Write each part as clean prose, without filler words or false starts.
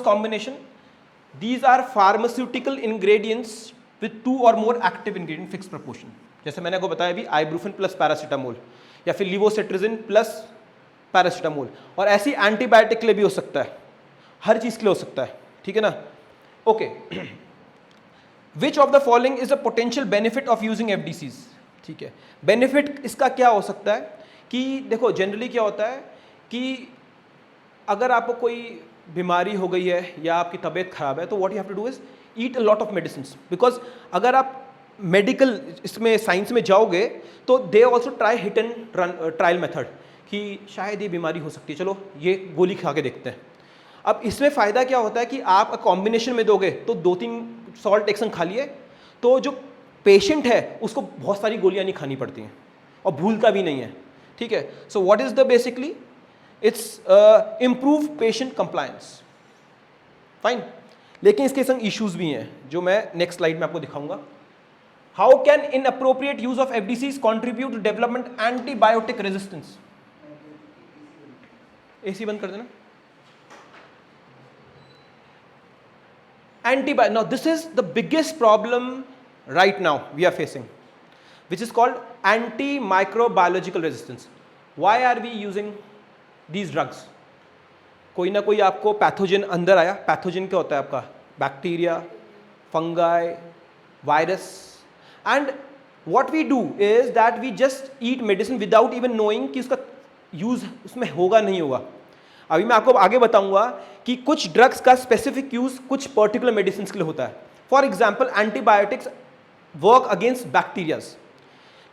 combination. These are pharmaceutical ingredients with 2 or more active ingredient fixed proportion. जैसे मैंने आपको बताया अभी आइब्रूफिन प्लस पैरासीटामोल या फिर लिवोसिट्रिजिन प्लस पैरासीटामोल, और ऐसी एंटीबायोटिक के लिए भी हो सकता है, हर चीज़ के लिए हो सकता है, ठीक है ना. Okay, which of the following is a potential benefit of using FDCs. ठीक है, बेनिफिट इसका क्या हो सकता है कि देखो जनरली क्या होता है कि अगर आपको कोई बीमारी हो गई है या आपकी तबीयत खराब है तो what you have to do is eat a lot of medicine, because अगर आप मेडिकल इसमें साइंस में जाओगे तो they also try hit and run trial method कि शायद ये बीमारी हो सकती है, चलो ये गोली खा के देखते हैं. अब इसमें फ़ायदा क्या होता है कि आप कॉम्बिनेशन में दोगे तो 2-3 सॉल्ट एक्शन खा लिए तो जो पेशेंट है उसको बहुत सारी गोलियां नहीं खानी पड़ती हैं और भूलता भी नहीं है. ठीक है, so what is the basically it's improve patient compliance. Fine, लेकिन इसके संग इश्यूज भी हैं जो मैं नेक्स्ट स्लाइड में आपको दिखाऊंगा. How can inappropriate use of FDCs contribute to development antibiotic resistance. AC बंद कर देना. Now this is the biggest problem right now we are facing, which is called antimicrobiological resistance. Why are we using these drugs? कोई ना कोई आपको pathogen अंदर आया. Pathogen क्या होता है आपका? Bacteria, fungi, virus. And what we do is that we just eat medicine without even knowing कि उसका यूज उसमें होगा नहीं होगा. अभी मैं आपको आगे बताऊंगा कि कुछ ड्रग्स का स्पेसिफिक यूज कुछ पर्टिकुलर मेडिसिन के लिए होता है. For example antibiotics work against bacterias.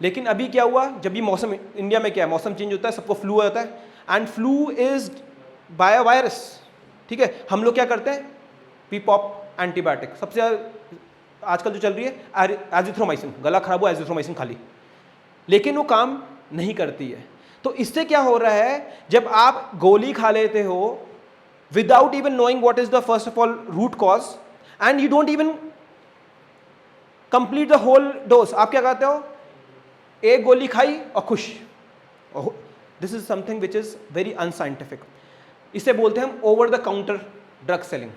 लेकिन अभी क्या हुआ, जब भी मौसम इंडिया में क्या है, मौसम चेंज होता है, सबको फ्लू होता है, and flu is by virus. ठीक है, हम लोग क्या करते हैं, वी पॉप एंटीबायोटिक. सबसे आजकल जो चल रही है एजिथ्रोमाइसिन, गला खराब हुआ एजिथ्रोमाइसिन खा ली, लेकिन वो काम नहीं करती है. तो इससे क्या हो रहा है, जब आप गोली खा लेते हो without even knowing what is the first of all root cause and you don't even complete the whole dose, आप क्या कहते हो, एक गोली खाई और खुश. This is something which is very unscientific. इसे बोलते हैं हम over the counter drug selling.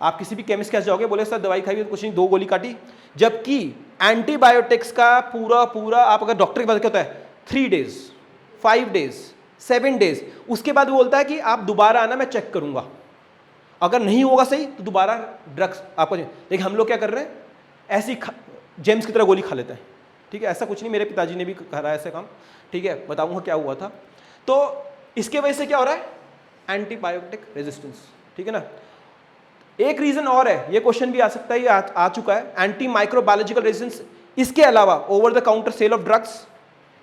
आप किसी भी केमिस्ट के पास जाओगे, बोले सर दवाई खाई, कुछ नहीं, 2 गोली काटी. जबकि एंटीबायोटिक्स का पूरा आप अगर डॉक्टर के पास क्या होता है 3 days, 5 days, 7 days, उसके बाद वो बोलता है कि आप दोबारा आना, मैं चेक करूंगा, अगर नहीं होगा सही तो दोबारा ड्रग्स आपको. लेकिन हम लोग क्या कर रहे हैं, ऐसी जेम्स की तरह गोली खा लेते हैं. ठीक है, ऐसा कुछ नहीं, मेरे पिताजी ने भी करा है ऐसे काम. ठीक है, बताऊंगा क्या हुआ था. तो इसके वजह से क्या हो रहा है, एंटीबायोटिक रेजिस्टेंस. ठीक है ना. एक रीजन और है, ये क्वेश्चन भी आ सकता है, ये आ चुका है, एंटी माइक्रोबायोलॉजिकल रेजिस्टेंस. इसके अलावा over the counter sale of drugs,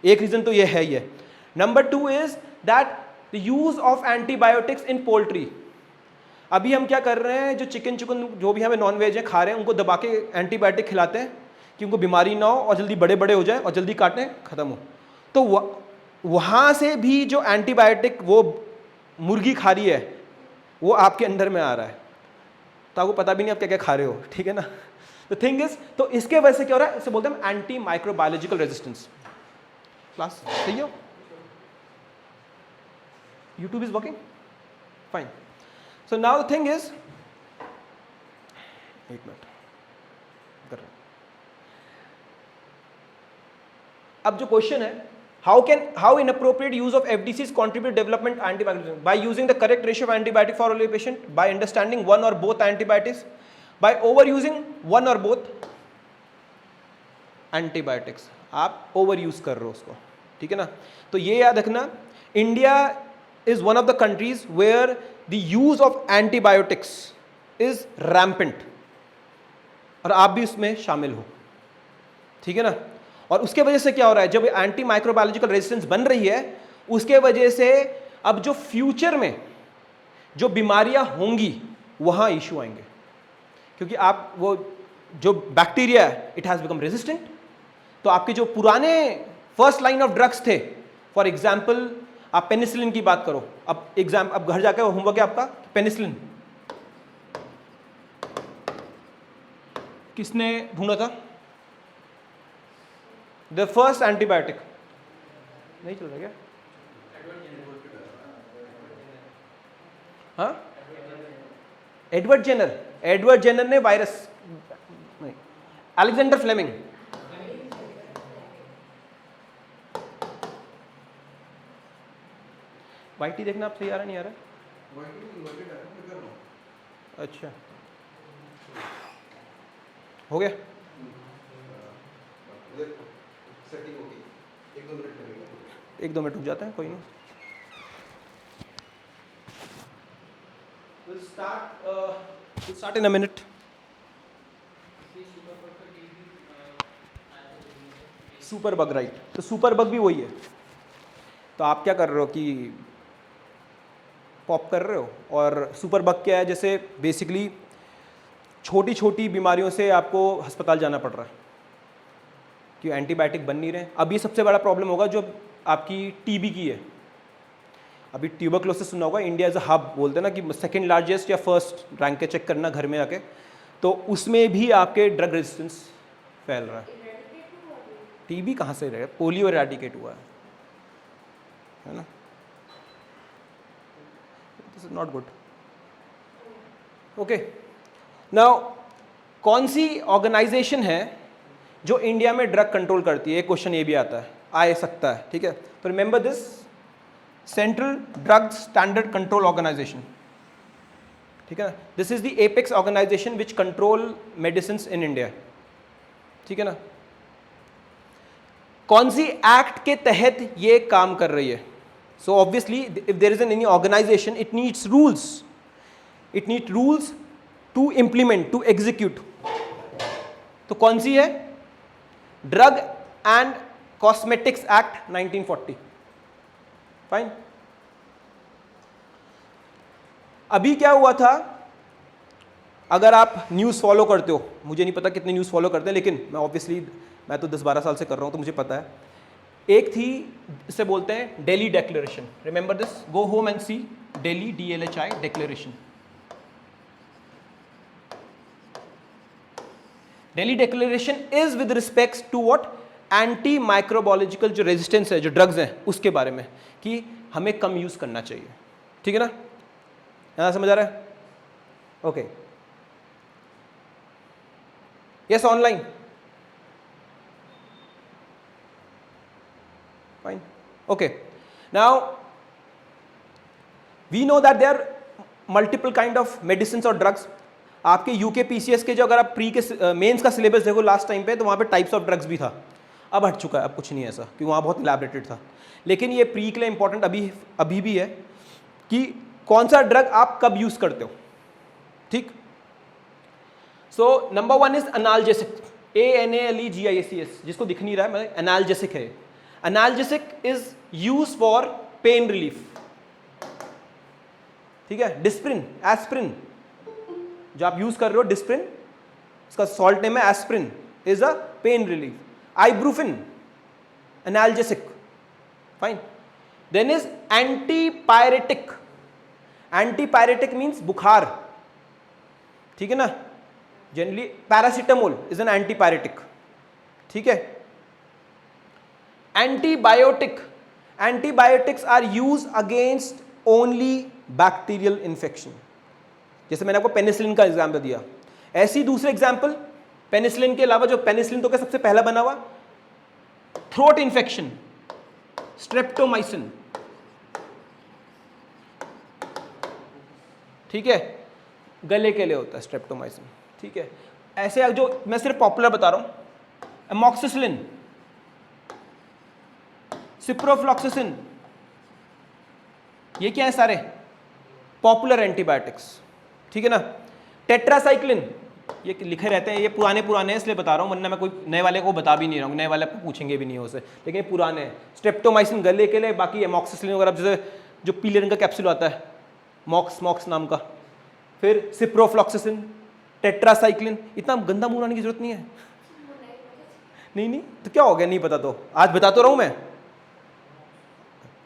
एक रीजन तो ये है ही है. Number 2 is that the use of antibiotics in poultry. अभी हम क्या कर रहे हैं, जो चिकन जो भी हमें नॉनवेज है खा रहे हैं, उनको दबा के एंटीबायोटिक खिलाते हैं कि उनको बीमारी ना हो और जल्दी बड़े बड़े हो जाए और जल्दी काटें खत्म हो. तो वहाँ से भी जो एंटीबायोटिक वो मुर्गी खा रही है वो आपके अंदर में आ रहा है, तो आपको पता भी नहीं आप क्या क्या खा रहे हो. ठीक है ना. द थिंग इज, तो इसके वजह से क्या हो रहा है, इसे बोलते हैं एंटी माइक्रोबायोलॉजिकल रेजिस्टेंस. क्लास सही हो? YouTube is working? Fine. So now the thing is, एक मिनट कर रहा हूं. अब जो क्वेश्चन है, how inappropriate use of FDCs contribute development antibiotics? By using the correct ratio of antibiotic for all patient, by understanding one or both antibiotics, by overusing one or both antibiotics. आप overuse कर रहे हो उसको. ठीक है ना. तो ये याद रखना, India is one of the countries where the use of antibiotics is rampant, और आप भी इसमें शामिल हो. ठीक है ना. और उसके वजह से क्या हो रहा है, जब एंटी माइक्रोबायोलॉजिकल रेजिस्टेंस बन रही है, उसके वजह से अब जो फ्यूचर में जो बीमारियां होंगी वहां इश्यू आएंगे, क्योंकि आप वो जो बैक्टीरिया है इट हैज बिकम रेजिस्टेंट. तो आपके जो पुराने फर्स्ट लाइन ऑफ ड्रग्स थे, फॉर एग्जाम्पल आप पेनिसिलिन की बात करो, अब घर जाकर होमवर्क है आपका, पेनिसिलिन किसने ढूंढा था, द फर्स्ट एंटीबायोटिक. नहीं चल रहा क्या? हाँ, एडवर्ड जेनर ने वायरस, अलेक्जेंडर फ्लेमिंग, वाईटी देखना आप, सही आ रहा नहीं आ रहा? अच्छा हो गया, एक दो मिनट रुक जाते हैं, कोई नहीं। We'll start in a minute. Super bug, right. तो सुपर बग भी वही है। तो आप क्या कर रहे हो कि पॉप कर रहे हो, और सुपर बग क्या है, जैसे बेसिकली छोटी छोटी बीमारियों से आपको अस्पताल जाना पड़ रहा है कि एंटीबायोटिक बन नहीं रहे। अब ये सबसे बड़ा प्रॉब्लम होगा जो आपकी टीबी की है। अभी ट्यूबरक्लोसिस सुना होगा, इंडिया एज अ हब बोलते हैं ना, कि सेकंड लार्जेस्ट या फर्स्ट रैंक के चेक करना घर में आके, तो उसमें भी आपके ड्रग रेजिस्टेंस फैल रहा है। टीबी कहाँ से रहे, पोलियो इरेडिकेट हुआ है ना। This is not good. Okay, now कौन सी ऑर्गेनाइजेशन है जो इंडिया में ड्रग कंट्रोल करती है, एक क्वेश्चन ये भी आता है, आ सकता है, ठीक है। तो remember this, central drug standard control organisation, ठीक है ना। This is the apex organisation which control medicine in India, ठीक है ना। कौन सी एक्ट के तहत ये काम कर रही है? So obviously if there is any organisation, it needs rules to implement, to execute. तो कौन सी है? Drug and cosmetics act 1940। Fine. अभी क्या हुआ था, अगर आप न्यूज़ फॉलो करते हो, मुझे नहीं पता कितने न्यूज़ फॉलो करते हैं, लेकिन मैं ऑब्वियसली मैं तो 10-12 साल से कर रहा हूं तो मुझे पता है। एक थी, इसे बोलते हैं Delhi declaration. Remember this, go home and see Delhi, DLHI declaration. Delhi declaration is with respect to what, anti microbiological जो रेजिस्टेंस है, जो ड्रग्स हैं उसके बारे में, कि हमें कम यूज करना चाहिए, ठीक है ना। यहां समझ आ रहा है? Okay, yes, online, fine, okay. Now we know that there multiple kind of medicine और ड्रग्स। आपके यूके PCS के जो, अगर आप प्री के मेंस का सिलेबस देखो लास्ट टाइम पे, तो वहाँ पे टाइप्स ऑफ ड्रग्स भी था। अब हट चुका है, अब कुछ नहीं है ऐसा, क्योंकि वहाँ बहुत इलैबोरेटेड था। लेकिन ये प्री के लिए इंपॉर्टेंट अभी भी है कि कौन सा ड्रग आप कब यूज करते हो, ठीक। So number 1 is analgesic, ANALGICS, जिसको दिख नहीं रहा है, मतलब एनाल्जेसिक है। Analgesic is use for pain relief, ठीक है। डिस्प्रिन, एस्प्रिन जो आप यूज कर रहे हो, डिस्प्रिन, इसका सॉल्ट नेम है aspirin, is a pain relief. Ibuprofen, analgesic, fine. Then is antipyretic. Antipyretic means बुखार, ठीक है ना। Generally paracetamol is an antipyretic, ठीक है। Antibiotic, antibiotics are use against only bacterial infection. जैसे मैंने आपको पेनिसिलिन का एग्जाम्पल दिया, ऐसी दूसरे एग्जाम्पल पेनिसिलिन के अलावा, जो पेनिसिलिन तो क्या सबसे पहला बना हुआ, थ्रोट इन्फेक्शन, स्ट्रेप्टोमाइसिन, ठीक है, गले के लिए होता है स्ट्रेप्टोमाइसिन, ठीक है। ऐसे जो मैं सिर्फ पॉपुलर बता रहा हूं, एमॉक्सिसिलिन, सिप्रोफ्लॉक्सिसिन, ये क्या है? सारे पॉपुलर एंटीबायोटिक्स, ठीक है ना। टेट्रासाइक्लिन, ये लिखे रहते हैं, ये पुराने हैं इसलिए बता रहा हूँ, वरना मैं कोई नए वाले को बता भी नहीं रहा हूँ, नए वाले को पूछेंगे भी नहीं उससे, लेकिन ये पुराने हैं। स्ट्रेप्टोमाइसिन गले के लिए, बाकी एमॉक्सिसिलिन वगैरह, जैसे जो पीले रंग का कैप्सूल आता है, मॉक्स नाम का, फिर सिप्रोफ्लॉक्सिसिन, टेट्रासाइक्लिन। इतना गंदा मुंह लाने की जरूरत नहीं है। नहीं, तो क्या हो गया, नहीं पता तो आज बता तो रहा हूँ मैं,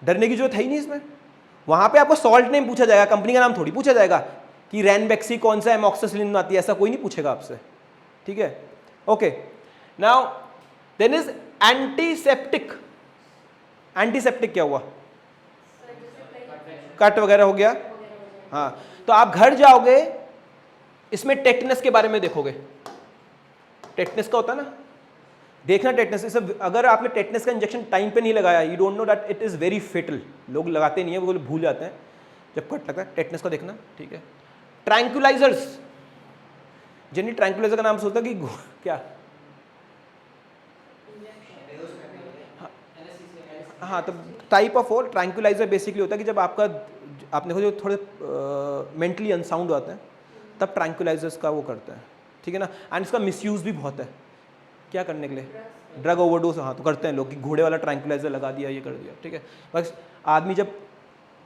डरने की जरूरत है ही नहीं इसमें। वहां पे आपको सॉल्ट नेम पूछा जाएगा, कंपनी का नाम थोड़ी पूछा जाएगा कि रैनबैक्सी कौन सा एमॉक्सिसिलिन में आती है, ऐसा कोई नहीं पूछेगा आपसे, ठीक है। Okay, now then is antiseptic. Antiseptic क्या हुआ? कट वगैरह हो गया, हाँ। तो आप घर जाओगे इसमें टेटनस के बारे में देखोगे, टेटनस का होता है ना, देखना टेटनस, इसे अगर आपने टेटनस का इंजेक्शन टाइम पे नहीं लगाया, you don't know that it is very fatal, लोग लगाते नहीं है, वो भूल जाते हैं जब कट लगता है। टेटनस का देखना, ठीक है। ट्रैंक्विलाइजर्स, जिन्हें ट्रैंक्विलाइजर का नाम सोचता कि क्या, हाँ, तो टाइप ऑफ और ट्रैंक्विलाइजर बेसिकली होता है कि जब आपका, आपने जो थोड़े मेंटली अनसाउंड होते हैं तब ट्रैंक्विलाइजर्स का वो करता है, ठीक है ना। एंड इसका मिसयूज़ भी बहुत है, क्या करने के लिए, ड्रग ओवरडोज, हाँ तो करते हैं लोग कि घोड़े वाला ट्रैंक्विलाइजर लगा दिया, ये कर दिया, ठीक है। बस आदमी जब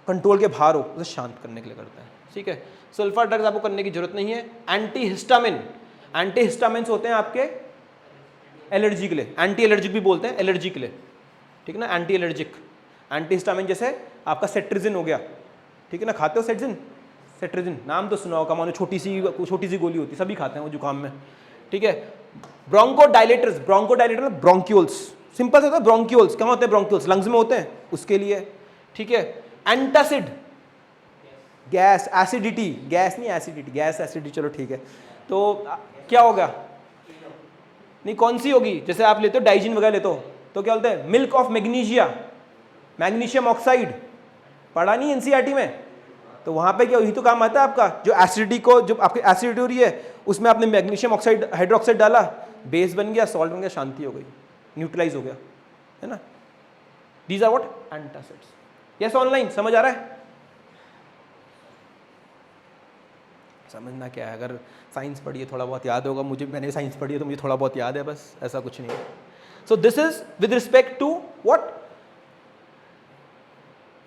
कंट्रोल के बाहर हो उसे शांत करने के लिए करता है, ठीक है। सल्फर ड्रग्स आपको करने की जरूरत नहीं है। एंटी हिस्टामिन, एंटी हिस्टामिन्स होते हैं आपके एलर्जी के लिए, एंटी एलर्जिक भी बोलते हैं एलर्जी के लिए, ठीक है ना, एंटी एलर्जिक। एंटी हिस्टामिन जैसे आपका सेट्रिजिन हो गया, ठीक है ना, खाते हो सेट्रिजिन, सेट्रिजिन नाम तो सुना होगा, मानो छोटी सी गोली होती है, सभी खाते हैं वो जुकाम में, ठीक है। ब्रोंकोडाइलेटर्स, ब्रोंकोडाइलेटर ब्रोंक्यूल्स, सिंपल सा होता है ब्रोंक्यूल्स, क्या होते हैं ब्रोंक्यूल्स, लंग्स में होते हैं, उसके लिए, ठीक है। एंटासिड, गैस, एसिडिटी, गैस नहीं एसिडिटी, गैस एसिडिटी, चलो ठीक है। तो क्या होगा, नहीं कौन सी होगी, जैसे आप लेते हो डाइजिन वगैरह लेते हो तो क्या बोलते हैं, milk of magnesia, magnesium oxide, पढ़ा नहीं एनसीईआरटी में, तो वहां पे क्या, यही तो काम आता है आपका, जो एसिडिटी को, जो आपकी एसिडिटी हो रही है उसमें आपने मैग्नीशियम ऑक्साइड, हाइड्रोक्साइड डाला, बेस बन गया, सॉल्ट बन गया, शांति हो गई, न्यूट्रलाइज हो गया, है ना। These are what antacids. Yes, online समझ आ रहा है, समझना क्या है, अगर साइंस पढ़ी है थोड़ा बहुत याद होगा, मुझे, मैंने साइंस पढ़ी है तो मुझे थोड़ा बहुत याद है, बस ऐसा कुछ नहीं है। So this is with respect to what,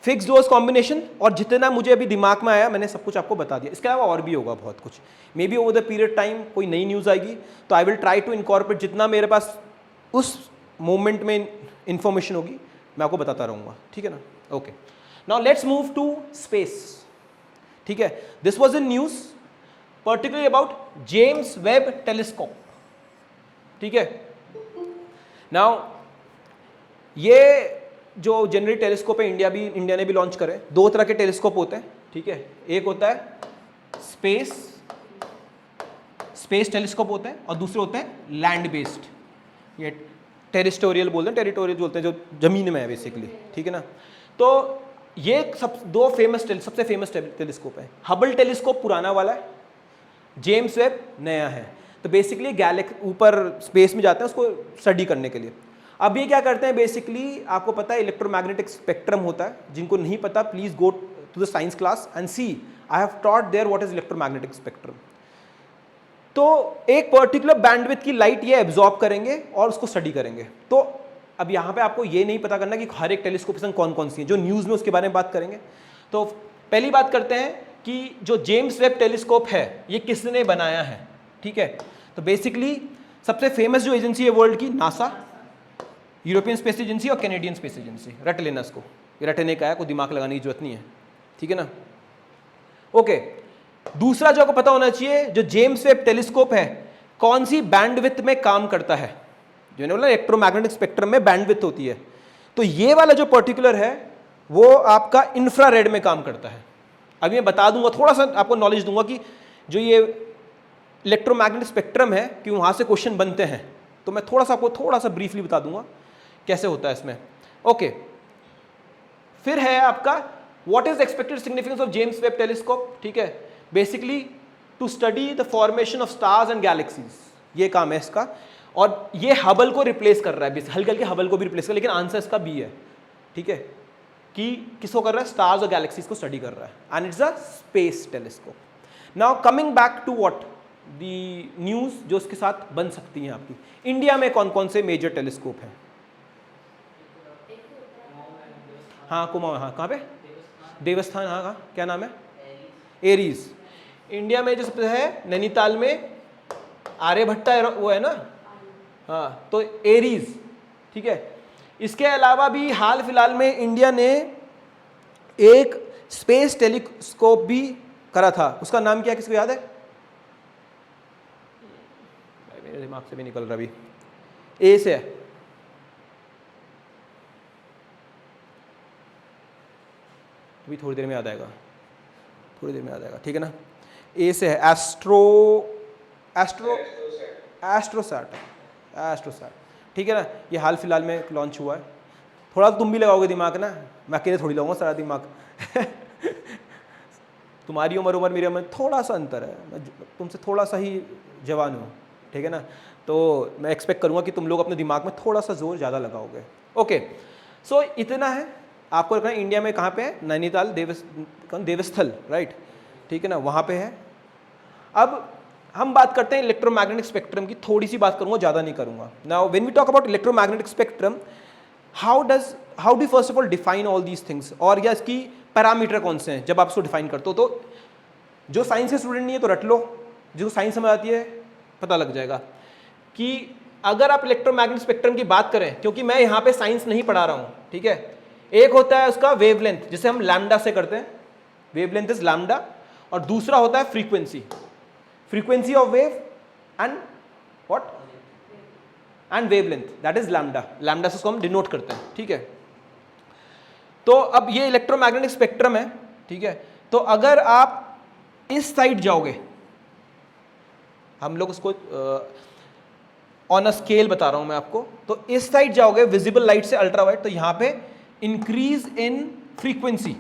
fix dose combination, और जितना मुझे अभी दिमाग में आया मैंने सब कुछ आपको बता दिया, इसके अलावा और भी होगा बहुत कुछ, maybe over the period time कोई नई न्यूज़ आएगी तो I will try to incorporate, जितना मेरे पास उस मोमेंट में इंफॉर्मेशन होगी मैं आपको बताता रहूँगा, ठीक है ना। Okay, now let's move to space, ठीक है। This was in news particularly about James Webb telescope, ठीक है। नाउ ये जो जनरली टेलीस्कोप है, इंडिया ने भी लॉन्च करे, दो तरह के टेलीस्कोप होते हैं, ठीक है। एक होता है स्पेस टेलीस्कोप होता है, और दूसरे होते हैं लैंड बेस्ड, ये टेरिस्टोरियल बोलते हैं, टेरिटोरियल बोलते हैं, जो जमीन में है बेसिकली, ठीक है ना। तो ये सबसे फेमस टेलीस्कोप है। हबल टेलीस्कोप पुराना वाला है, जेम्स वेब नया है। तो बेसिकली ऊपर स्पेस में जाते हैं उसको स्टडी करने के लिए। अब ये क्या करते हैं, बेसिकली आपको पता है इलेक्ट्रोमैग्नेटिक स्पेक्ट्रम होता है, जिनको नहीं पता please go to the science class and see, I have taught there what is electromagnetic spectrum. तो एक पर्टिकुलर बैंडविड्थ की लाइट ये एब्जॉर्ब करेंगे और उसको स्टडी करेंगे। तो अब यहाँ पे आपको ये नहीं पता करना कि हर एक टेलीस्कोप कौन कौन सी है, जो न्यूज़ में उसके बारे में बात करेंगे। तो पहली बात करते हैं कि जो जेम्स वेब टेलीस्कोप है ये किसने बनाया है, ठीक है। तो बेसिकली सबसे फेमस जो एजेंसी है वर्ल्ड की, नासा, यूरोपियन स्पेस एजेंसी और कैनेडियन स्पेस एजेंसी। रट लेना इसको, ये रटने का है, कोई दिमाग लगाने की जरूरत नहीं है, ठीक है ना। ओके, दूसरा जो आपको पता होना चाहिए, जो जेम्स वेब टेलीस्कोप है कौन सी बैंडविड्थ में काम करता है, जो ने बोला इलेक्ट्रोमैग्नेटिक स्पेक्ट्रम में बैंडविड्थ होती है। तो ये वाला जो पर्टिकुलर है वो आपका इंफ्रारेड में काम करता है। अभी मैं बता दूंगा, थोड़ा सा आपको नॉलेज दूंगा कि जो ये इलेक्ट्रोमैग्नेटिक स्पेक्ट्रम है कि वहां से क्वेश्चन बनते हैं, तो मैं आपको थोड़ा सा ब्रीफली बता दूंगा कैसे होता है इसमें। ओके, फिर है आपका what is expected significance of James Webb telescope, ठीक है। Basically to study the formation of stars and galaxies, ये काम है इसका। और ये हबल को रिप्लेस कर रहा है, हल्के हल्के हबल को भी रिप्लेस कर, लेकिन आंसर इसका बी है, ठीक है, कि किसको कर रहा है, स्टार्स और गैलेक्सीज को स्टडी कर रहा है, and it's a space telescope. Now coming back to what the news जो इसके साथ बन सकती हैं आपकी। इंडिया में कौन कौन से मेजर टेलीस्कोप हैं? हाँ कुमाऊं, हाँ कहाँ पे, देवस्थान, हाँ कहाँ, क्या नाम है, एरीज। इंडिया में जो सबसे है नैनीताल में आर्यभट्टा वो है ना, हाँ, तो एरीज, ठीक है। इसके अलावा भी हाल फिलहाल में इंडिया ने एक स्पेस टेलीस्कोप भी करा था, उसका नाम क्या, किसको याद है? मेरे दिमाग से भी निकल रहा अभी, ए से है, अभी थोड़ी देर में याद आएगा, ठीक है ना। ए से है एस्ट्रोसैट, ठीक है ना, ये हाल फिलहाल में लॉन्च हुआ है। थोड़ा तुम भी लगाओगे दिमाग ना, मैं अकेले थोड़ी लगाऊंगा सारा दिमाग तुम्हारी उम्र मेरी उम्र थोड़ा सा अंतर है, मैं तुमसे थोड़ा सा ही जवान हूँ, ठीक है ना, तो मैं एक्सपेक्ट करूँगा कि तुम लोग अपने दिमाग में थोड़ा सा जोर ज़्यादा लगाओगे। ओके, सो इतना है आपको रखना है। इंडिया में कहाँ पे है? नैनीताल देवस्थल, राइट, ठीक है ना, वहाँ पे है। अब हम बात करते हैं इलेक्ट्रोमैग्नेटिक स्पेक्ट्रम की, थोड़ी सी बात करूँगा, ज़्यादा नहीं करूँगा। Now when we talk about electromagnetic spectrum, how do first of all define all these things, और या इसकी पैरामीटर कौन से हैं जब आप इसको डिफाइन करते हो। तो जो साइंस के स्टूडेंट नहीं है तो रट लो, जिसको साइंस समझ आती है पता लग जाएगा कि अगर आप इलेक्ट्रोमैग्नेटिक स्पेक्ट्रम की बात करें, क्योंकि मैं यहाँ पे साइंस नहीं पढ़ा रहा हूँ, ठीक है, एक होता है उसका वेवलेंथ जिसे हम लैम्डा से करते हैं, वेवलेंथ इज लैम्डा, और दूसरा होता है frequency of wave and what and wavelength, that is lambda से उसको हम डिनोट करते हैं, ठीक है। तो अब ये इलेक्ट्रोमैग्नेटिक स्पेक्ट्रम है, ठीक है, तो अगर आप इस साइड जाओगे, हम लोग उसको ऑन अ स्केल बता रहा हूं मैं आपको, तो इस साइड जाओगे विजिबल लाइट से अल्ट्रावायलेट, तो यहां पे increase in frequency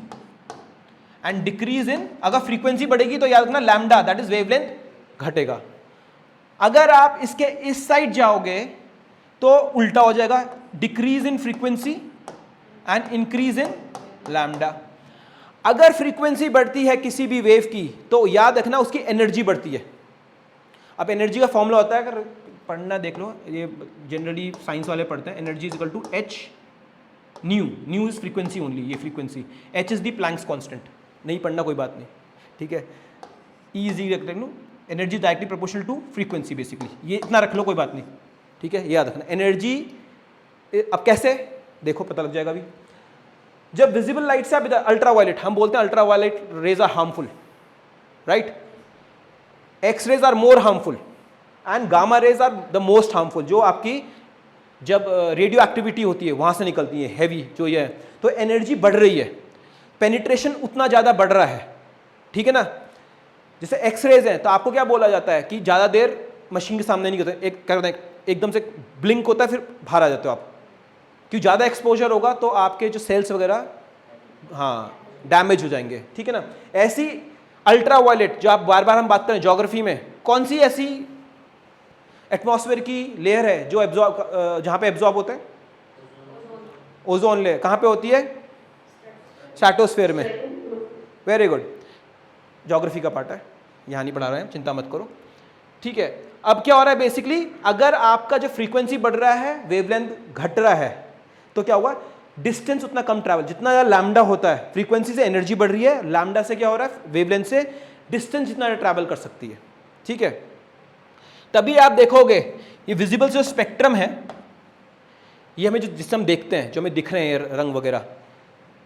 and decrease in, अगर फ्रीक्वेंसी बढ़ेगी तो याद रखना लैम्डा दैट इज वेवलेंथ घटेगा। अगर आप इसके इस साइड जाओगे तो उल्टा हो जाएगा, decrease in frequency and increase in lambda. अगर फ्रीक्वेंसी बढ़ती है किसी भी वेव की तो याद रखना उसकी एनर्जी बढ़ती है। अब एनर्जी का फॉर्मूला होता है, अगर पढ़ना देख लो, ये जनरली साइंस वाले पढ़ते हैं, energy is equal to H nu is frequency only, ये frequency, H is the Planck's constant, नहीं पढ़ना कोई बात नहीं, ठीक है, E is equal energy directly proportional to frequency, basically ये इतना रख लो, कोई बात नहीं, ठीक है, याद रखना एनर्जी। अब कैसे देखो पता लग जाएगा अभी। जब विजिबल लाइट से आप अल्ट्रावायलेट, हम बोलते हैं ultraviolet rays are harmful, right, X rays are more harmful and gamma rays are the most harmful, जो आपकी जब रेडियो एक्टिविटी होती है वहां से निकलती है, हैवी जो ये है, तो एनर्जी बढ़ रही है, पेनिट्रेशन उतना ज़्यादा बढ़ रहा है, ठीक है ना। जैसे एक्स रेज है तो आपको क्या बोला जाता है कि ज़्यादा देर मशीन के सामने नहीं करते, एक क्या करते हैं, एकदम से ब्लिंक होता है फिर बाहर आ जाते हो आप, क्योंकि ज़्यादा एक्सपोजर होगा तो आपके जो सेल्स वगैरह हाँ डैमेज हो जाएंगे, ठीक है ना। ऐसी अल्ट्रावायलेट जो आप बार बार हम बात करें ज्योग्राफी में, कौन सी ऐसी एटमॉस्फेयर की लेयर है जो एब्जॉर्ब, जहाँ पे एब्जॉर्ब होते हैं, ओजोन लेयर, कहाँ पे होती है, स्ट्रेटोस्फेयर में, वेरी गुड, ज्योग्राफी का पार्ट है, यहाँ नहीं पढ़ा रहे हैं, चिंता मत करो, ठीक है। अब क्या हो रहा है बेसिकली, अगर आपका जो फ्रीक्वेंसी बढ़ रहा है, वेवलेंथ घट रहा है, तो क्या हुआ, डिस्टेंस उतना कम ट्रैवल, जितना ज़्यादा लैम्डा होता है, फ्रीक्वेंसी से एनर्जी बढ़ रही है, लैम्डा से क्या हो रहा है, वेवलेंथ से डिस्टेंस जितना ट्रैवल कर सकती है, ठीक है। तभी आप देखोगे ये विजिबल जो स्पेक्ट्रम है, ये हमें जो जिससे हम देखते हैं, जो हमें दिख रहे हैं रंग वगैरह,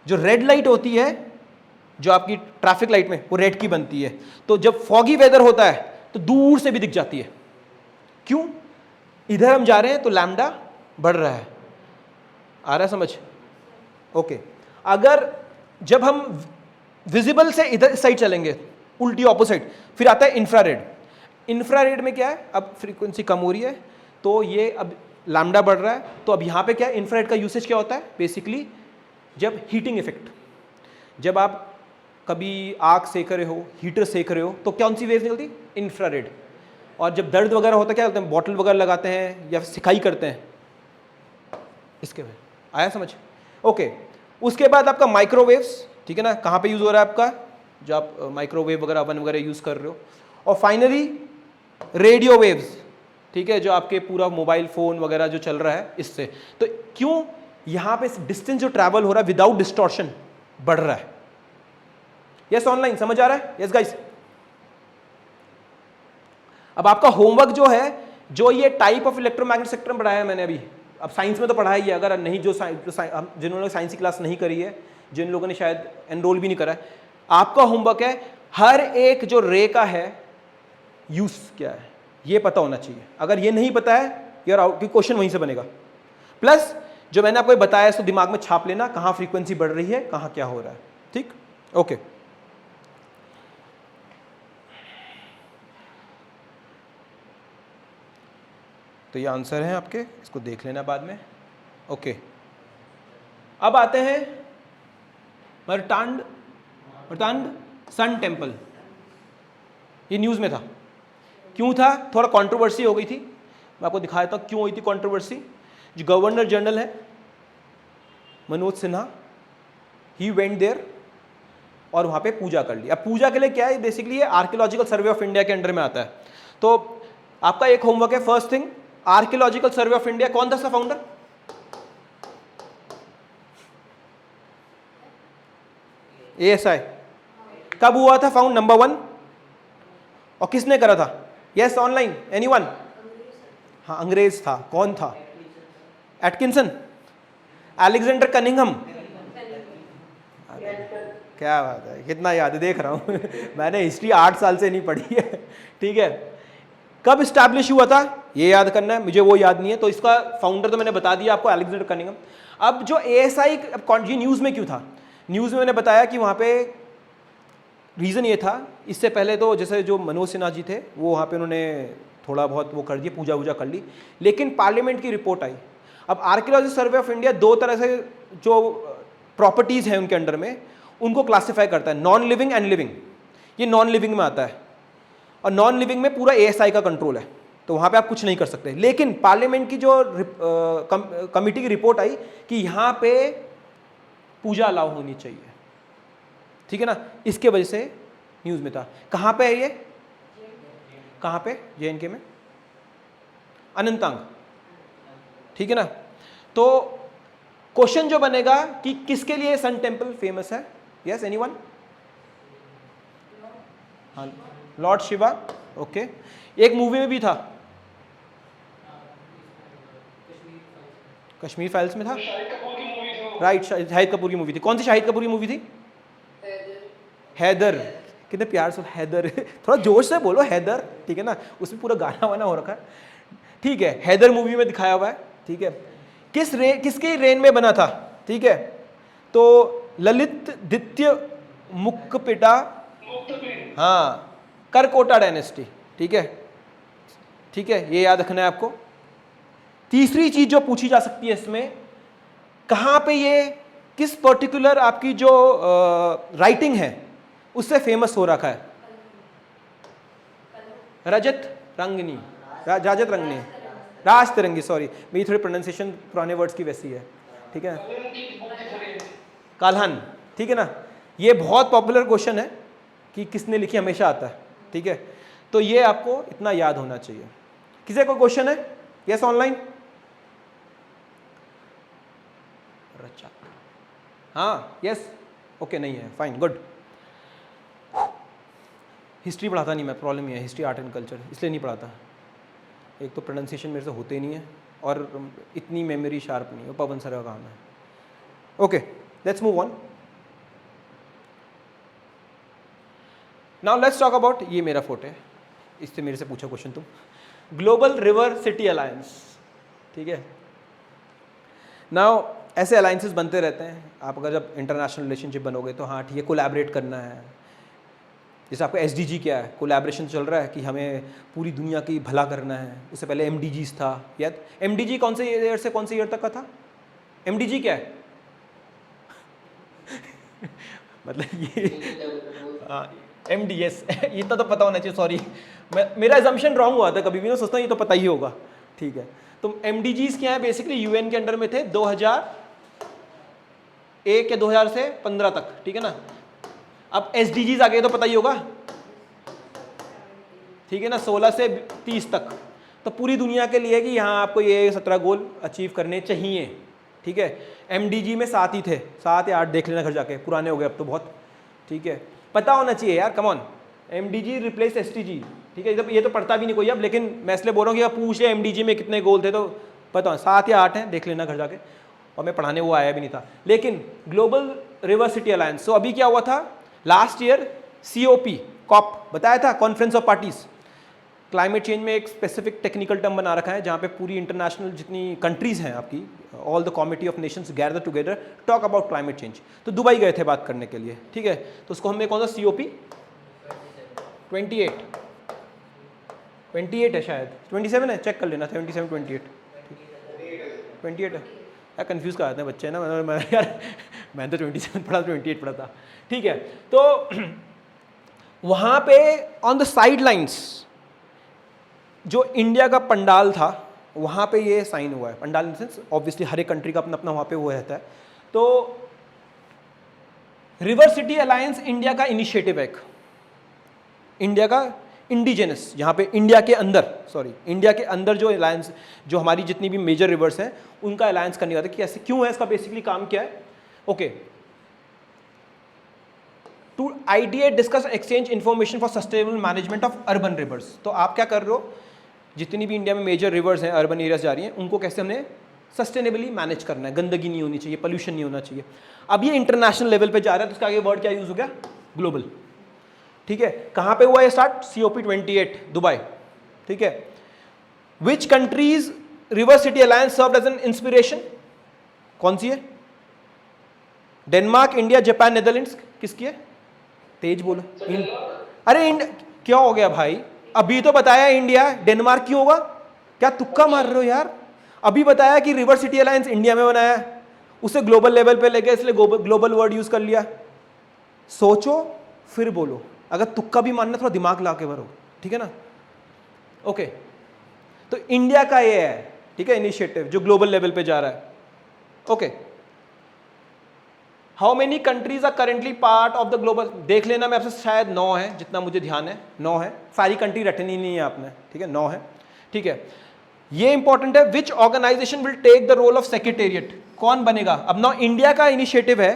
जो रेड लाइट होती है जो आपकी ट्रैफिक लाइट में, वो रेड की बनती है, तो जब फॉगी वेदर होता है तो दूर से भी दिख जाती है। क्यों, इधर हम जा रहे हैं तो लैम्डा बढ़ रहा है, आ रहा है समझ, ओके। अगर जब हम विजिबल से इधर इस साइड चलेंगे, उल्टी ऑपोजिट, फिर आता है इंफ्रारेड। इंफ्रारेड में क्या है, अब फ्रीक्वेंसी कम हो रही है तो ये अब लैम्डा बढ़ रहा है, तो अब यहाँ पे क्या है, इंफ्रारेड का यूसेज क्या होता है बेसिकली, जब हीटिंग इफेक्ट, जब आप कभी आग सेक रहे हो, हीटर सेक रहे हो, तो कौन सी वेव निकलती, इंफ्रारेड। और जब दर्द वगैरह होता है क्या करते हैं, बॉटल वगैरह लगाते हैं या सिकाई करते हैं, इसके में आया समझ, ओके। उसके बाद आपका माइक्रोवेव्स, ठीक है ना, कहाँ पे यूज़ हो रहा है आपका, जो आप माइक्रोवेव वगैरह ओवन वगैरह यूज़ कर रहे हो। और फाइनली रेडियो वेव्स, ठीक है, जो आपके पूरा मोबाइल फ़ोन वगैरह जो चल रहा है इससे। तो क्यों यहाँ पे डिस्टेंस जो ट्रैवल हो रहा है विदाउट डिस्टॉर्शन बढ़ रहा है। यस ऑनलाइन समझ आ रहा है, यस गाइस। अब आपका होमवर्क जो है, जो ये टाइप ऑफ इलेक्ट्रोमैग्नेटिक स्पेक्ट्रम पढ़ाया है मैंने अभी, अब साइंस में तो पढ़ाया ही है, अगर नहीं जिन्होंने साइंस की क्लास नहीं करी है, जिन लोगों ने शायद एनरोल भी नहीं करा है, आपका होमवर्क है हर एक जो रे का है यूज क्या है ये पता होना चाहिए। अगर ये नहीं पता है यार आउट, क्योंकि क्वेश्चन वहीं से बनेगा। प्लस जो मैंने आपको बताया इसको दिमाग में छाप लेना, कहाँ फ्रीक्वेंसी बढ़ रही है, कहाँ क्या हो रहा है, ठीक, ओके। तो ये आंसर है आपके, इसको देख लेना बाद में। ओके, अब आते हैं मर्तांड सन टेम्पल। ये न्यूज़ में था, क्यों था? थोड़ा कंट्रोवर्सी हो गई थी, मैं आपको दिखा देता हूँ क्यों हुई थी कंट्रोवर्सी। जो गवर्नर जनरल है Manoj Sinha, he went there और वहाँ पे पूजा कर ली। अब पूजा के लिए क्या है, बेसिकली ये आर्कियोलॉजिकल सर्वे ऑफ इंडिया के अंडर में आता है। तो आपका एक होमवर्क है, first thing, archaeological survey of India कौन था इसका फाउंडर? ASI। कब हुआ था फाउंड? नंबर 1। और किसने करा था? Yes, online, anyone? हाँ, अंग्रेज था। कौन था? Atkinson, Alexander Cunningham. क्या बात है, कितना याद है, देख रहा हूँ मैंने हिस्ट्री 8 साल से नहीं पढ़ी है। ठीक है, कब स्टैब्लिश हुआ था ये याद करना है, मुझे वो याद नहीं है। तो इसका फाउंडर तो मैंने बता दिया आपको, अलेक्जेंडर कनिंघम। अब जो ASI ये न्यूज़ में क्यों था? न्यूज़ में मैंने बताया कि वहाँ पे रीज़न ये था, इससे पहले तो जैसे जो मनोज सिन्हा जी थे वो वहाँ पे उन्होंने थोड़ा बहुत वो कर दिया, पूजा वूजा कर ली, लेकिन पार्लियामेंट की रिपोर्ट आई। अब आर्कियोलॉजी सर्वे ऑफ इंडिया 2 तरह से जो प्रॉपर्टीज़ हैं उनके अंडर में उनको क्लासिफाई करता है, नॉन लिविंग एंड लिविंग। ये नॉन लिविंग में आता है, और नॉन लिविंग में पूरा ASI का कंट्रोल है, तो वहाँ पे आप कुछ नहीं कर सकते। लेकिन पार्लियामेंट की जो कमिटी की रिपोर्ट आई कि यहाँ पे पूजा अलाउ होनी चाहिए, ठीक है ना, इसके वजह से न्यूज़ में था। कहाँ पे है ये? कहाँ पे? JNK में, अनंतनाग, ठीक है ना। तो क्वेश्चन जो बनेगा कि किसके लिए सन टेम्पल फेमस है? Yes, anyone? हाँ, लॉर्ड शिवा। ओके, एक मूवी में भी था, कश्मीर फाइल्स में था, राइट, शाहिद कपूर की मूवी थी। कौन सी शाहिद कपूर की मूवी थी? हैदर। कितने प्यार से हैदर थोड़ा जोश से बोलो, हैदर, ठीक है ना, उसमें पूरा गाना वाना हो रखा है, ठीक है। हैदर मूवी में दिखाया हुआ है, ठीक है। किसके रेन में बना था? ठीक है, तो ललित द्वितीय मुक्कपिटा, हाँ, करकोटा डायनेस्टी, ठीक है, ठीक है, ये याद रखना है आपको। तीसरी चीज जो पूछी जा सकती है इसमें, कहाँ पे ये किस पर्टिकुलर आपकी जो राइटिंग है उससे फेमस हो रखा है? रजत रंगनी, राजत रंगनी, राज तिरंगी, सॉरी मेरी थोड़ी प्रोनाउंसिएशन पुराने वर्ड्स की वैसी है, ठीक है। काल्हन, ठीक है ना। ये बहुत पॉपुलर क्वेश्चन है कि किसने लिखी, हमेशा आता है, ठीक है। तो ये आपको इतना याद होना चाहिए। किसी को क्वेश्चन है? Yes, online? अच्छा, हाँ, यस, ओके, नहीं है, फाइन, गुड। हिस्ट्री पढ़ाता नहीं मैं, प्रॉब्लम ये है, हिस्ट्री आर्ट एंड कल्चर, इसलिए नहीं पढ़ाता। एक तो प्रोनाउंसिएशन मेरे से होते नहीं है, और इतनी मेमोरी शार्प नहीं है, वो पवन सर का काम है। Okay, let's move on. Now let's talk about, ये मेरा फोटो है, इससे मेरे से पूछा क्वेश्चन तुम, ग्लोबल रिवर सिटी अलायंस, ठीक है। नाउ ऐसे अलायंसेस बनते रहते हैं, आप अगर जब इंटरनेशनल रिलेशनशिप बनोगे तो हाँ ठीक है, कोलैबोरेट करना है। जैसे आपका SDG क्या है, कोलैबोरेशन चल रहा है कि हमें पूरी दुनिया की भला करना है। उससे पहले MDGs था, याद? MDG कौन से ईयर से कौन से ईयर तक का था? MDG क्या है? मतलब ये MDS इतना तो पता होना चाहिए, सॉरी मेरा एजम्पशन रॉन्ग हुआ था, कभी भी ना सोचता ये तो पता ही होगा, ठीक है। तो MDGs क्या है? बेसिकली UN के अंडर में थे 2001 या 2000 से 15 तक, ठीक है ना। अब SDGs आ गए तो पता ही होगा, ठीक है ना, 16 से 30 तक। तो पूरी दुनिया के लिए कि यहाँ आपको ये 17 गोल अचीव करने चाहिए, ठीक है। MDG में 7 ही थे, 7 या 8 देख लेना घर जाके, पुराने हो गए अब तो बहुत, ठीक है, पता होना चाहिए यार, come on. MDG replace SDG, ठीक है। ये तो पढ़ता भी नहीं कोई अब, लेकिन मैं इसलिए बोल रहा हूँ कि आप पूछ ले MDG में कितने गोल थे, तो पता 7 या 8 हैं, देख लेना घर जाके। और मैं पढ़ाने वो आया भी नहीं था। लेकिन ग्लोबल रिवर सिटी अलायंस, तो अभी क्या हुआ था लास्ट ईयर, COP, कॉप बताया था, conference of parties. Climate change में एक स्पेसिफिक टेक्निकल टर्म बना रखा है, जहाँ पे पूरी इंटरनेशनल जितनी कंट्रीज हैं आपकी, all the comity of Nations gather together talk about climate change. तो दुबई गए थे बात करने के लिए, ठीक है। तो उसको हमने कौन सा COP 28, 28 है शायद, 27 है, चेक कर लेना, 77 28 28 है यार, कन्फ्यूज़ कर आते हैं बच्चे ना, यार मैंने तो 27 पढ़ा, 28 पढ़ा था, ठीक है। तो वहाँ पे ऑन द साइड लाइन्स जो इंडिया का पंडाल था वहाँ पे ये साइन हुआ है। पंडाल इन सेंस ऑब्वियसली हर एक कंट्री का अपना अपना वहाँ पे वो रहता है। तो रिवर सिटी अलायंस इंडिया का इनिशिएटिव है, इंडिया का इंडिजिनस, जहाँ पे इंडिया के अंदर जो अलायंस, जो हमारी जितनी भी मेजर रिवर्स हैं उनका अलायंस करने का था कि ऐसे क्यों है, इसका बेसिकली काम क्या है। Okay, to ideate discuss exchange information for sustainable management of urban rivers. तो आप क्या कर रहे हो, जितनी भी इंडिया में मेजर रिवर्स हैं, अर्बन एरियाज जा रही हैं, उनको कैसे हमने सस्टेनेबली मैनेज करना है, गंदगी नहीं होनी चाहिए, पोल्यूशन नहीं होना चाहिए। अब ये इंटरनेशनल लेवल पे जा रहा है, तो उसका आगे वर्ड क्या यूज हो गया, ग्लोबल, ठीक है। कहाँ पे हुआ ये स्टार्ट, COP28 दुबई, ठीक है। Which countries river city alliance served as an inspiration, कौन सी है, डेनमार्क, इंडिया, जापान, नेदरलैंड्स, किसकी है, तेज बोलो। अरे क्या हो गया भाई, अभी तो बताया इंडिया, डेनमार्क क्यों होगा, क्या तुक्का मार रहे हो यार, अभी बताया कि रिवर सिटी अलायंस इंडिया में बनाया, उसे ग्लोबल लेवल पे लेके इसलिए ग्लोबल वर्ड यूज कर लिया। सोचो फिर बोलो, अगर तुक्का भी मानना थोड़ा दिमाग ला के भरो, ठीक है ना। ओके, तो इंडिया का ये है, ठीक है, इनिशिएटिव जो ग्लोबल लेवल पे जा रहा है। Okay, how many countries are currently part of the global, देख लेना, मैं आपसे शायद 9 है, जितना मुझे ध्यान है 9 है, सारी कंट्री रटनी नहीं है आपने, ठीक है, 9 है, ठीक है। ये इंपॉर्टेंट है, which organisation will take the role of secretariat, कौन बनेगा। अब ना इंडिया का इनिशिएटिव है,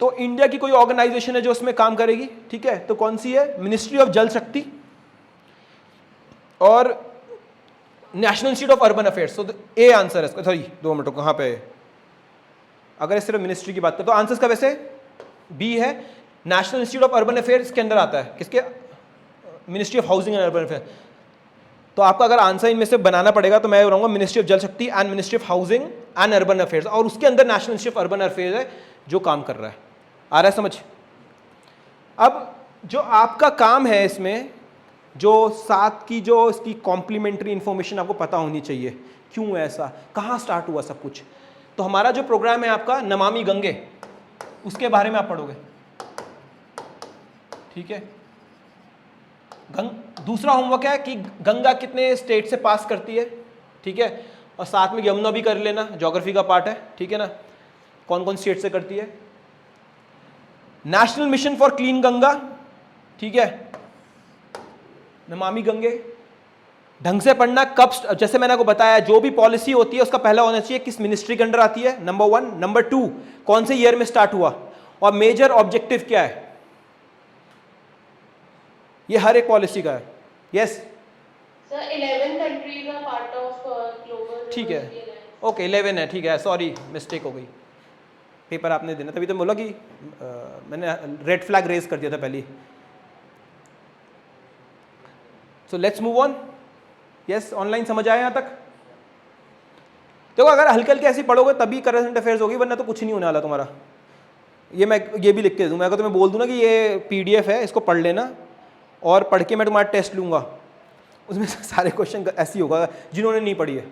तो इंडिया की कोई ऑर्गेनाइजेशन है जो उसमें काम करेगी, ठीक है, तो कौन सी है, मिनिस्ट्री ऑफ जल शक्ति और national institute of urban affairs. तो ए आंसर है इसका, सॉरी 2 मिनट, कहाँ पे, अगर सिर्फ मिनिस्ट्री की बात करें तो आंसर का वैसे बी है, national institute of urban affairs के अंदर आता है, किसके, ministry of housing and urban affair. तो आपका अगर आंसर इनमें से बनाना पड़ेगा तो मैं रहूंगा मिनिस्ट्री ऑफ जल शक्ति and ministry of housing and urban affairs, और उसके अंदर national institute of urban affairs है जो काम कर रहा है। आ रहा है समझ। अब जो आपका काम है इसमें, जो साथ की जो इसकी कॉम्प्लीमेंट्री इंफॉर्मेशन आपको पता होनी चाहिए, क्यों ऐसा, कहाँ स्टार्ट हुआ सब कुछ। तो हमारा जो प्रोग्राम है आपका नमामि गंगे, उसके बारे में आप पढ़ोगे, ठीक है। दूसरा होमवर्क है कि गंगा कितने स्टेट से पास करती है, ठीक है, और साथ में यमुना भी कर लेना, ज्योग्राफी का पार्ट है, ठीक है ना, कौन कौन स्टेट से करती है। National mission for clean Ganga, ठीक है, नमामि गंगे ढंग से पढ़ना। कब, जैसे मैंने आपको बताया, जो भी पॉलिसी होती है उसका पहला होना चाहिए किस मिनिस्ट्री के अंडर आती है, नंबर 1, नंबर 2 कौन से ईयर में स्टार्ट हुआ, और मेजर ऑब्जेक्टिव क्या है, ये हर एक पॉलिसी का है। Yes sir, 11 countries are part of global, ठीक है, ओके 11 है, ठीक है, सॉरी मिस्टेक हो गई, पेपर आपने देना, तभी तो बोला कि मैंने रेड फ्लैग रेज कर दिया था पहले। So let's move on. Yes, online समझ आया यहाँ तक। देखो अगर हल्के हल्के ऐसे पढ़ोगे तभी करंट अफेयर्स होगी, वरना तो कुछ नहीं होने वाला तुम्हारा। ये मैं ये भी लिख के दूँ, मैं अगर तुम्हें बोल दूँ ना कि ये PDF है, इसको पढ़ लेना, और पढ़ के मैं तुम्हारा टेस्ट लूँगा, उसमें सारे क्वेश्चन ऐसे ही होगा जिन्होंने नहीं पढ़ी है।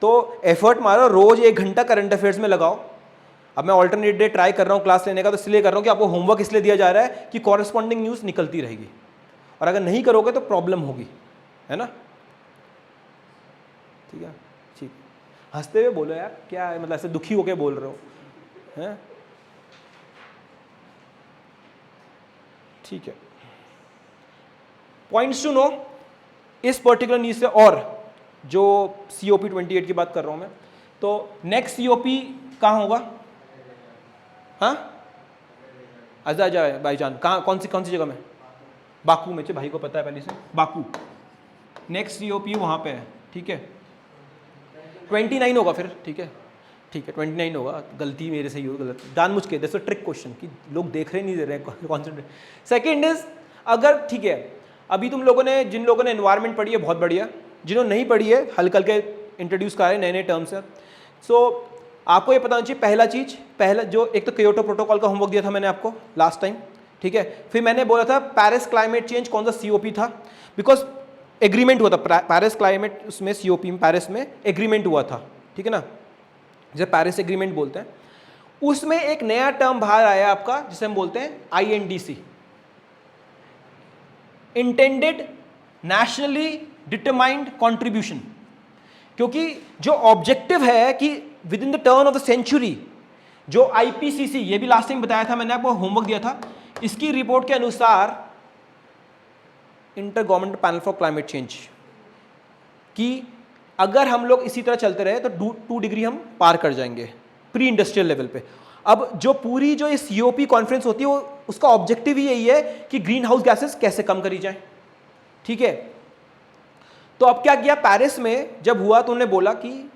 तो एफर्ट मारो, रोज़ 1 घंटा करंट अफेयर्स में लगाओ। अब मैं ऑल्टरनेट डे ट्राई कर रहा हूँ क्लास लेने का, तो इसलिए कर रहा हूँ कि आपको होमवर्क इसलिए दिया जा रहा है कि कॉरेस्पॉन्डिंग न्यूज़ निकलती रहेगी, और अगर नहीं करोगे तो प्रॉब्लम होगी, है ना, ठीक है। ठीक, हंसते हुए बोलो यार, क्या है, मतलब ऐसे दुखी होके बोल रहे हो, हैं, ठीक है। पॉइंट्स टू नो इस पर्टिकुलर न्यूज से, और जो COP28 की बात कर रहा हूं मैं, तो नेक्स्ट COP कहाँ होगा, हाँ, अजरबैजान भाईजान, कहाँ, कौन सी जगह में, बाकू में, भाई को पता है पहले से, बाकू। नेक्स्ट COP वहाँ पे है, ठीक है, 29 होगा फिर, ठीक है, ठीक है 29 होगा, गलती मेरे से ही हो, गलत जानबूझ के, दैट्स अ ट्रिक क्वेश्चन कि लोग देख रहे नहीं दे रहे हैं कॉन्सेंट्रेट। सेकंड इज, अगर ठीक है, अभी तुम लोगों ने, जिन लोगों ने एनवायरनमेंट पढ़ी है बहुत बढ़िया, जिन्होंने नहीं पढ़ी है हल्के हल्के इंट्रोड्यूस करा है, नए नए टर्म्स है। सो आपको ये पता होना चाहिए, पहला जो एक तो क्योटो प्रोटोकॉल का होमवर्क दिया था मैंने आपको लास्ट टाइम, ठीक है, फिर मैंने बोला था पेरिस क्लाइमेट चेंज कौन सा COP था, बिकॉज एग्रीमेंट हुआ था पेरिस क्लाइमेट, उसमें सीओपी में पेरिस में एग्रीमेंट हुआ था, ठीक है ना, जैसे पेरिस एग्रीमेंट बोलते हैं, उसमें एक नया टर्म बाहर आया आपका जिसे हम बोलते हैं INDC, intended nationally determined contribution. क्योंकि जो ऑब्जेक्टिव है कि within the turn of the century, जो आईपीसीसी, ये भी लास्ट टाइम बताया था मैंने आपको, होमवर्क दिया था, इसकी रिपोर्ट के अनुसार inter government panel for climate change, कि अगर हम लोग इसी तरह चलते रहे तो 2 डिग्री हम पार कर जाएंगे प्री इंडस्ट्रियल लेवल पे। अब जो पूरी जो ये सीओपी कॉन्फ्रेंस होती है वो उसका ऑब्जेक्टिव ही यही है कि ग्रीन हाउस गैसेस कैसे कम करी जाए, ठीक है। तो अब क्या किया, पेरिस में जब हुआ तो उन्होंने बोला कि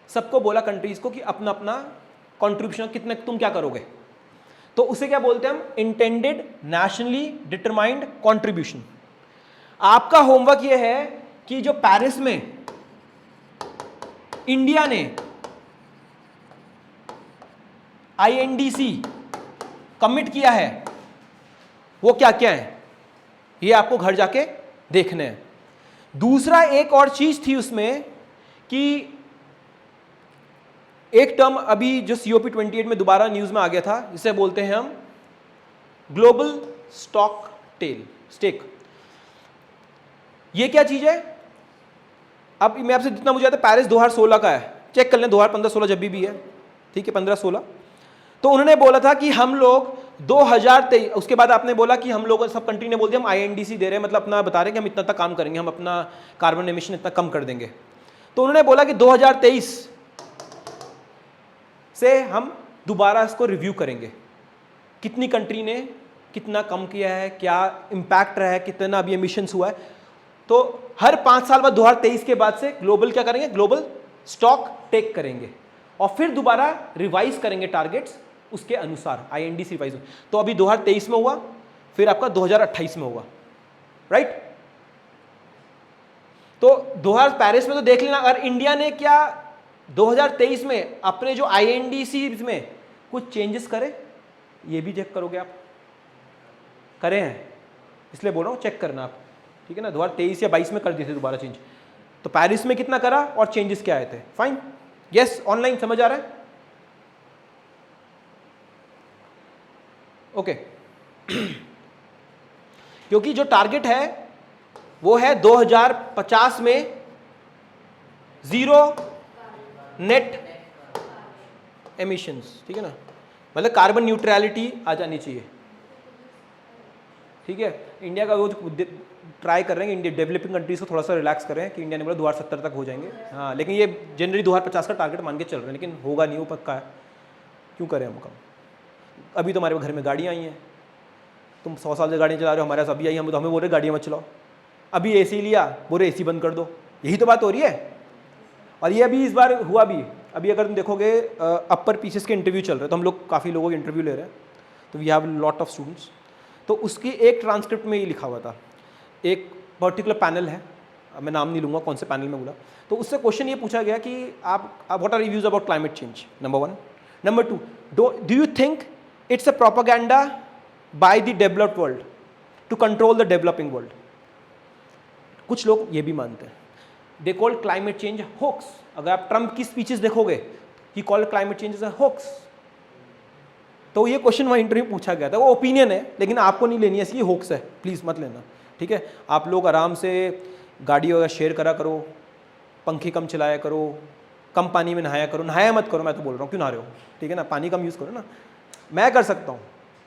सबको बोला कंट्रीज को कि अपना अपना कंट्रीब्यूशन कितने तुम क्या करोगे, तो उसे क्या बोलते हैं हम, इंटेंडेड नेशनली डिटरमाइंड कंट्रीब्यूशन। आपका होमवर्क यह है कि जो पेरिस में इंडिया ने आईएनडीसी कमिट किया है वो क्या क्या है, ये आपको घर जाके देखने हैं। दूसरा एक और चीज थी उसमें कि एक टर्म अभी जो सीओपी 28 में दोबारा न्यूज में आ गया था, जिसे बोलते हैं हम ग्लोबल स्टॉक स्टेक। ये क्या चीज है, अब मैं आपसे जितना मुझे आता है पेरिस 2016 का है, चेक कर लें 2015-16 जब भी है, ठीक है, 15-16। तो उन्होंने बोला था कि हम लोग 2023, उसके बाद आपने बोला कि हम लोग सब कंट्री ने बोल दिया हम आईएनडीसी दे रहे हैं, मतलब अपना बता रहे हैं कि हम इतना तक काम करेंगे, हम अपना कार्बन एमिशन इतना कम कर देंगे। तो उन्होंने बोला कि 2023 से हम दोबारा इसको रिव्यू करेंगे, कितनी कंट्री ने कितना कम किया है, क्या इंपैक्ट रहा है, कितना अभी एमिशंस हुआ है। तो हर 5 साल बाद 2023 के बाद से ग्लोबल क्या करेंगे, ग्लोबल स्टॉक टेक करेंगे और फिर दोबारा रिवाइज करेंगे टारगेट्स उसके अनुसार, आईएनडीसी रिवाइज। तो अभी 2023 में हुआ, फिर आपका 2028 में होगा, राइट। तो 2000 पेरिस में तो देख लेना, अगर इंडिया ने क्या 2023 में अपने जो आईएनडीसी में कुछ चेंजेस करे, ये भी चेक करोगे आप, करे हैं, इसलिए बोल रहा हूं चेक करना आप, ठीक है ना। 2023 या 22 में कर दिए थे दोबारा चेंज, तो पेरिस में कितना करा और चेंजेस क्या आए थे, फाइन। यस, ऑनलाइन समझ आ रहा है, ओके। क्योंकि जो टारगेट है वो है 2050 में 0 नेट एमिशंस, ठीक है ना, मतलब कार्बन न्यूट्रलिटी आ जानी चाहिए, ठीक है। इंडिया का वो ट्राई कर रहे हैं, इंडिया डेवलपिंग कंट्रीज को थोड़ा सा रिलैक्स करें कि इंडिया ने बोला 2070 तक हो जाएंगे, हाँ, लेकिन ये जनवरी 2050 का टारगेट मान के चल रहे हैं, लेकिन होगा नहीं, वो पक्का है। क्यों करें हम काम, अभी तो हमारे घर में गाड़ियाँ आई हैं, तुम 100 साल से गाड़ियाँ चला रहे हो, हमारे पास अभी आई, हम तो हमें बोल रहे गाड़ियाँ मत चलाओ, अभी एसी लिया, बोल रहे एसी बंद कर दो, यही तो बात हो रही है। और ये अभी इस बार हुआ भी, अभी अगर तुम देखोगे अपर पीसेस के इंटरव्यू चल रहे हैं, तो हम लोग काफ़ी लोगों के इंटरव्यू ले रहे हैं, तो we have lot of students. तो उसकी एक ट्रांसक्रिप्ट में ये लिखा हुआ था, एक पर्टिकुलर पैनल है, मैं नाम नहीं लूँगा कौन से पैनल में बोला, तो उससे क्वेश्चन ये पूछा गया कि आप what are reviews about climate change, number 1। Number 2, do you think it's a propaganda by the developed world to control the developing world. कुछ लोग ये भी मानते हैं, they call climate change hoax. अगर आप ट्रम्प की स्पीचेस देखोगे, he call climate change as a hoax. तो ये क्वेश्चन वहाँ इंटरव्यू पूछा गया था, वो ओपिनियन है, लेकिन आपको नहीं लेनी है, इसलिए होक्स है, प्लीज़ मत लेना, ठीक है। आप लोग आराम से गाड़ी वगैरह शेयर करा करो, पंखे कम चलाया करो, कम पानी में नहाया करो, नहाया मत करो, मैं तो बोल रहा हूँ, क्यों नहा रहे हो, ठीक है ना, पानी कम यूज़ करो ना, मैं कर सकता हूँ,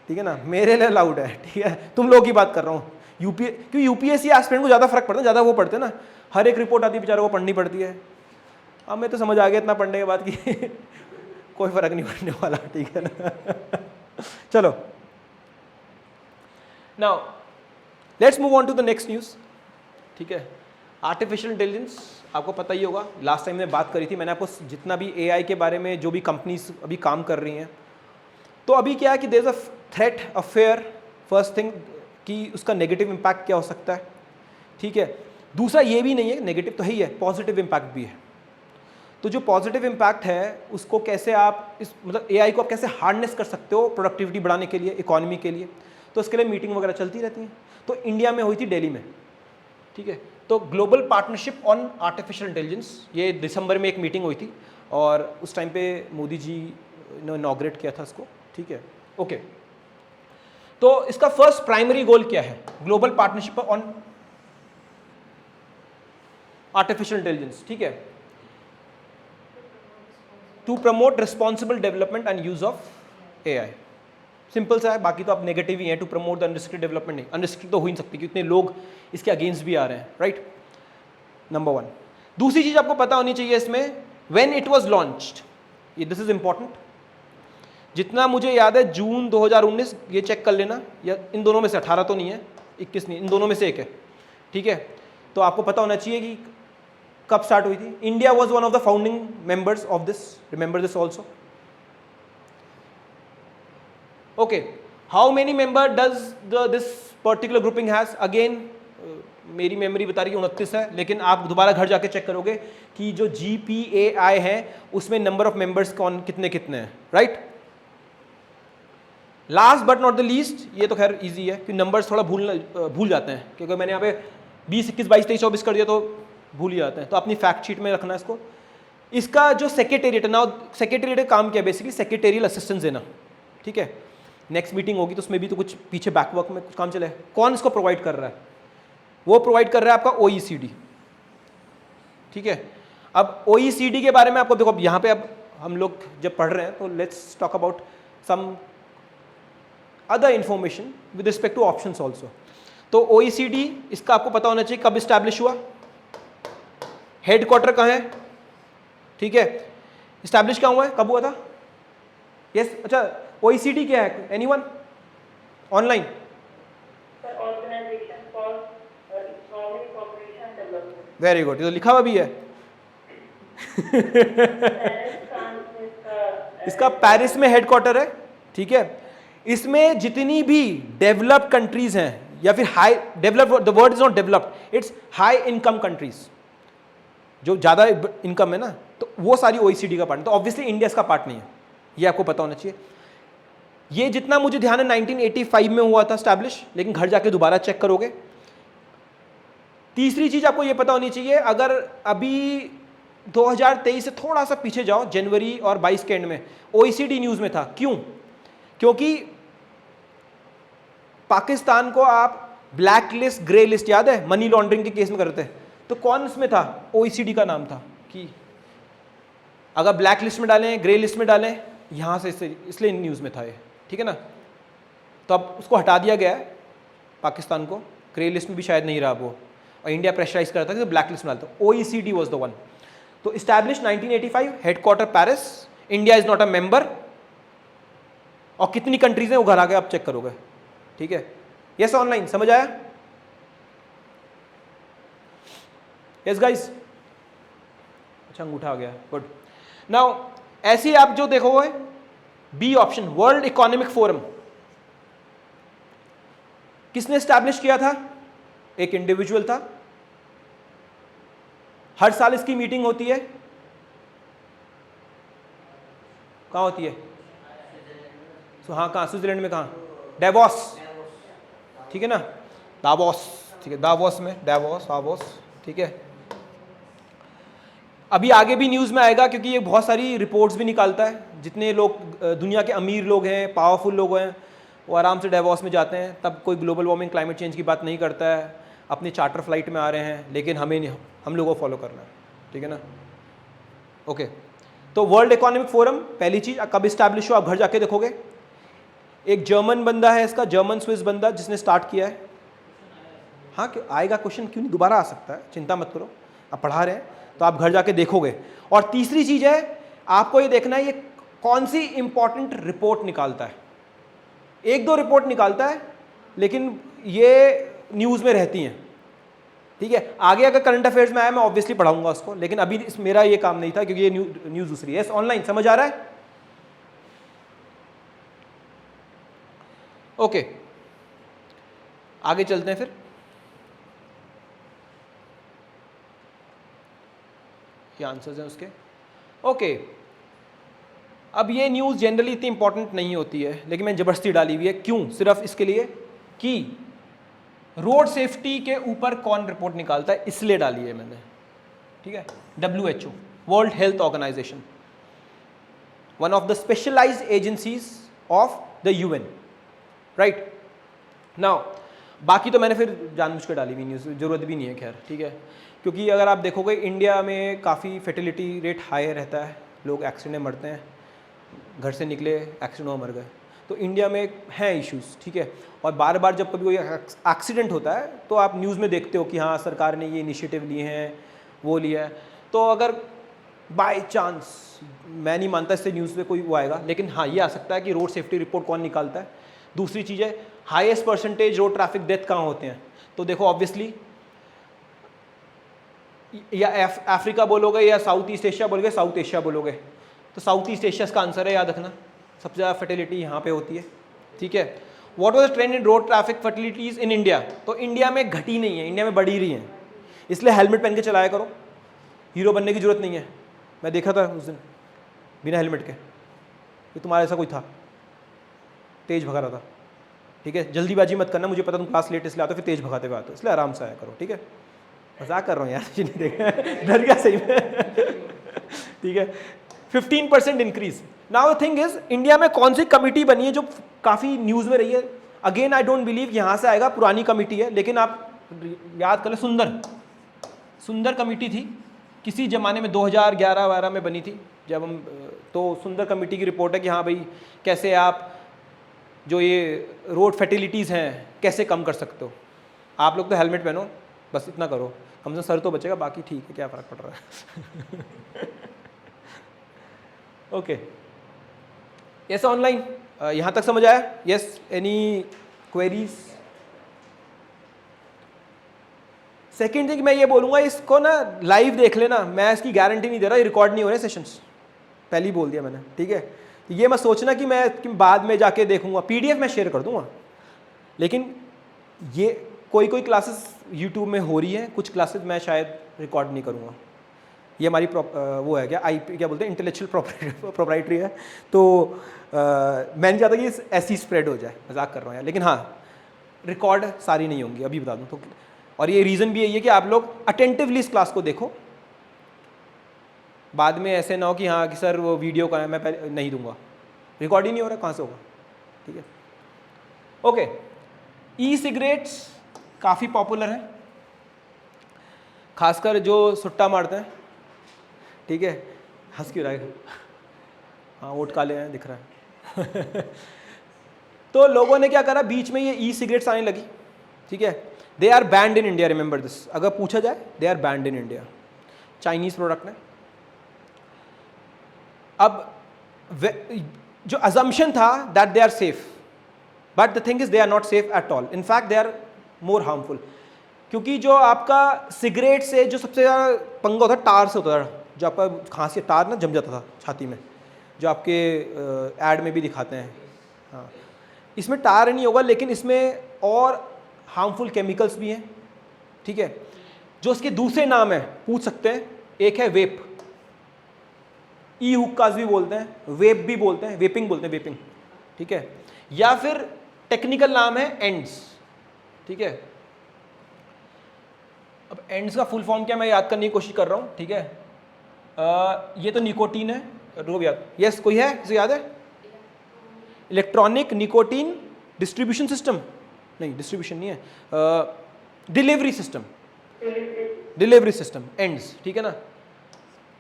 ठीक है ना, मेरे लिए अलाउड है, ठीक है, तुम लोगों की बात कर रहा हूँ। क्यों यूपीएससी एस्पिरेंट को ज़्यादा फर्क पड़ता है, ज़्यादा वो पढ़ते हैं ना, हर एक रिपोर्ट आती है बेचारों को पढ़नी पड़ती है। अब मैं तो समझ आ गया इतना पढ़ने के बाद कि कोई फर्क नहीं पड़ने वाला, ठीक है ना। चलो, now let's move on to the next news, ठीक है। आर्टिफिशियल इंटेलिजेंस आपको पता ही होगा, लास्ट टाइम मैं बात करी थी, मैंने आपको जितना भी एआई के बारे में जो भी कंपनीज अभी काम कर रही हैं, तो अभी क्या है कि there is a threat, a fear, first thing कि उसका नेगेटिव इम्पैक्ट क्या हो सकता है, ठीक है। दूसरा ये भी नहीं है, नेगेटिव तो है ही है, पॉजिटिव इम्पैक्ट भी है। तो जो पॉजिटिव इम्पैक्ट है उसको कैसे आप इस मतलब एआई को आप कैसे हार्नेस कर सकते हो प्रोडक्टिविटी बढ़ाने के लिए, इकोनॉमी के लिए, तो इसके लिए मीटिंग वगैरह चलती रहती हैं। तो इंडिया में हुई थी दिल्ली में, ठीक है। तो global partnership on artificial intelligence, ये दिसंबर में एक मीटिंग हुई थी और उस टाइम पे मोदी जी ने इनॉग्रेट किया था इसको, ठीक है। ओके, तो इसका फर्स्ट प्राइमरी गोल क्या है, global partnership on artificial intelligence, ठीक है, to promote responsible development and use of AI. Simple सा है, बाकी तो आप नेगेटिव ही हैं, to promote the unrestricted development नहीं, अनरिस्ट्रिक्टेड तो हो ही नहीं सकती क्योंकि इतने लोग इसके अगेंस्ट भी आ रहे हैं, राइट, नंबर 1। दूसरी चीज आपको पता होनी चाहिए इसमें, व्हेन इट वाज लॉन्च्ड, ये दिस इज इंपॉर्टेंट, जितना मुझे याद है जून 2019, ये चेक कर लेना, या इन दोनों में से 18 तो नहीं है, 21 नहीं, इन दोनों में से एक है, ठीक है। तो आपको पता होना चाहिए कि कब स्टार्ट हुई थी। India was one of the founding members of this, remember this also. Okay, how many member does this particular grouping has, again मेरी मेमोरी बता रही है 29 है, लेकिन आप दोबारा घर जाके चेक करोगे कि जो GPAI है उसमें नंबर ऑफ मेंबर्स कौन कितने कितने हैं, right. Last but not the least, ये तो खैर इजी है कि नंबर्स थोड़ा भूल जाते हैं, क्योंकि मैंने यहाँ पे 20, 21, 22, 23, 24 कर दिया तो भूल ही जाते हैं, तो अपनी फैक्ट शीट में रखना इसको। इसका जो सेक्रेटेरिएट है ना, सेक्रेटेरिएट का काम क्या है, बेसिकली सेक्रेटेरियल असिस्टेंस देना, ठीक है। नेक्स्ट मीटिंग होगी तो उसमें भी तो कुछ पीछे बैकवर्क में कुछ काम चले, कौन इसको प्रोवाइड कर रहा है, वो प्रोवाइड कर रहा है आपका OECD, ठीक है। अब OECD के बारे में आपको देखो, अब यहाँ पे अब हम लोग जब पढ़ रहे हैं तो let's talk about some other information with respect to options also. तो OECD इसका आपको पता होना चाहिए कब इस्टेब्लिश हुआ, हेडक्वार्टर कहाँ है, ठीक है, इस्टेब्लिश कहाँ हुआ है, कब हुआ था, यस, अच्छा OECD क्या है, anyone online, organisation for economic cooperation development, very good, ये तो लिखा हुआ भी है। इसका पेरिस में हेडक्वार्टर है, ठीक है। इसमें जितनी भी डेवलप्ड कंट्रीज हैं या फिर high developed, the word is not developed, it's high income countries, जो ज़्यादा इनकम है ना, तो वो सारी OECD का पार्ट है। तो ऑब्वियसली इंडिया इसका पार्ट नहीं है, ये आपको पता होना चाहिए। ये जितना मुझे ध्यान है 1985 में हुआ था स्टैब्लिश, लेकिन घर जाके दोबारा चेक करोगे। तीसरी चीज आपको ये पता होनी चाहिए, अगर अभी 2023 से थोड़ा सा पीछे जाओ, जनवरी और 22 के एंड में OECD न्यूज में था, क्यों, क्योंकि पाकिस्तान को आप ब्लैक लिस्ट, ग्रे लिस्ट याद है, मनी लॉन्ड्रिंग के केस में करते हैं, तो कौन इसमें था, OECD का नाम था कि अगर ब्लैक लिस्ट में डालें, ग्रे लिस्ट में डालें, यहां से इसलिए न्यूज में था ये, ठीक है ना। तो अब उसको हटा दिया गया है पाकिस्तान को, ग्रे लिस्ट में भी शायद नहीं रहा वो, और इंडिया प्रेशराइज करता है कि ब्लैक लिस्ट में डालता। OECD was the one. तो establish 1985, headquarter Paris, India is not a member, और कितनी कंट्रीज हैं वो घर आके आप चेक करोगे, ठीक है। यस ऑनलाइन समझ आया, यस गाइस, अच्छा अंगूठा आ गया, गुड। नाउ ऐसे ही आप जो देखोगे B option, world economic forum, किसने स्टैब्लिश किया था, एक इंडिविजुअल था। हर साल इसकी मीटिंग होती है, कहां होती है, हाँ कहां, स्विट्जरलैंड में, कहां, डेवोस, ठीक है ना, दावोस, ठीक है, दावोस में, डेवोस, दावोस, ठीक है। अभी आगे भी न्यूज़ में आएगा क्योंकि ये बहुत सारी रिपोर्ट्स भी निकालता है, जितने लोग दुनिया के अमीर लोग हैं, पावरफुल लोग हैं, वो आराम से डेवोस में जाते हैं, तब कोई ग्लोबल वार्मिंग, क्लाइमेट चेंज की बात नहीं करता है, अपनी चार्टर फ्लाइट में आ रहे हैं, लेकिन हमें नहीं, हम लोगों को फॉलो करना है, ठीक है ना। ओके, तो वर्ल्ड इकोनॉमिक फोरम पहली चीज़, कब इस्टेब्लिश हुआ, आप घर जाके देखोगे। एक जर्मन बंदा है इसका, जर्मन स्विस बंदा, जिसने स्टार्ट किया है। हाँ क्यों आएगा क्वेश्चन, क्यों नहीं, दोबारा आ सकता है, चिंता मत करो, आप पढ़ा रहे हैं तो आप घर जाके देखोगे। और तीसरी चीज़ है, आपको ये देखना है ये कौन सी इंपॉर्टेंट रिपोर्ट निकालता है। एक दो रिपोर्ट निकालता है लेकिन ये न्यूज़ में रहती हैं, ठीक है। आगे अगर करंट अफेयर्स में आया मैं ऑब्वियसली पढ़ाऊंगा उसको, लेकिन अभी मेरा ये काम नहीं था क्योंकि ये न्यूज़ दूसरी है। ऑनलाइन समझ आ रहा है, ओके आगे चलते हैं फिर। ये आंसर्स हैं उसके, ओके। अब ये न्यूज़ जनरली इतनी इंपॉर्टेंट नहीं होती है, लेकिन मैंने ज़बरदस्ती डाली हुई है, क्यों, सिर्फ इसके लिए कि रोड सेफ्टी के ऊपर कौन रिपोर्ट निकालता है, इसलिए डाली है मैंने, ठीक है। WHO, world health organisation, one of the specialised agencies of the UN, right. Now बाकी तो मैंने फिर जानबूझ के डाली भी न्यूज़, ज़रूरत भी नहीं है खैर, ठीक है। क्योंकि अगर आप देखोगे इंडिया में काफ़ी फर्टिलिटी रेट हाई रहता है, लोग एक्सीडेंट में मरते हैं, घर से निकले एक्सीडेंट में मर गए, तो इंडिया में हैं इश्यूज़, ठीक है। और बार बार जब कभी कोई एक्सीडेंट होता है तो आप न्यूज़ में देखते हो कि हाँ सरकार ने ये इनिशिएटिव लिए हैं, वो लिया है। तो अगर बाय चांस, मैं नहीं मानता इससे न्यूज़ में कोई वो आएगा, लेकिन हाँ ये आ सकता है कि रोड सेफ्टी रिपोर्ट कौन निकालता है। दूसरी चीज़ है highest percentage road traffic death कहाँ होते हैं, तो देखो ऑब्वियसली या अफ्रीका बोलोगे या साउथ ईस्ट एशिया बोलोगे, साउथ एशिया बोलोगे, तो साउथ ईस्ट एशिया का आंसर है, याद रखना। सबसे ज़्यादा फर्टिलिटी यहाँ पे होती है, ठीक है। What was the trend in road traffic fertilities in India, तो इंडिया में घटी नहीं है, इंडिया में बढ़ी रही है। इसलिए हेलमेट पहन के चलाया करो, हीरो बनने की जरूरत नहीं है। मैं देखा था उस दिन बिना हेलमेट के, कि तुम्हारा ऐसा कोई था, तेज़ भगा रहा था, ठीक है। जल्दीबाजी मत करना, मुझे पता तुम क्लास लेट इसलिए आते हो, फिर तेज़ भगाते हुए आते हो, इसलिए आराम से आया करो, ठीक है। मजाक कर रहा हूँ यार, नहीं देखा, डर गया सही में, ठीक है। 15% increase. Now the thing is, India में कौन सी कमिटी बनी है जो काफ़ी न्यूज़ में रही है। अगेन आई डोंट बिलीव यहाँ से आएगा, पुरानी कमिटी है, लेकिन आप याद कर लो, सुंदर कमिटी थी, किसी ज़माने में 2011-12 में बनी थी जब हम, तो सुंदर कमिटी की रिपोर्ट है कि हाँ भाई कैसे आप जो ये रोड फर्टिलिटीज़ हैं कैसे कम कर सकते हो। आप लोग तो हेलमेट पहनो, बस इतना करो, कम से कम सर तो बचेगा, बाकी ठीक है, क्या फ़र्क पड़ रहा है। ओके, यस ऑनलाइन, यहाँ तक समझ आया? Yes, any queries? Second thing मैं ये बोलूँगा, इसको ना लाइव देख लेना, मैं इसकी गारंटी नहीं दे रहा, ये रिकॉर्ड नहीं हो रहे सेशंस, पहले ही बोल दिया मैंने, ठीक है। ये मत सोचना कि मैं बाद में जाके देखूंगा, PDF मैं शेयर कर दूंगा, लेकिन ये कोई क्लासेस YouTube में हो रही है, कुछ क्लासेस मैं शायद रिकॉर्ड नहीं करूंगा। ये हमारी वो है क्या, IP क्या बोलते हैं, इंटेलेक्चुअल प्रोप्राइटरी है, तो मैं नहीं चाहता कि ऐसी स्प्रेड हो जाए, मजाक कर रहा हूँ यार, लेकिन हाँ रिकॉर्ड सारी नहीं होंगी, अभी बता दूँ तो। और ये रीज़न भी यही है कि आप लोग अटेंटिवली इस क्लास को देखो, बाद में ऐसे ना हो कि हाँ कि सर वो वीडियो का है, मैं पहले नहीं दूंगा, रिकॉर्ड ही नहीं हो रहा, कहाँ से होगा, ठीक है। ओके, ई सिगरेट्स काफ़ी पॉपुलर हैं, खासकर जो सुट्टा मारते हैं, ठीक है। हंस क्यों रहा है? हाँ वोट काले हैं, दिख रहा है। तो लोगों ने क्या करा, बीच में ये ई सिगरेट्स आने लगी, ठीक है। They are banned in India, remember this, अगर पूछा जाए they are banned in India, Chinese product है। अब जो अजम्पशन था that they are safe, but the thing is they are not safe at all, in fact they are more harmful. क्योंकि जो आपका सिगरेट से जो सबसे ज़्यादा पंगा होता है, टार से होता था, जो आपका खांसी टार ना जम जाता था छाती में, जो आपके ऐड में भी दिखाते हैं। हाँ, इसमें टार नहीं होगा, लेकिन इसमें और हार्मफुल केमिकल्स भी हैं, ठीक है। जो इसके दूसरे नाम है पूछ सकते हैं, एक है वेप, ई हुक्कास भी बोलते हैं, वेप भी बोलते हैं, वेपिंग बोलते हैं, वेपिंग, ठीक है। या फिर टेक्निकल नाम है एंड्स, ठीक है। अब एंड्स का फुल फॉर्म क्या मैं याद करने की कोशिश कर रहा हूँ, ठीक है। ये तो निकोटीन है, रोब याद, यस कोई है इसे याद है? इलेक्ट्रॉनिक निकोटीन डिस्ट्रीब्यूशन सिस्टम, नहीं डिस्ट्रीब्यूशन नहीं है, डिलीवरी सिस्टम, एंड्स, ठीक है ना।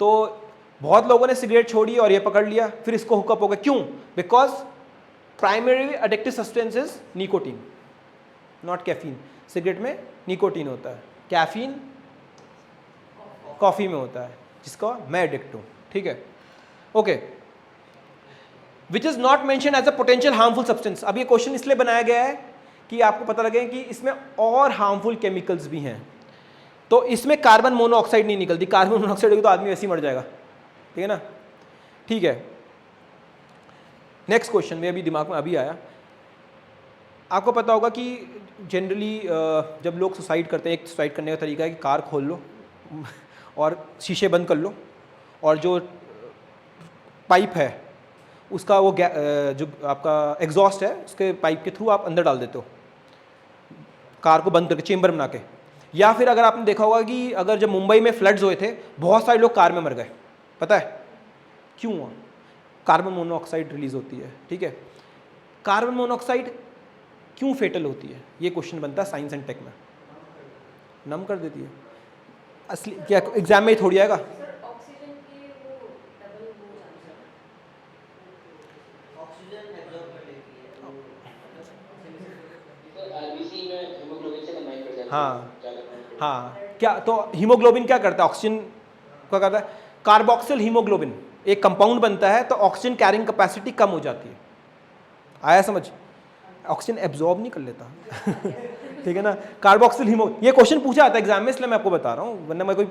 तो बहुत लोगों ने सिगरेट छोड़ी और ये पकड़ लिया, फिर इसको हुकअप हो गया, क्यों? Because primary addictive substance is nicotine, not caffeine. Cigarette में निकोटीन होता है, कैफीन कॉफ़ी में होता है, जिसका मैं एडिक्ट हूँ, ठीक है। Okay, which is not mention as a potential harmful substance. अब ये क्वेश्चन इसलिए बनाया गया है कि आपको पता लगे कि इसमें और हार्मफुल केमिकल्स भी हैं। तो इसमें कार्बन मोनोऑक्साइड नहीं निकलती, कार्बन मोनोऑक्साइड होगी तो आदमी वैसे ही मर जाएगा, ठीक है ना, ठीक है। नेक्स्ट क्वेश्चन में अभी दिमाग में अभी आया, आपको पता होगा कि जनरली जब लोग सुसाइड करते हैं, एक सुसाइड करने का तरीका है कि कार खोल लो और शीशे बंद कर लो, और जो पाइप है उसका वो जो आपका एग्जॉस्ट है उसके पाइप के थ्रू आप अंदर डाल देते हो, कार को बंद करके चेंबर बना के। या फिर अगर आपने देखा होगा कि अगर जब मुंबई में फ्लड्स हुए थे बहुत सारे लोग कार में मर गए, पता है क्यों हुआ? कार्बन मोनोऑक्साइड रिलीज होती है, ठीक है। कार्बन मोनोऑक्साइड क्यों फेटल होती है, ये क्वेश्चन बनता है साइंस एंड टेक में। नम कर देती है, असली क्या एग्जाम में ही थोड़ी आएगा। हाँ हाँ, क्या तो हीमोग्लोबिन क्या करता है? ऑक्सीजन क्या करता है? कार्बोक्सिल हीमोग्लोबिन एक कंपाउंड बनता है, तो ऑक्सीजन कैरिंग कैपेसिटी कम हो जाती है। आया समझ? ऑक्सीजन एब्जॉर्ब नहीं कर लेता ठीक है ना। कार्बोक्सिल हीमो, ये क्वेश्चन पूछा आता है एग्जाम में, इसलिए मैं आपको बता रहा हूँ, वरना मैं कोई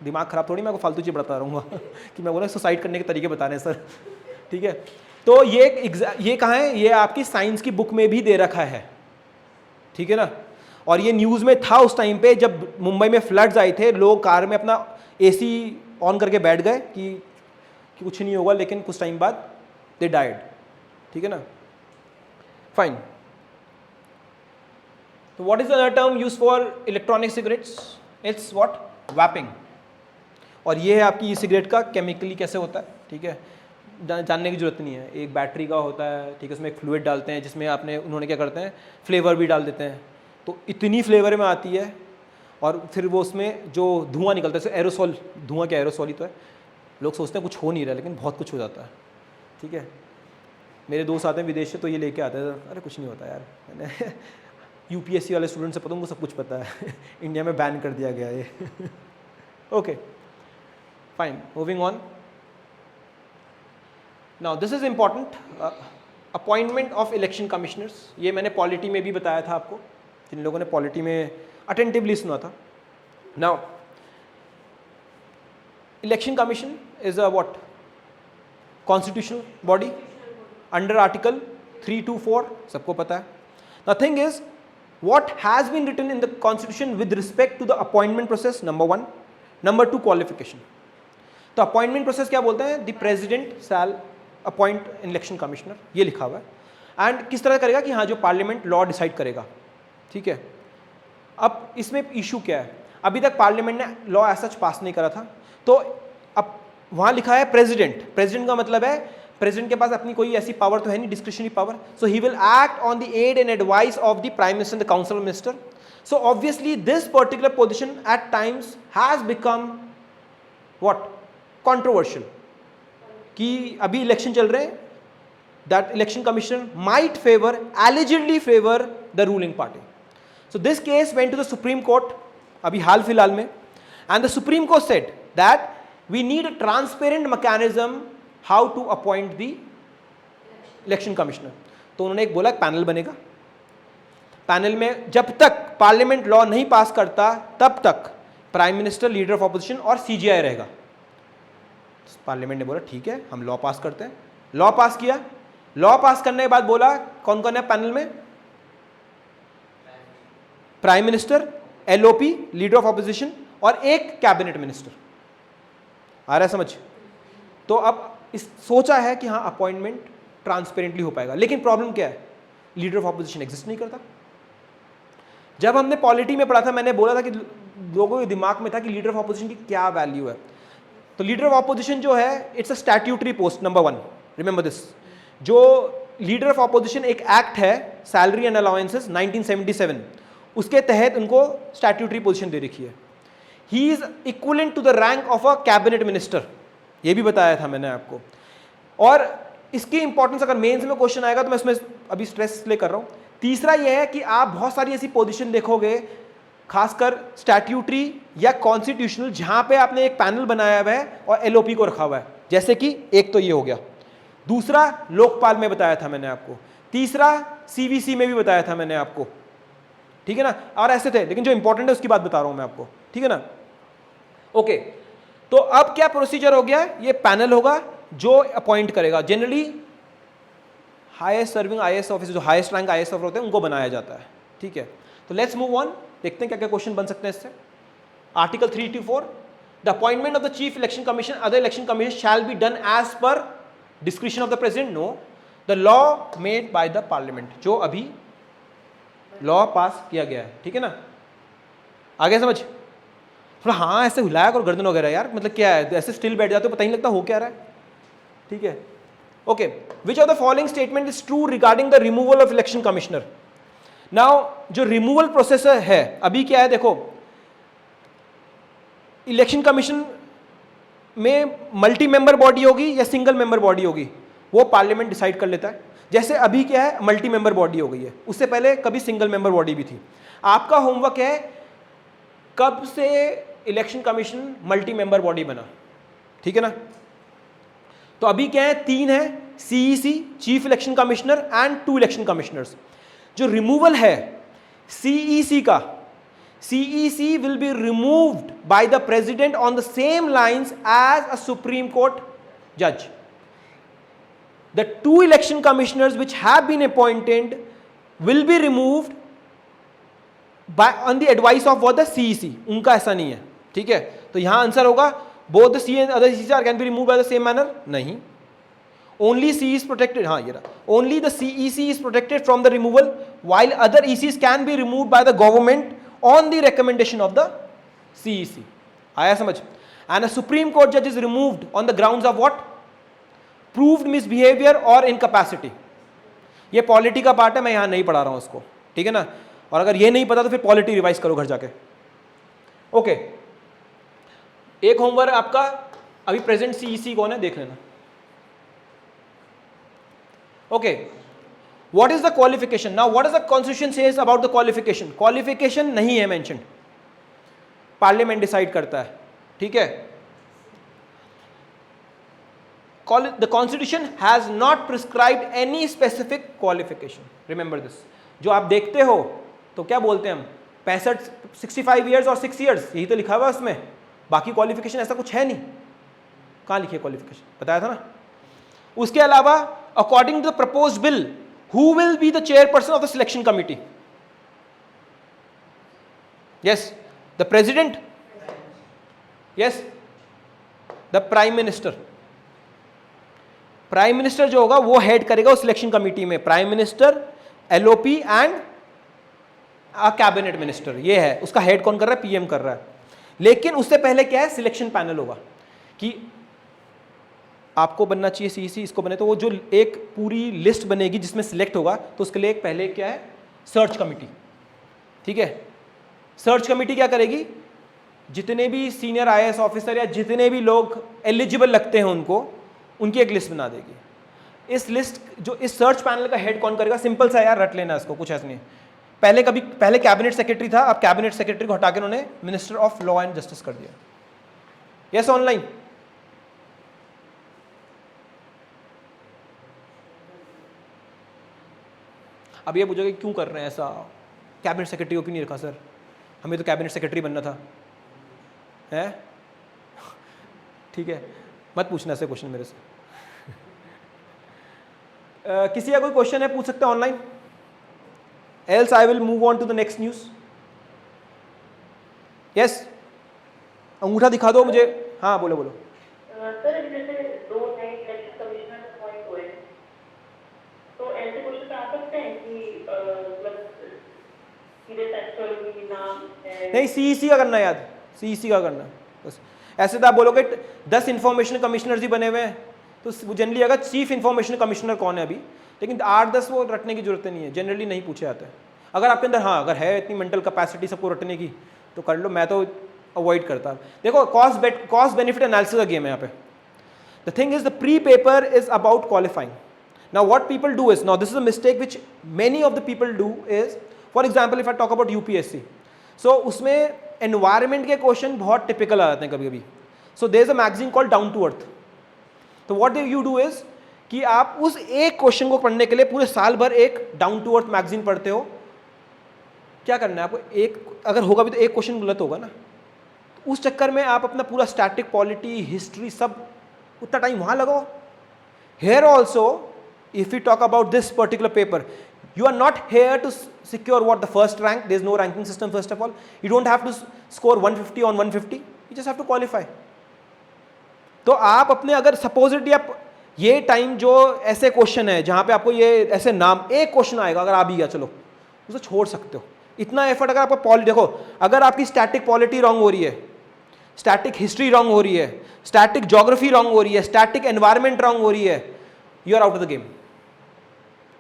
दिमाग खराब थोड़ी मैं आपको फालतू चीज बताता रहूँगा कि मैं बोला सुसाइड करने के तरीके बता रहे हैं सर, ठीक है। तो ये कहाँ है? ये आपकी साइंस की बुक में भी दे रखा है, ठीक है ना। और ये न्यूज़ में था उस टाइम पे जब मुंबई में फ्लड्स आए थे, लोग कार में अपना एसी ऑन करके बैठ गए कि कुछ नहीं होगा, लेकिन कुछ टाइम बाद दे डाइड, ठीक है ना। फाइन। तो what is the term use for electronic cigarettes? It's what? Vaping. और ये है आपकी ई सिगरेट का केमिकली कैसे होता है, ठीक है, जानने की जरूरत नहीं है। एक बैटरी का होता है, ठीक है, उसमें एक फ्लूइड डालते हैं जिसमें उन्होंने क्या करते हैं, फ्लेवर भी डाल देते हैं, तो इतनी फ्लेवर में आती है, और फिर वो उसमें जो धुआं निकलता है, एरोसोल, धुआं क्या एरोसोल ही तो है। लोग सोचते हैं कुछ हो नहीं रहा, लेकिन बहुत कुछ हो जाता है, ठीक है। मेरे दोस्त आते हैं विदेश से, तो ये लेके आते हैं, अरे कुछ नहीं होता यार, मैंने यूपीएससी वाले स्टूडेंट से पता, उनको सब कुछ पता है इंडिया में बैन कर दिया गया ये okay fine, moving on. Now this is important, appointment of election commissioners. ये मैंने पॉलिटी में भी बताया था आपको, जिन लोगों ने पॉलिटी में अटेंटिवली सुना था। Now election commission is a what? Constitutional body under article 324, सबको पता है। The thing is what has been written in the constitution with respect to the appointment process, number 1, number 2 qualification। तो appointment process क्या बोलते हैं? The president shall appoint election commissioner, ये लिखा हुआ है। एंड किस तरह करेगा कि हाँ, जो पार्लियामेंट लॉ डिसाइड करेगा, ठीक है। अब इसमें इशू क्या है? अभी तक पार्लियामेंट ने लॉ ऐसा पास नहीं करा था, तो अब वहाँ लिखा है प्रेसिडेंट। प्रेसिडेंट का मतलब है प्रेसिडेंट के पास अपनी कोई ऐसी पावर तो है नहीं, discretionary power, so he will act on the aid and advice of the prime minister, the council of minister. So obviously this particular position at times has become what? Controversial, कि अभी election चल रहे हैं, that election commissioner might favour, allegedly favour the ruling party. So this case went to the supreme court अभी हाल फिलहाल में, and the supreme court said that we need a transparent mechanism how to appoint the election commissioner. तो उन्होंने एक बोला panel बनेगा, panel में जब तक पार्लियामेंट लॉ नहीं पास करता तब तक prime minister, leader of opposition और सीजीआई रहेगा। पार्लियामेंट ने बोला ठीक है, हम लॉ पास करते हैं। लॉ पास किया, लॉ पास करने के बाद बोला कौन कौन है पैनल में? Prime minister, LOP, leader of opposition और एक कैबिनेट मिनिस्टर। आ रहा है समझ? तो अब इस सोचा है कि हाँ, अपॉइंटमेंट ट्रांसपेरेंटली हो पाएगा, लेकिन प्रॉब्लम क्या है? लीडर ऑफ ऑपोजिशन एग्जिस्ट नहीं करता। जब हमने पॉलिटी में पढ़ा था, मैंने बोला था कि लोगों के दिमाग में था कि लीडर ऑफ ऑपोजिशन की क्या वैल्यू है। तो लीडर ऑफ ऑपोजिशन जो है, it's a statutory post, number 1, remember this. जो लीडर ऑफ ऑपोजिशन एक एक्ट है, सैलरी एंड अलाउंसेस 1977, उसके तहत उनको स्टैट्यूटरी पोजीशन दे रखी है। He is equivalent to the rank of a cabinet minister, ये भी बताया था मैंने आपको। और इसकी इंपॉर्टेंस अगर मेंस में क्वेश्चन आएगा तो मैं इसमें अभी स्ट्रेस इसलिए कर रहा हूं। तीसरा यह है कि आप बहुत सारी ऐसी पोजीशन देखोगे, खासकर स्टैट्यूटरी या कॉन्स्टिट्यूशनल, जहां पे आपने एक पैनल बनाया हुआ है और एलओपी को रखा हुआ है, जैसे कि एक तो ये हो गया, दूसरा लोकपाल में बताया था मैंने आपको, तीसरा सीवीसी में भी बताया था मैंने आपको, ठीक है ना। और ऐसे थे, लेकिन जो इंपॉर्टेंट है उसकी बात बता रहा हूं मैं आपको, ठीक है ना। ओके, तो अब क्या प्रोसीजर हो गया? ये पैनल होगा जो अपॉइंट करेगा। Generally highest serving IAS officer, जो हाईएस्ट रैंक आईएएस ऑफिसर होते हैं, उनको बनाया जाता है, ठीक है। तो लेट्स मूव ऑन, देखते हैं क्या क्या क्वेश्चन बन सकते हैं इससे। Article 324, the appointment of the chief election commission, other election commission shall be done as per description of the president. No, the law made by the parliament, जो अभी लॉ पास किया गया है, ठीक है ना, आगे समझ। थोड़ा हाँ ऐसे हिलाया करो गर्दन वगैरह यार, मतलब क्या है ऐसे स्टिल बैठ जाते हो, पता ही नहीं लगता हो क्या रहा है, ठीक है। Okay, which of the following statement is true regarding the removal of election commissioner. Now जो रिमूवल प्रोसेस है अभी क्या है, देखो इलेक्शन कमीशन में मल्टी मेंबर बॉडी होगी या सिंगल मेंबर बॉडी होगी, वो पार्लियामेंट डिसाइड कर लेता है। जैसे अभी क्या है मल्टी मेंबर बॉडी हो गई है, उससे पहले कभी सिंगल मेंबर बॉडी भी थी। आपका होमवर्क है कब से election commission multi member body बना, ठीक है ना। तो अभी क्या है, 3 है, CEC chief election commissioner and 2 election commissioners. जो रिमूवल है सीईसी का, CEC will be removed by the president on the same lines as a Supreme Court judge. The 2 election commissioners which have been appointed will be removed by on the advice of what the CEC. उनका ऐसा नहीं है, ठीक है। तो यहां answer होगा both the CE and other CEC can be removed by the same manner. नहीं, only CE is protected. हाँ ये रहा, only the CEC is protected from the removal while other ECs can be removed by the government on the recommendation of the CEC. आया समझ। And a Supreme Court judge is removed on the grounds of what? Proved misbehavior or incapacity. ये polity का part है, मैं यहां नहीं पढ़ा रहा हूं उसको, ठीक है ना। और अगर ये नहीं पता तो फिर पॉलिटी रिवाइज करो घर जाके। ओके, एक होमवर्क आपका अभी प्रेजेंट CEC कौन है देख लेना। Okay, what is the qualification? Now what does the constitution says about the qualification? Qualification नहीं है mentioned, पार्लियामेंट डिसाइड करता है, ठीक है। The constitution has not prescribed any specific qualification. Remember this. जो आप देखते हो तो क्या बोलते हैं हम, 65 65 years और 6 years, यही तो लिखा हुआ है उसमें, बाकी क्वालिफिकेशन ऐसा कुछ है नहीं। कहाँ लिखी है क्वालिफिकेशन, बताया था ना। उसके अलावा according to the proposed bill, who will be the chairperson of the selection committee? Yes, the president. Yes, the prime minister. Prime minister जो होगा वो हेड करेगा उस सिलेक्शन कमिटी में, prime minister, LOP and cabinet minister, ये है। उसका head कौन कर रहा है, PM कर रहा है। लेकिन उससे पहले क्या है, सिलेक्शन पैनल होगा कि आपको बनना चाहिए CEC, इसको बने, तो वो जो एक पूरी लिस्ट बनेगी जिसमें सिलेक्ट होगा, तो उसके लिए एक पहले क्या है, सर्च कमिटी, ठीक है। सर्च कमिटी क्या करेगी, जितने भी सीनियर IAS ऑफिसर या जितने भी लोग एलिजिबल लगते हैं उनको, उनकी एक लिस्ट बना देगी। इस लिस्ट जो इस सर्च पैनल का हेड कौन करेगा, सिंपल सा यार, रट लेना इसको, कुछ ऐसा नहीं। पहले कैबिनेट सेक्रेटरी था, अब कैबिनेट सेक्रेटरी को हटा के उन्होंने minister of law and justice कर दिया। Yes, online. अब ये पूछोगे क्यों कर रहे हैं ऐसा, कैबिनेट सेक्रेटरी को क्यों नहीं रखा सर, हमें तो कैबिनेट सेक्रेटरी बनना था, है ठीक है, मत पूछना ऐसे क्वेश्चन मेरे से। किसी का कोई क्वेश्चन है पूछ सकते हैं online, else I will move on to the next news. Yes, अंगूठा दिखा दो मुझे। हाँ बोलो बोलो। सर जैसे 2 नए इलेक्शन कमिश्नर अपॉइंट हुए, तो ऐसे क्वेश्चन आ सकते हैं कि मतलब सीधे सेक्टर की नाम है? नहीं, CEC का करना याद, CEC का करना बस। ऐसे तो आप बोलोगे 10 इंफॉर्मेशन कमिश्नर ही बने हुए हैं, तो जनरली अगर चीफ इंफॉर्मेशन कमिश्नर कौन है अभी, लेकिन 8-10 वो रटने की जरूरत नहीं है, जनरली नहीं पूछे जाते हैं। अगर आपके अंदर हाँ अगर है इतनी मेंटल कैपेसिटी सबको रटने की तो कर लो, मैं तो अवॉइड करता। देखो कॉस्ट बेनिफिट एनालिसिस का गेम है यहाँ पे। The thing is the pre paper is about qualifying. Now what people do is, now this is a mistake which many of the people do is, for example if I talk about UPSC, सो उसमें environment के question बहुत typical आ जाते हैं कभी कभी। So there is a magazine called down to earth. तो what you do is कि आप उस एक क्वेश्चन को पढ़ने के लिए पूरे साल भर एक डाउन टू अर्थ मैगजीन पढ़ते हो। क्या करना है आपको, एक अगर होगा भी तो एक क्वेश्चन गलत होगा ना, तो उस चक्कर में आप अपना पूरा स्टैटिक, पॉलिटी, हिस्ट्री सब उतना टाइम वहाँ लगाओ। Here also if you talk about this particular paper, you are not here to secure what the first rank, there is no ranking system first of all, you don't have to score 150 on 150, you just have to qualify। तो आप अपने अगर supposedly आप ये time जो ऐसे question है जहाँ पे आपको ये ऐसे नाम एक क्वेश्चन आएगा, अगर आ भी गया चलो उसे छोड़ सकते हो। इतना एफर्ट अगर आपका पॉलिटी, देखो अगर आपकी स्टैटिक पॉलिटी रॉन्ग हो रही है, स्टैटिक हिस्ट्री रॉन्ग हो रही है, स्टैटिक ज्योग्राफी रॉन्ग हो रही है, स्टैटिक एनवायरमेंट रॉन्ग हो रही है, you are out of the game,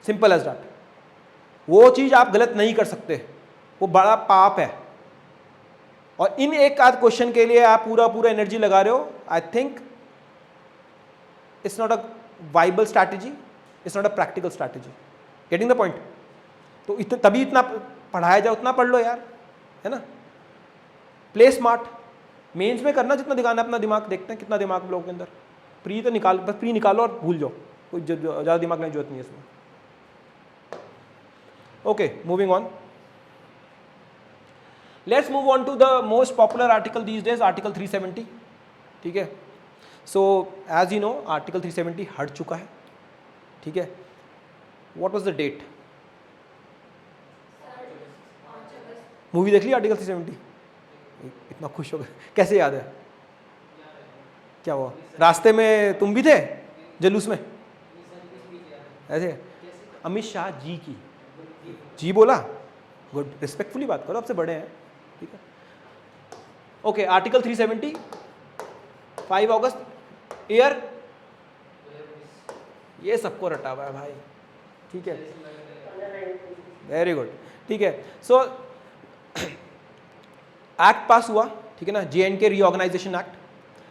simple as that. वो चीज आप गलत नहीं कर सकते, वो बड़ा पाप है। और इन एक आध क्वेश्चन के लिए आप पूरा पूरा एनर्जी लगा रहे हो, I think it's not a viable strategy, it's not a practical strategy. Getting the point? तो तभी इतना पढ़ाया जाए, उतना पढ़ लो यार, है ना। प्ले स्मार्ट, मेंस में करना जितना दिखाना अपना दिमाग, देखते हैं कितना दिमाग लोगों के अंदर। प्री तो निकाल, बस प्री निकालो और भूल जाओ, कोई ज़्यादा दिमाग नहीं, जरूरत नहीं है इसमें। Okay, moving on, let's move on to the most popular article these days, article 370। ठीक है, so as you know article 370 हट चुका है। ठीक है, what was the date? Movie देख ली आर्टिकल 370? इतना खुश हो गए, कैसे याद है? क्या हुआ रास्ते में, तुम भी थे जुलूस में? ऐसे अमित शाह जी की जी बोला, गुड, रिस्पेक्टफुली बात करो, आपसे बड़े हैं। ठीक है, ओके, आर्टिकल 370, 5 अगस्त ईयर, ये सबको रटा हुआ है भाई। ठीक है, वेरी गुड। ठीक है, सो एक्ट पास हुआ, ठीक है ना, JNK reorganisation act,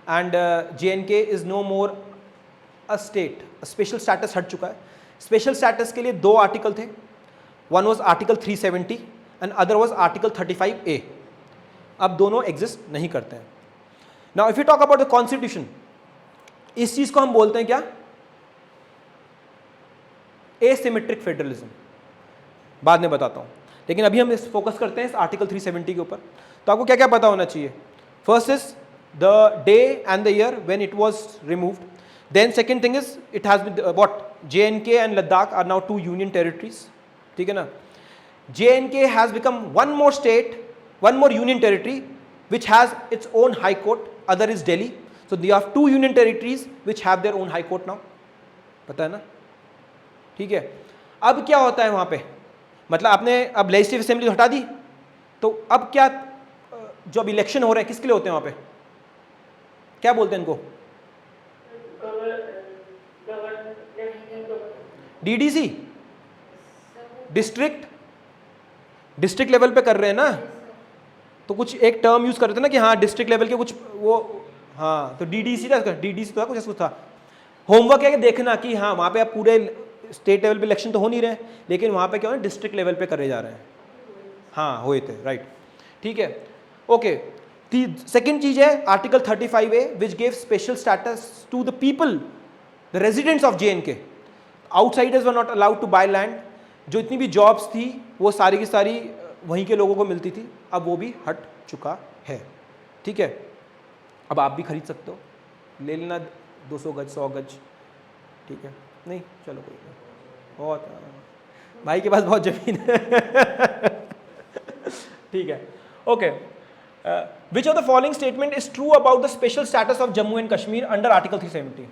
and JNK is no more a state, special status हट चुका है। स्पेशल स्टेटस के लिए 2 आर्टिकल थे, one was article 370 and other was article 35A। अब दोनों एग्जिस्ट नहीं करते हैं। Now if you talk about the constitution, इस चीज को हम बोलते हैं क्या? एसिमेट्रिक फेडरलिज्म, बाद में बताता हूं, लेकिन अभी हम इस फोकस करते हैं इस आर्टिकल 370 के ऊपर। तो आपको क्या क्या पता होना चाहिए? First is the day and the year when it was removed, then second thing is it has been what, JNK and Ladakh are now 2 union territories. ठीक है ना, JNK has become one more state, one more union territory which has its own high court, other is Delhi, so they have 2 union territories which have their own high court now, पता है ना। ठीक है, अब क्या होता है वहां पे, मतलब आपने अब लेजिस्लेटिव असेंबली हटा दी, तो अब क्या, जो अब इलेक्शन हो रहे हैं किसके लिए होते हैं वहां पे, क्या बोलते हैं इनको? DDC, डिस्ट्रिक्ट लेवल पे कर रहे हैं ना, तो कुछ एक टर्म यूज करते थे ना कि हाँ डिस्ट्रिक्ट लेवल के कुछ वो, हाँ तो DDC था, DDC था, कुछ ऐसा था। होमवर्क है कि देखना कि हाँ वहाँ पे आप पूरे स्टेट लेवल पे इलेक्शन तो हो नहीं रहे, लेकिन वहाँ पे क्या हो, डिस्ट्रिक्ट लेवल पे करे जा रहे हैं। हाँ हुए थे, राइट। ठीक है, ओके। सेकेंड चीज है article 35A which gave special status to the people, the residents of JNK। Outsiders were not allowed to buy land. जो इतनी भी जॉब्स थी वो सारी की सारी वहीं के लोगों को मिलती थी, अब वो भी हट चुका है। ठीक है, अब आप भी खरीद सकते हो, ले लेना 200 गज 100 गज। ठीक है, नहीं चलो कोई नहीं, बहुत भाई के पास बहुत जमीन है। ठीक है, okay. Which of the following statement is true about the special status of Jammu and Kashmir under article 370?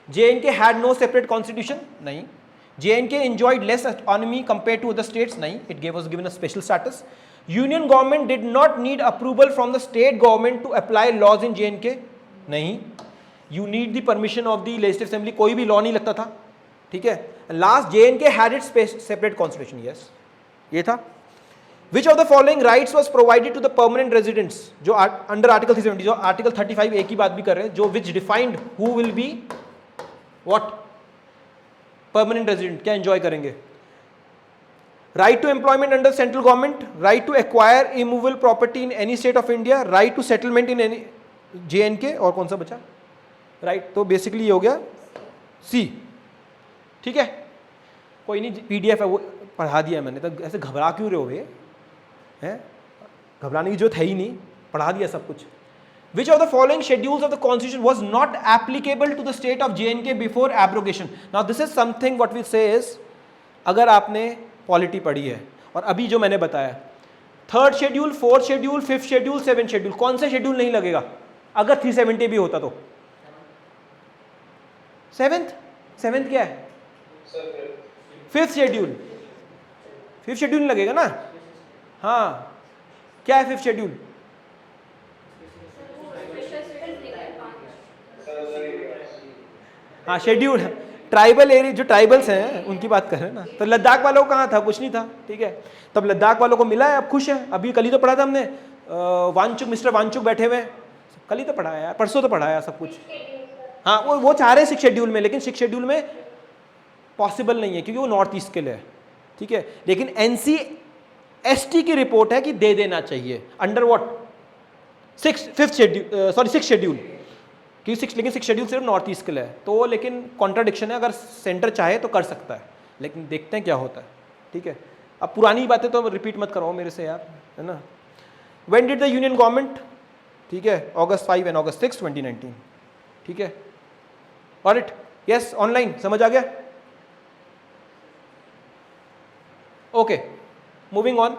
JNK had no separate constitution, नहीं। JNK enjoyed less autonomy compared to other states, nahi, it was given a special status. Union government did not need approval from the state government to apply laws in JNK, nahi. You need the permission of the legislative assembly, कोई भी law नहीं लगता था। ठीक है, last JNK had its separate constitution, yes, ये था। Which of the following rights was provided to the permanent residents, जो under article 370, जो article 35A की बात भी कर रहे हैं, जो which defined who will be what permanent resident, क्या एंजॉय करेंगे? Right to employment under central government, right to acquire immovable property in any state of India, right to settlement in any JNK, और कौन सा बचा? Right, तो basically ये हो गया C। ठीक है, कोई नहीं, PDF है वो पढ़ा दिया मैंने, तो ऐसे घबरा क्यों रहे हो ये हैं? घबराने की जरूरत है ही नहीं, पढ़ा दिया सब कुछ। Which of the following schedules of the constitution was not applicable to the state of JNK before abrogation? Now this is something what we say is, अगर आपने पॉलिटी पढ़ी है और अभी जो मैंने बताया, 3rd schedule, 4th schedule, 5th schedule, 7th schedule, कौन सा शेड्यूल नहीं लगेगा अगर 370 भी होता तो? 7th क्या है? 5th शेड्यूल, 5th शेड्यूल नहीं लगेगा ना? हाँ, क्या है 5th शेड्यूल? हाँ, शेड्यूल ट्राइबल एरिया, जो ट्राइबल्स हैं उनकी बात कर रहे हैं ना। तो लद्दाख वालों को कहाँ था? कुछ नहीं था, ठीक है। तब लद्दाख वालों को मिला है, अब खुश है। अभी कल ही तो पढ़ा था हमने, वांगचुक, मिस्टर वांगचुक बैठे हुए हैं, कल ही तो पढ़ा है यार, परसों तो पढ़ा है सब कुछ। हाँ, वो चाह रहे हैं 6th शेड्यूल में, लेकिन 6th शेड्यूल में पॉसिबल नहीं है क्योंकि वो नॉर्थ ईस्ट के लिए है, ठीक है। लेकिन NCST की रिपोर्ट है कि दे देना चाहिए। Under what? 6th शेड्यूल, क्योंकि लेकिन 6th शेड्यूल सिर्फ नॉर्थ ईस्ट के लिए है। तो लेकिन कॉन्ट्राडिक्शन है, अगर सेंटर चाहे तो कर सकता है, लेकिन देखते हैं क्या होता है, ठीक है। अब पुरानी बातें तो रिपीट मत कराओ मेरे से यार, है ना। When did the union government, ठीक है, August 5 एंड August 6, 2019, ठीक है। ऑडिट, यस, ऑनलाइन, समझ आ गया? Okay, moving on.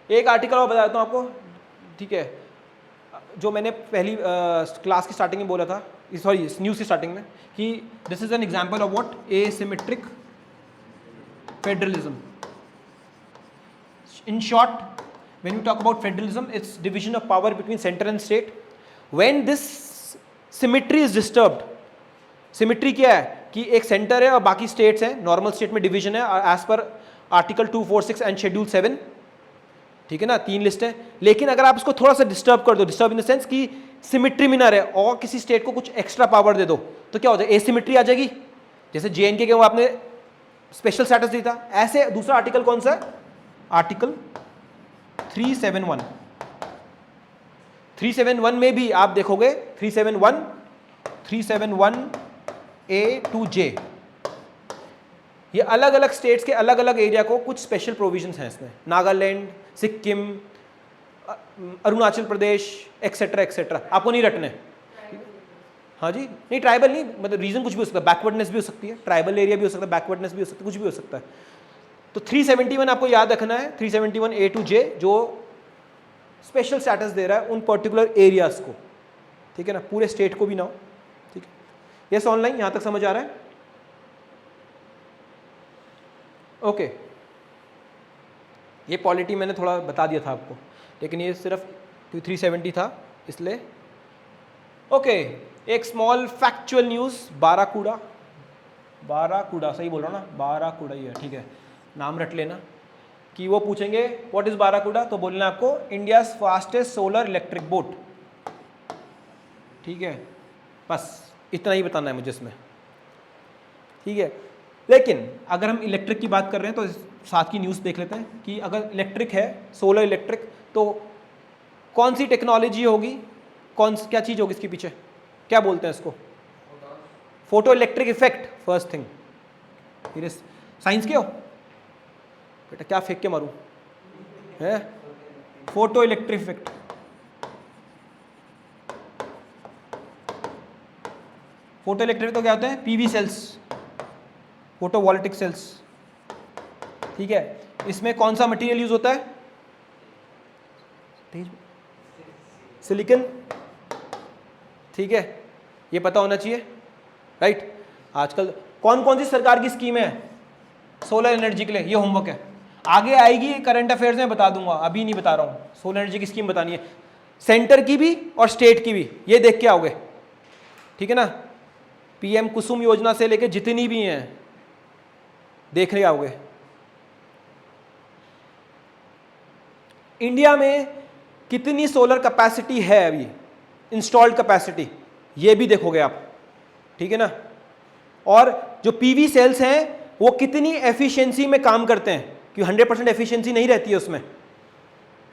एक आर्टिकल और बता देता हूँ आपको, ठीक है, जो मैंने पहली क्लास की स्टार्टिंग में बोला था, सॉरी न्यूज़ की स्टार्टिंग में, कि this is an example of what? Asymmetric federalism. In short, when you talk about federalism, it's division of power between center and state. When this symmetry is disturbed, symmetry क्या है कि एक centre है और बाकी states हैं, normal state में division है as per article 246 and schedule 7, ठीक है ना, 3 लिस्ट है। लेकिन अगर आप इसको थोड़ा सा डिस्टर्ब कर दो, डिस्टर्ब इन द सेंस कि सिमिट्री में ना रहे और किसी स्टेट को कुछ एक्स्ट्रा पावर दे दो, तो क्या हो जाएगा? एसिमिट्री आ जाएगी। जैसे JNK के वो आपने स्पेशल स्टेटस दिया था, ऐसे दूसरा आर्टिकल कौन सा है? आर्टिकल 371। 371 में भी आप देखोगे 371A to J, ये अलग अलग स्टेट्स के अलग अलग एरिया को कुछ स्पेशल प्रोविजंस हैं इसमें। नागालैंड, सिक्किम, अरुणाचल प्रदेश, एक्सेट्रा एक्सेट्रा, आपको नहीं रटने। हाँ जी, नहीं ट्राइबल नहीं, मतलब रीजन कुछ भी हो सकता है, बैकवर्डनेस भी हो सकती है, ट्राइबल एरिया भी हो सकता है, बैकवर्डनेस भी हो सकता है, कुछ भी हो सकता है। तो 371 आपको याद रखना है, 371A to J, जो स्पेशल स्टेटस दे रहा है उन पर्टिकुलर एरियाज को, ठीक है ना, पूरे स्टेट को भी ना हो, ठीक है। यस, ऑनलाइन यहां तक समझ आ रहा है? ओके, ये पॉलिटी मैंने थोड़ा बता दिया था आपको, लेकिन ये सिर्फ 370 था इसलिए। ओके, एक स्मॉल फैक्चुअल न्यूज़, बाराकूड़ा सही बोल रहा हूँ ना, बाराकूड़ा ही है, ठीक है, नाम रट लेना। कि वो पूछेंगे व्हाट इज बाराकूड़ा, तो बोलना आपको India's fastest solar electric boat, ठीक है, बस इतना ही बताना है मुझे इसमें, ठीक है। लेकिन अगर हम इलेक्ट्रिक की बात कर रहे हैं तो साथ की न्यूज़ देख लेते हैं कि अगर इलेक्ट्रिक है, सोलर इलेक्ट्रिक, तो कौन सी टेक्नोलॉजी होगी, क्या चीज़ होगी इसके पीछे, क्या बोलते हैं इसको? Photo electric effect, first thing. फिर साइंस के हो बेटा, क्या फेंक के मारूं है? Photo electric effect, photo electric तो क्या होते हैं? PV सेल्स, फोटोवोल्टिक सेल्स, ठीक है। इसमें कौन सा मटेरियल यूज होता है? सिलिकॉन, ठीक है, ये पता होना चाहिए, राइट। आजकल कौन कौन सी सरकार की स्कीम है सोलर एनर्जी के लिए, ये होमवर्क है, आगे आएगी करंट अफेयर्स में बता दूंगा, अभी नहीं बता रहा हूँ। सोलर एनर्जी की स्कीम बतानी है, सेंटर की भी और स्टेट की भी, ये देख के आओगे, ठीक है ना। PM कुसुम योजना से लेके जितनी भी हैं देख रहे आओगे। इंडिया में कितनी सोलर कैपेसिटी है अभी, इंस्टॉल्ड कैपेसिटी, ये भी देखोगे आप, ठीक है ना। और जो PV सेल्स हैं वो कितनी एफिशिएंसी में काम करते हैं, क्योंकि 100% एफिशिएंसी नहीं रहती है उसमें,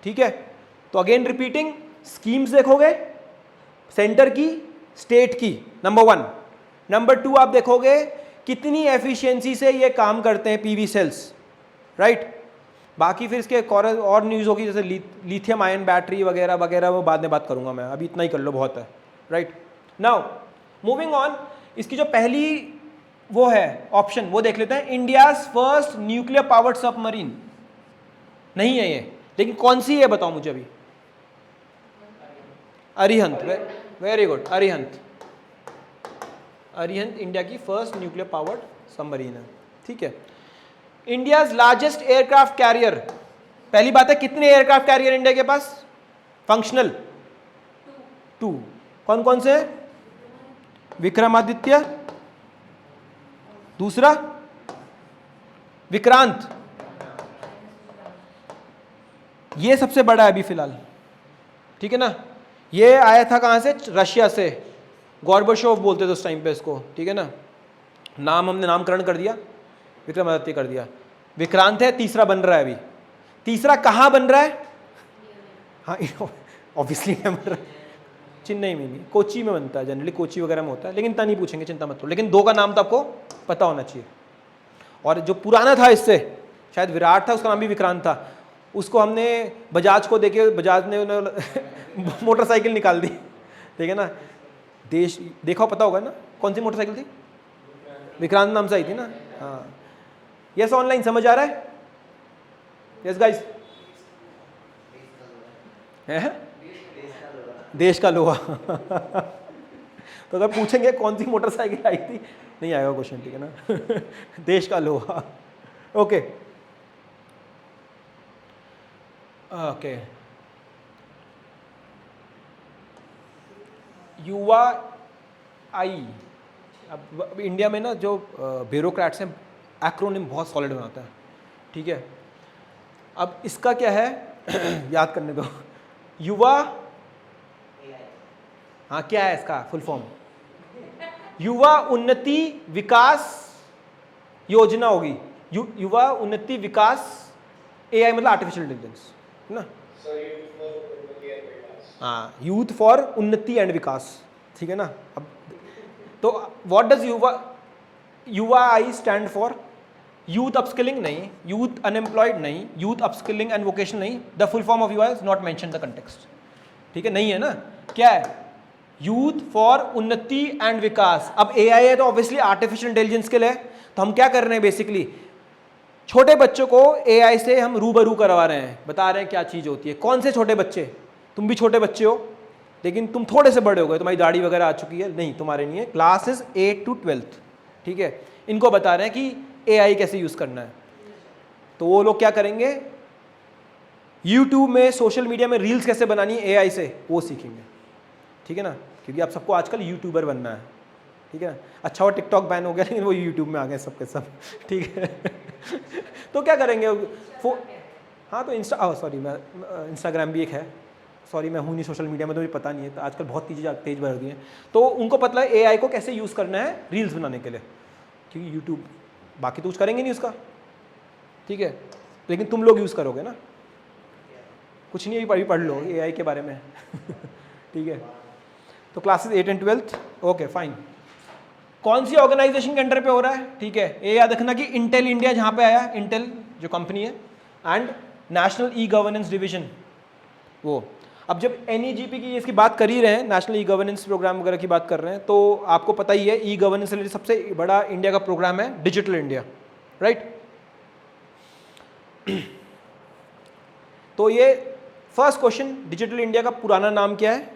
ठीक है। तो अगेन रिपीटिंग, स्कीम्स देखोगे सेंटर की, स्टेट की, नंबर 1। नंबर 2 आप देखोगे कितनी एफिशिएंसी से ये काम करते हैं PV सेल्स, राइट। बाकी फिर इसके और न्यूज़ होगी, जैसे लिथियम आयन बैटरी वगैरह वगैरह, वो बाद में बात करूंगा मैं, अभी इतना ही कर लो, बहुत है, राइट। नाउ मूविंग ऑन, इसकी जो पहली वो है ऑप्शन, वो देख लेते हैं। India's first nuclear powered submarine नहीं है ये, लेकिन कौन सी है बताओ मुझे अभी? Arihant, very good, Arihant, Arihant India की फर्स्ट न्यूक्लियर पावर्ड सबमरीन है, ठीक है। इंडियाज लार्जेस्ट एयरक्राफ्ट कैरियर, पहली बात है कितने एयरक्राफ्ट कैरियर इंडिया के पास फंक्शनल? 2। कौन कौन से? विक्रमादित्य, दूसरा विक्रांत, ये सबसे बड़ा है अभी फिलहाल, ठीक है ना। ये आया था कहां से? रशिया से, गॉर्बाचोव बोलते थे उस टाइम पे इसको, ठीक है ना। नाम हमने नामकरण कर दिया, विक्रमादित्य कर दिया। विक्रांत है, तीसरा बन रहा है अभी। तीसरा कहाँ बन रहा है? हाँ ऑब्वियसली बन रहा है, चेन्नई में नहीं, कोची में बनता है जनरली, कोची वगैरह में होता है, लेकिन इतना नहीं पूछेंगे, चिंता मत करो। लेकिन 2 का नाम तो आपको पता होना चाहिए। और जो पुराना था इससे, शायद विराट था, उसका नाम भी विक्रांत था, उसको हमने बजाज को देके, बजाज ने मोटरसाइकिल निकाल दी, ठीक है ना। देश देखा पता होगा ना, कौन सी मोटरसाइकिल थी? विक्रांत नाम से आई थी ना। हाँ यस, ऑनलाइन समझ आ रहा है? यस गाइस, है देश का लोहा तो अगर पूछेंगे कौन सी मोटरसाइकिल आई थी, नहीं आएगा क्वेश्चन, ठीक है ना देश का लोहा। ओके ओके, युवा आई, अब इंडिया में ना जो ब्यूरोक्रेट्स हैं एक्रोनिम बहुत सॉलिड बनाता है, ठीक है। अब इसका क्या है याद करने दो, युवा, हाँ क्या है इसका फुल फॉर्म? युवा उन्नति विकास योजना होगी, युवा उन्नति विकास, एआई मतलब आर्टिफिशियल इंटेलिजेंस है ना। हाँ, यूथ फॉर उन्नति एंड विकास, ठीक है ना। अब तो व्हाट डज युवा I stand for? Youth upskilling नहीं, यूथ अनएम्प्लॉयड नहीं, यूथ अपस्किलिंग एंड वोकेशन नहीं, द फुल फॉर्म ऑफ युवा is not mention the context, ठीक है, नहीं है ना। क्या है? यूथ फॉर उन्नति एंड विकास। अब एआई है तो ऑब्वियसली आर्टिफिशियल इंटेलिजेंस के लिए, तो हम क्या कर रहे हैं बेसिकली, छोटे बच्चों को एआई से हम रूबरू करवा रहे हैं, बता रहे हैं क्या चीज़ होती है। कौन से छोटे बच्चे? तुम भी छोटे बच्चे हो, लेकिन तुम थोड़े से बड़े हो गए, तुम्हारी दाढ़ी वगैरह आ चुकी है, नहीं तुम्हारे नहीं है, क्लासेस 8 to 12, ठीक है। इनको बता रहे हैं कि एआई कैसे यूज़ करना है। तो वो लोग क्या करेंगे, यूट्यूब में, सोशल मीडिया में रील्स कैसे बनानी है एआई से, वो सीखेंगे, ठीक है ना। क्योंकि आप सबको आजकल यूट्यूबर बनना है, ठीक है ना। अच्छा वो टिकटॉक बैन हो गया, लेकिन वो यूट्यूब में आ गए सबके सब, ठीक है तो क्या करेंगे हाँ तो सॉरी मैं इंस्टाग्राम भी एक है, सॉरी मैं हूँ नहीं सोशल मीडिया में, तो मुझे पता नहीं है, तो आजकल बहुत चीज़ें तेज बढ़ गई हैं। तो उनको पता है एआई को कैसे यूज़ करना है रील्स बनाने के लिए, क्योंकि यूट्यूब बाकी तो कुछ करेंगे नहीं उसका, ठीक है, लेकिन तुम लोग यूज़ करोगे ना। कुछ नहीं, अभी पढ़ लो एआई के बारे में ठीक है। तो क्लासेस 8 and 12, ओके फाइन। कौन सी ऑर्गेनाइजेशन के अंडर पे हो रहा है? ठीक है, ये याद रखना कि इंटेल इंडिया जहाँ पे आया, इंटेल जो कंपनी है, and national e governance division वो। अब जब एनईजीपी की इसकी बात कर ही रहे हैं, नेशनल ई गवर्नेंस प्रोग्राम वगैरह की बात कर रहे हैं, तो आपको पता ही है ई गवर्नेंस रिलेटेड सबसे बड़ा इंडिया का प्रोग्राम है डिजिटल इंडिया, राइट। तो ये फर्स्ट क्वेश्चन, डिजिटल इंडिया का पुराना नाम क्या है?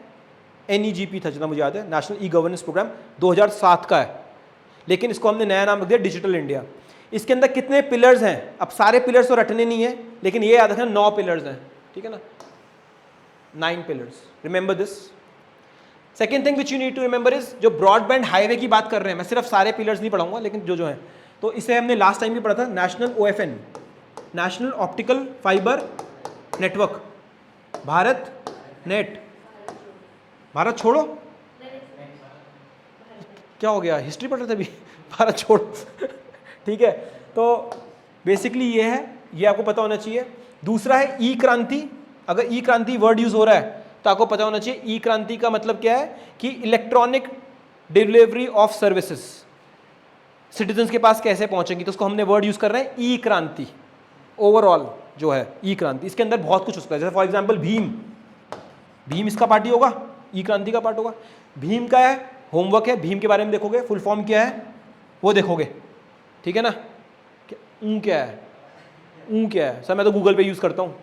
एनईजीपी था जितना मुझे याद है, नेशनल ई गवर्नेंस प्रोग्राम 2007 का है, लेकिन इसको हमने नया नाम रख दिया डिजिटल इंडिया। इसके अंदर कितने पिलर्स हैं? अब सारे पिलर्स तो रटने नहीं है, लेकिन ये याद रखना 9 पिलर्स हैं, ठीक है ना, 9 pillars, remember this. Second thing which you need to remember is, जो ब्रॉडबैंड हाईवे की बात कर रहे हैं, मैं सिर्फ सारे पिलर्स नहीं पढ़ाऊंगा, लेकिन जो जो है, तो इसे हमने लास्ट टाइम भी पढ़ा था, national OFN, national optical fibre network, Bharat net, Bharat छोड़ो, क्या हो गया, हिस्ट्री पढ़ रहे थे अभी भारत छोड़ो ठीक है। तो बेसिकली ये है, ये आपको पता होना चाहिए। दूसरा है ई क्रांति, अगर ई क्रांति वर्ड यूज हो रहा है तो आपको पता होना चाहिए ई क्रांति का मतलब क्या है, कि electronic delivery of services citizens के पास कैसे पहुंचेंगी, तो उसको हमने वर्ड यूज कर रहे हैं ई क्रांति। ओवरऑल जो है ई क्रांति, इसके अंदर बहुत कुछ हो सकता है, जैसे फॉर एग्जाम्पल भीम, भीम इसका पार्ट ही होगा, ई क्रांति का पार्ट होगा। भीम का है, होमवर्क है, भीम के बारे में देखोगे, फुल फॉर्म क्या है वो देखोगे, ठीक है ना। क्या है, क्या है सर, मैं तो गूगल पे यूज करता हूँ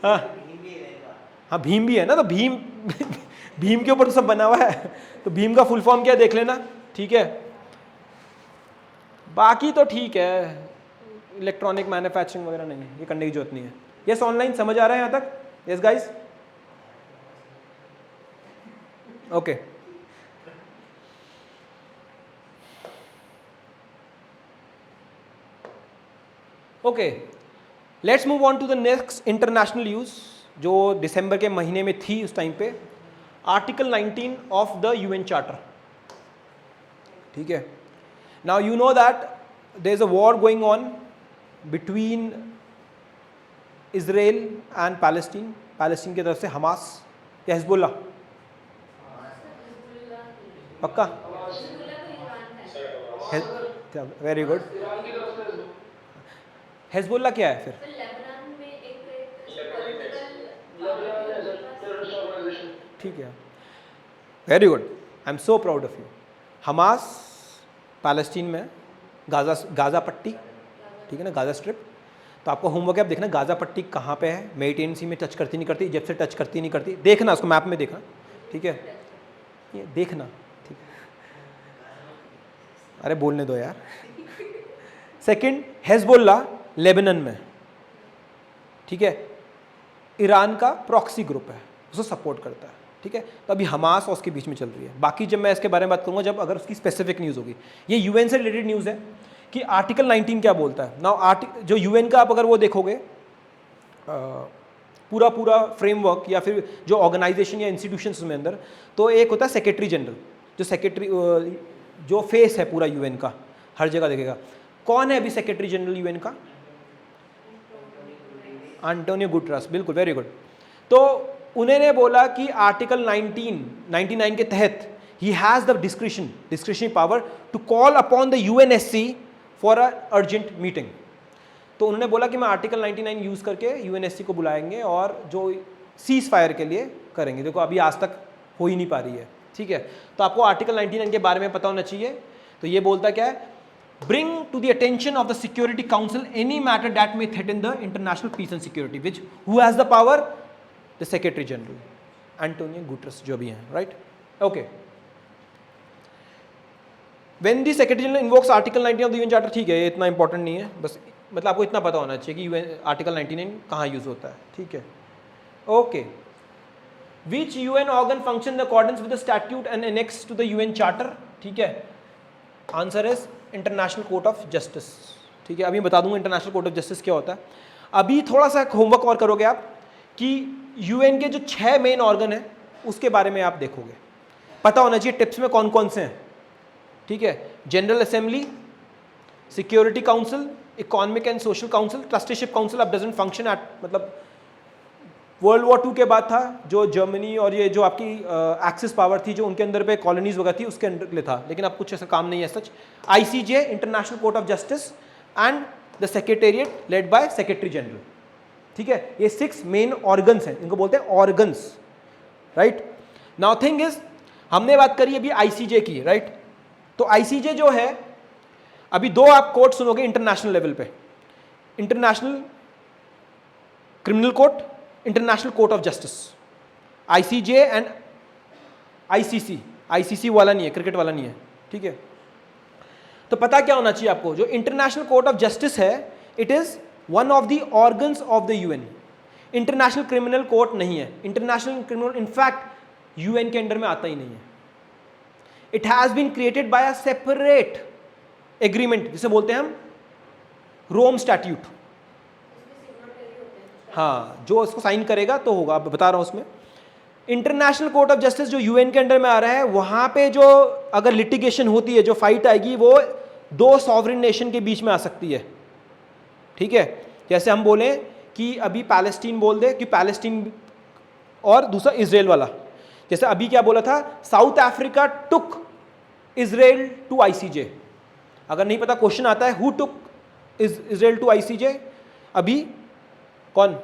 हाँ भीम भी है ना, तो भीम भीम के ऊपर तो सब बना हुआ है, तो भीम का फुल फॉर्म क्या है देख लेना, ठीक है। बाकी तो ठीक है, इलेक्ट्रॉनिक मैन्युफैक्चरिंग वगैरह नहीं है, ये करने की जरूरत नहीं है। यस ऑनलाइन समझ आ रहा है यहाँ तक? Yes guys, okay. Okay, let's move on to the next international use जो दिसंबर के महीने में थी उस टाइम पे, article 19 of the UN charter, ठीक है। Now you know that there is a war going on between Israel and Palestine, Palestine की तरफ से हमास या हिजबुल्लाह, पक्का? Very good. हिजबुल्लाह क्या है फिर? ठीक है, very good, I am so proud of you. Hamas Palestine में गाजा पट्टी, ठीक है ना, गाजा स्ट्रिप। तो आपको होमवर्क है, आप देखना गाजा पट्टी कहाँ पे है, मेडिटेरियन सी में टच करती नहीं करती, जब से टच करती नहीं करती, देखना उसको मैप में देखना, ठीक है, ये देखना, ठीक है। अरे बोलने दो यार। सेकंड, हिजबुल्लाह लेबनान में, ठीक है, ईरान का प्रॉक्सी ग्रुप है, उसको सपोर्ट करता है, ठीक है। तो अभी हमास और उसके बीच में चल रही है। बाकी जब मैं इसके बारे में बात करूंगा जब अगर उसकी स्पेसिफिक न्यूज़ होगी। ये यूएन से रिलेटेड न्यूज़ है कि आर्टिकल 19 क्या बोलता है। नाउ जो यूएन का आप अगर वो देखोगे पूरा फ्रेमवर्क या फिर जो ऑर्गेनाइजेशन या इंस्टीट्यूशंस में अंदर, तो एक होता है सेक्रेटरी जनरल, जो सेक्रेटरी जो फेस है पूरा यूएन का, हर जगह देखेगा। कौन है अभी सेक्रेटरी जनरल यूएन का? एंटोनियो गुटरस, बिल्कुल, वेरी गुड। तो उन्होंने बोला कि आर्टिकल 99 के तहत he has the discretionary power to call upon the UNSC for a urgent meeting. तो उन्होंने बोला कि मैं आर्टिकल 99 यूज़ करके यूएनएससी को बुलाएंगे और जो सीज फायर के लिए करेंगे। देखो अभी आज तक हो ही नहीं पा रही है, ठीक है। तो आपको आर्टिकल 99 के बारे में पता होना चाहिए। तो ये बोलता क्या है, bring to the attention of the Security Council any matter that may threaten the international peace and security, which who has the power? The Secretary General, Antonio Guterres जो भी हैं, right? Okay. When the Secretary General invokes Article 19 of the UN Charter, ठीक है, ये इतना important नहीं है, बस मतलब आपको इतना पता होना चाहिए कि आर्टिकल 99 कहाँ यूज होता है, ठीक है। Okay, which UN organ function in accordance with the statute and annexed to the UN Charter, ठीक है। Answer is international court of justice, ठीक है। अभी बता दूंगा इंटरनेशनल कोर्ट ऑफ जस्टिस क्या होता है। अभी थोड़ा सा होमवर्क और करोगे आप कि यूएन के जो 6 मेन ऑर्गन हैं उसके बारे में आप देखोगे, पता होना चाहिए टिप्स में कौन कौन से हैं, ठीक है। General assembly, security council, economic and social council, trusteeship council अब डजंट फंक्शन एट, मतलब वर्ल्ड वॉर 2 के बाद था, जो जर्मनी और ये जो आपकी एक्सिस पावर थी जो उनके अंदर पे कॉलोनीज वगैरह थी उसके अंदर ले था, लेकिन अब कुछ ऐसा काम नहीं है सच। ICJ, international court of justice, and the secretariat led by secretary general, ठीक है। ये 6 मेन ऑर्गन्स हैं, इनको बोलते हैं organs, right. Now thing is, हमने बात करी अभी आईसीजे की, राइट। तो आईसीजे जो है, अभी 2 आप कोर्ट सुनोगे इंटरनेशनल लेवल पे, international criminal court, international court of justice, ICJ and ICC. ICC वाला नहीं है, क्रिकेट वाला नहीं है, ठीक है। तो पता क्या होना चाहिए आपको, जो इंटरनेशनल कोर्ट ऑफ जस्टिस है, it is one of the organs of the UN. International criminal court नहीं है, इंटरनेशनल क्रिमिनल इनफैक्ट यूएन के अंडर में आता ही नहीं है। It has been created by a separate agreement, जिसे बोलते हैं हम रोम स्टैट्यूट। हाँ, जो इसको साइन करेगा तो होगा, अब बता रहा हूं उसमें। इंटरनेशनल कोर्ट ऑफ जस्टिस जो यूएन के अंडर में आ रहा है, वहां पे जो अगर लिटिगेशन होती है, जो फाइट आएगी, वो 2 सॉवरेन नेशन के बीच में आ सकती है, ठीक है। जैसे हम बोले कि अभी पैलेस्टीन बोल दे कि पैलेस्टीन, और दूसरा इजराइल वाला। जैसे अभी क्या बोला था, South Africa took Israel to ICJ. अगर नहीं पता क्वेश्चन आता है, who took Israel to ICJ, अभी कौन?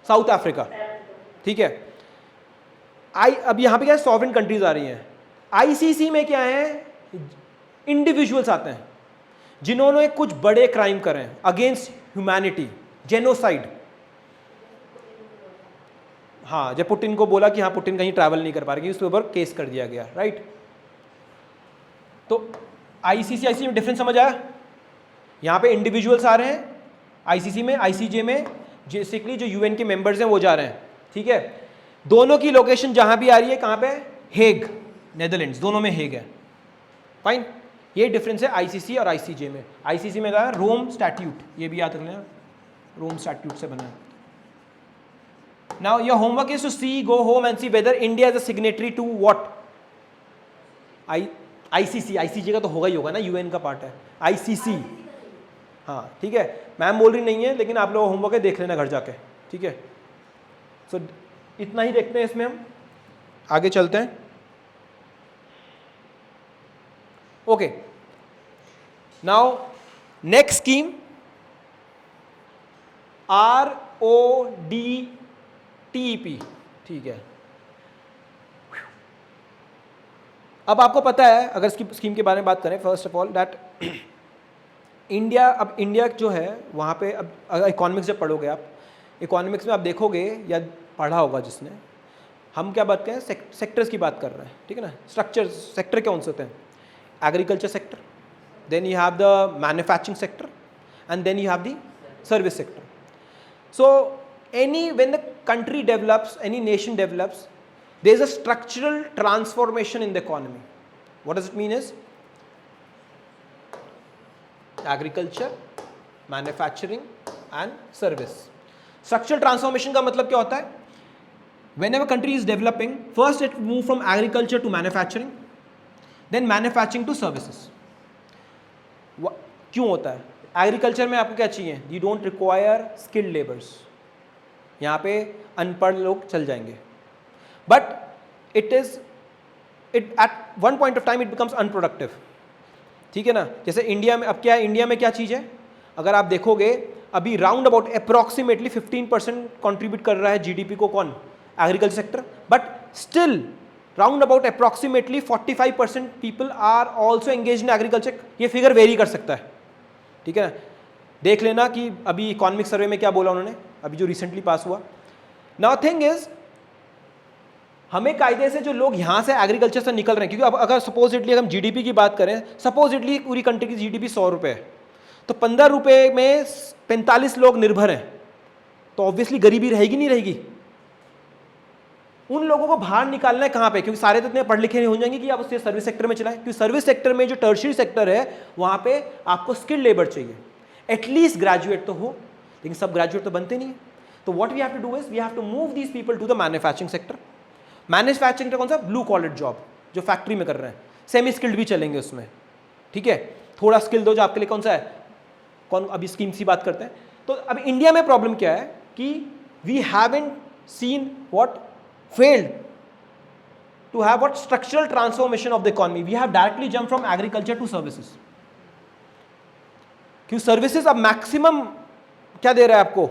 साउथ अफ्रीका, ठीक है। अब यहां पे क्या है, सॉवरेन कंट्रीज आ रही हैं। आईसीसी में क्या है, इंडिविजुअल्स आते हैं जिन्होंने कुछ बड़े क्राइम करे हैं अगेंस्ट ह्यूमैनिटी, जेनोसाइड। हाँ, जब पुतिन को बोला कि हाँ पुतिन कहीं ट्रैवल नहीं कर पा रही, उसके ऊपर केस कर दिया गया, राइट। तो आईसीसी में डिफरेंस समझ आया? यहाँ पे इंडिविजुअल्स आ रहे हैं आईसीसी में, आईसीजे में बेसिकली जो यूएन के मेंबर्स हैं वो जा रहे हैं, ठीक है। दोनों की लोकेशन जहां भी आ रही है कहाँ पे? हेग, नेदरलैंड्स, दोनों में हेग है, फाइन। ये डिफरेंस है आईसीसी और आईसीजे में। आईसीसी में क्या है? रोम स्टैट्यूट, ये भी याद रख लेना, रोम स्टैट्यूट से बना है। Now your homework is to see, go home and see whether India is a signatory to what? ICC, ICJ का तो होगा ही होगा ना, यूएन का पार्ट है आईसीसी। हाँ ठीक है, मैम बोल रही नहीं है, लेकिन आप लोग होमवर्क है देख लेना घर जाके, ठीक है। सो इतना ही देखते हैं इसमें, हम आगे चलते हैं। Okay, now next scheme RODTEP, ठीक है। अब आपको पता है, अगर इसकी स्कीम के बारे में बात करें, first of all that India, अब इंडिया जो है वहाँ पे, अब इकोनॉमिक्स जब पढ़ोगे आप, इकोनॉमिक्स में आप देखोगे या पढ़ा होगा जिसने, हम क्या बात करें, सेक्टर्स की बात कर रहे हैं, ठीक है ना। स्ट्रक्चर सेक्टर कौन से होते हैं? Agriculture sector, then you have the manufacturing sector, and then you have the service sector. So any when the country develops, any nation develops, there is a structural transformation in the economy. What does it mean is agriculture, manufacturing and service. Structural transformation का मतलब क्या होता है? Whenever country is developing, first it move from agriculture to manufacturing, then manufacturing to services. क्यों होता है? Agriculture में आपको क्या चाहिए? You don't require skilled laborers. यहाँ पे अनपढ़ लोग चल जाएंगे, but it at one point of time it becomes unproductive, ठीक है ना। जैसे इंडिया में, अब क्या है, इंडिया में क्या चीज़ है, अगर आप देखोगे अभी राउंड अबाउट अप्रॉक्सीमेटली 15% कंट्रीब्यूट कर रहा है जीडीपी को, कौन? Agriculture sector, but still round about approximately 45% people are also engage in agriculture. ये फिगर वेरी कर सकता है, ठीक है ना। देख लेना कि अभी इकोनॉमिक सर्वे में क्या बोला उन्होंने, अभी जो रिसेंटली पास हुआ। नाउ थिंग इज, हमें कायदे से जो लोग यहाँ से एग्रीकल्चर से निकल रहे हैं, क्योंकि अब अगर सपोजिटली हम जीडीपी की बात करें, सपोजिटली पूरी कंट्री की जीडीपी 100 रुपये है, तो 15 रुपये में 45 लोग निर्भर हैं, तो ऑब्वियसली गरीबी रहेगी नहीं रहेगी। उन लोगों को बाहर निकालना है कहाँ पे? क्योंकि सारे तो इतने पढ़ लिखे नहीं हो जाएंगे कि आप उससे सर्विस सेक्टर में चलाएं, क्योंकि सर्विस सेक्टर में जो टर्शियरी सेक्टर है वहाँ पे आपको स्किल्ड लेबर चाहिए, एटलीस्ट ग्रेजुएट तो हो, लेकिन सब ग्रेजुएट तो बनते नहीं है। तो what we have to do is we have to move these people to the manufacturing sector. Manufacturing का कौन सा? ब्लू कॉलर जॉब, जो फैक्ट्री में कर रहे हैं, सेमी स्किल्ड भी चलेंगे उसमें, ठीक है। थोड़ा स्किल दो जो आपके लिए कौन सा है, कौन, अभी स्कीम की बात करते हैं। तो अब इंडिया में प्रॉब्लम क्या है कि we haven't seen what failed to have what structural transformation of the economy. We have directly jumped from agriculture to services. क्यों सर्विसेज अब मैक्सिमम क्या दे रहा है आपको?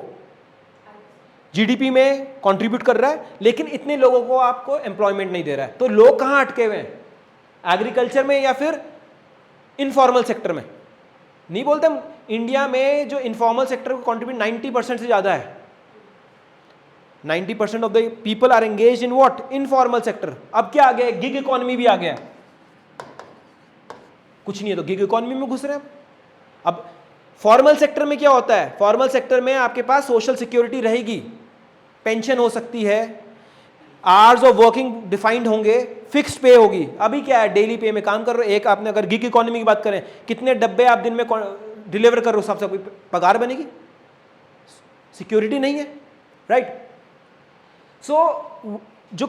जीडीपी में कंट्रीब्यूट कर रहा है, लेकिन इतने लोगों को आपको एम्प्लॉयमेंट नहीं दे रहा है। तो लोग कहाँ अटके हुए हैं? एग्रीकल्चर में या फिर इनफॉर्मल सेक्टर में। नहीं बोलते हम, इंडिया में जो इनफॉर्मल सेक्टर को कंट्रीब्यूट 90% से ज्यादा है। 90% of the people are engage in what? Informal sector. अब क्या आ गया? गिग इकोनॉमी भी आ गया। कुछ नहीं है तो गिग इकोनॉमी में घुस रहे हैं। अब फॉर्मल सेक्टर में क्या होता है? फॉर्मल सेक्टर में आपके पास सोशल सिक्योरिटी रहेगी, पेंशन हो सकती है, आवर्स ऑफ वर्किंग डिफाइंड होंगे, फिक्स्ड पे होगी। अभी क्या है? डेली पे में काम कर रहे हो। एक आपने अगर गिग इकोनॉमी की बात करें, कितने डब्बे आप दिन में डिलीवर कर रहे हो, सबसे कोई पगार बनेगी? सिक्योरिटी नहीं है, राइट। सो जो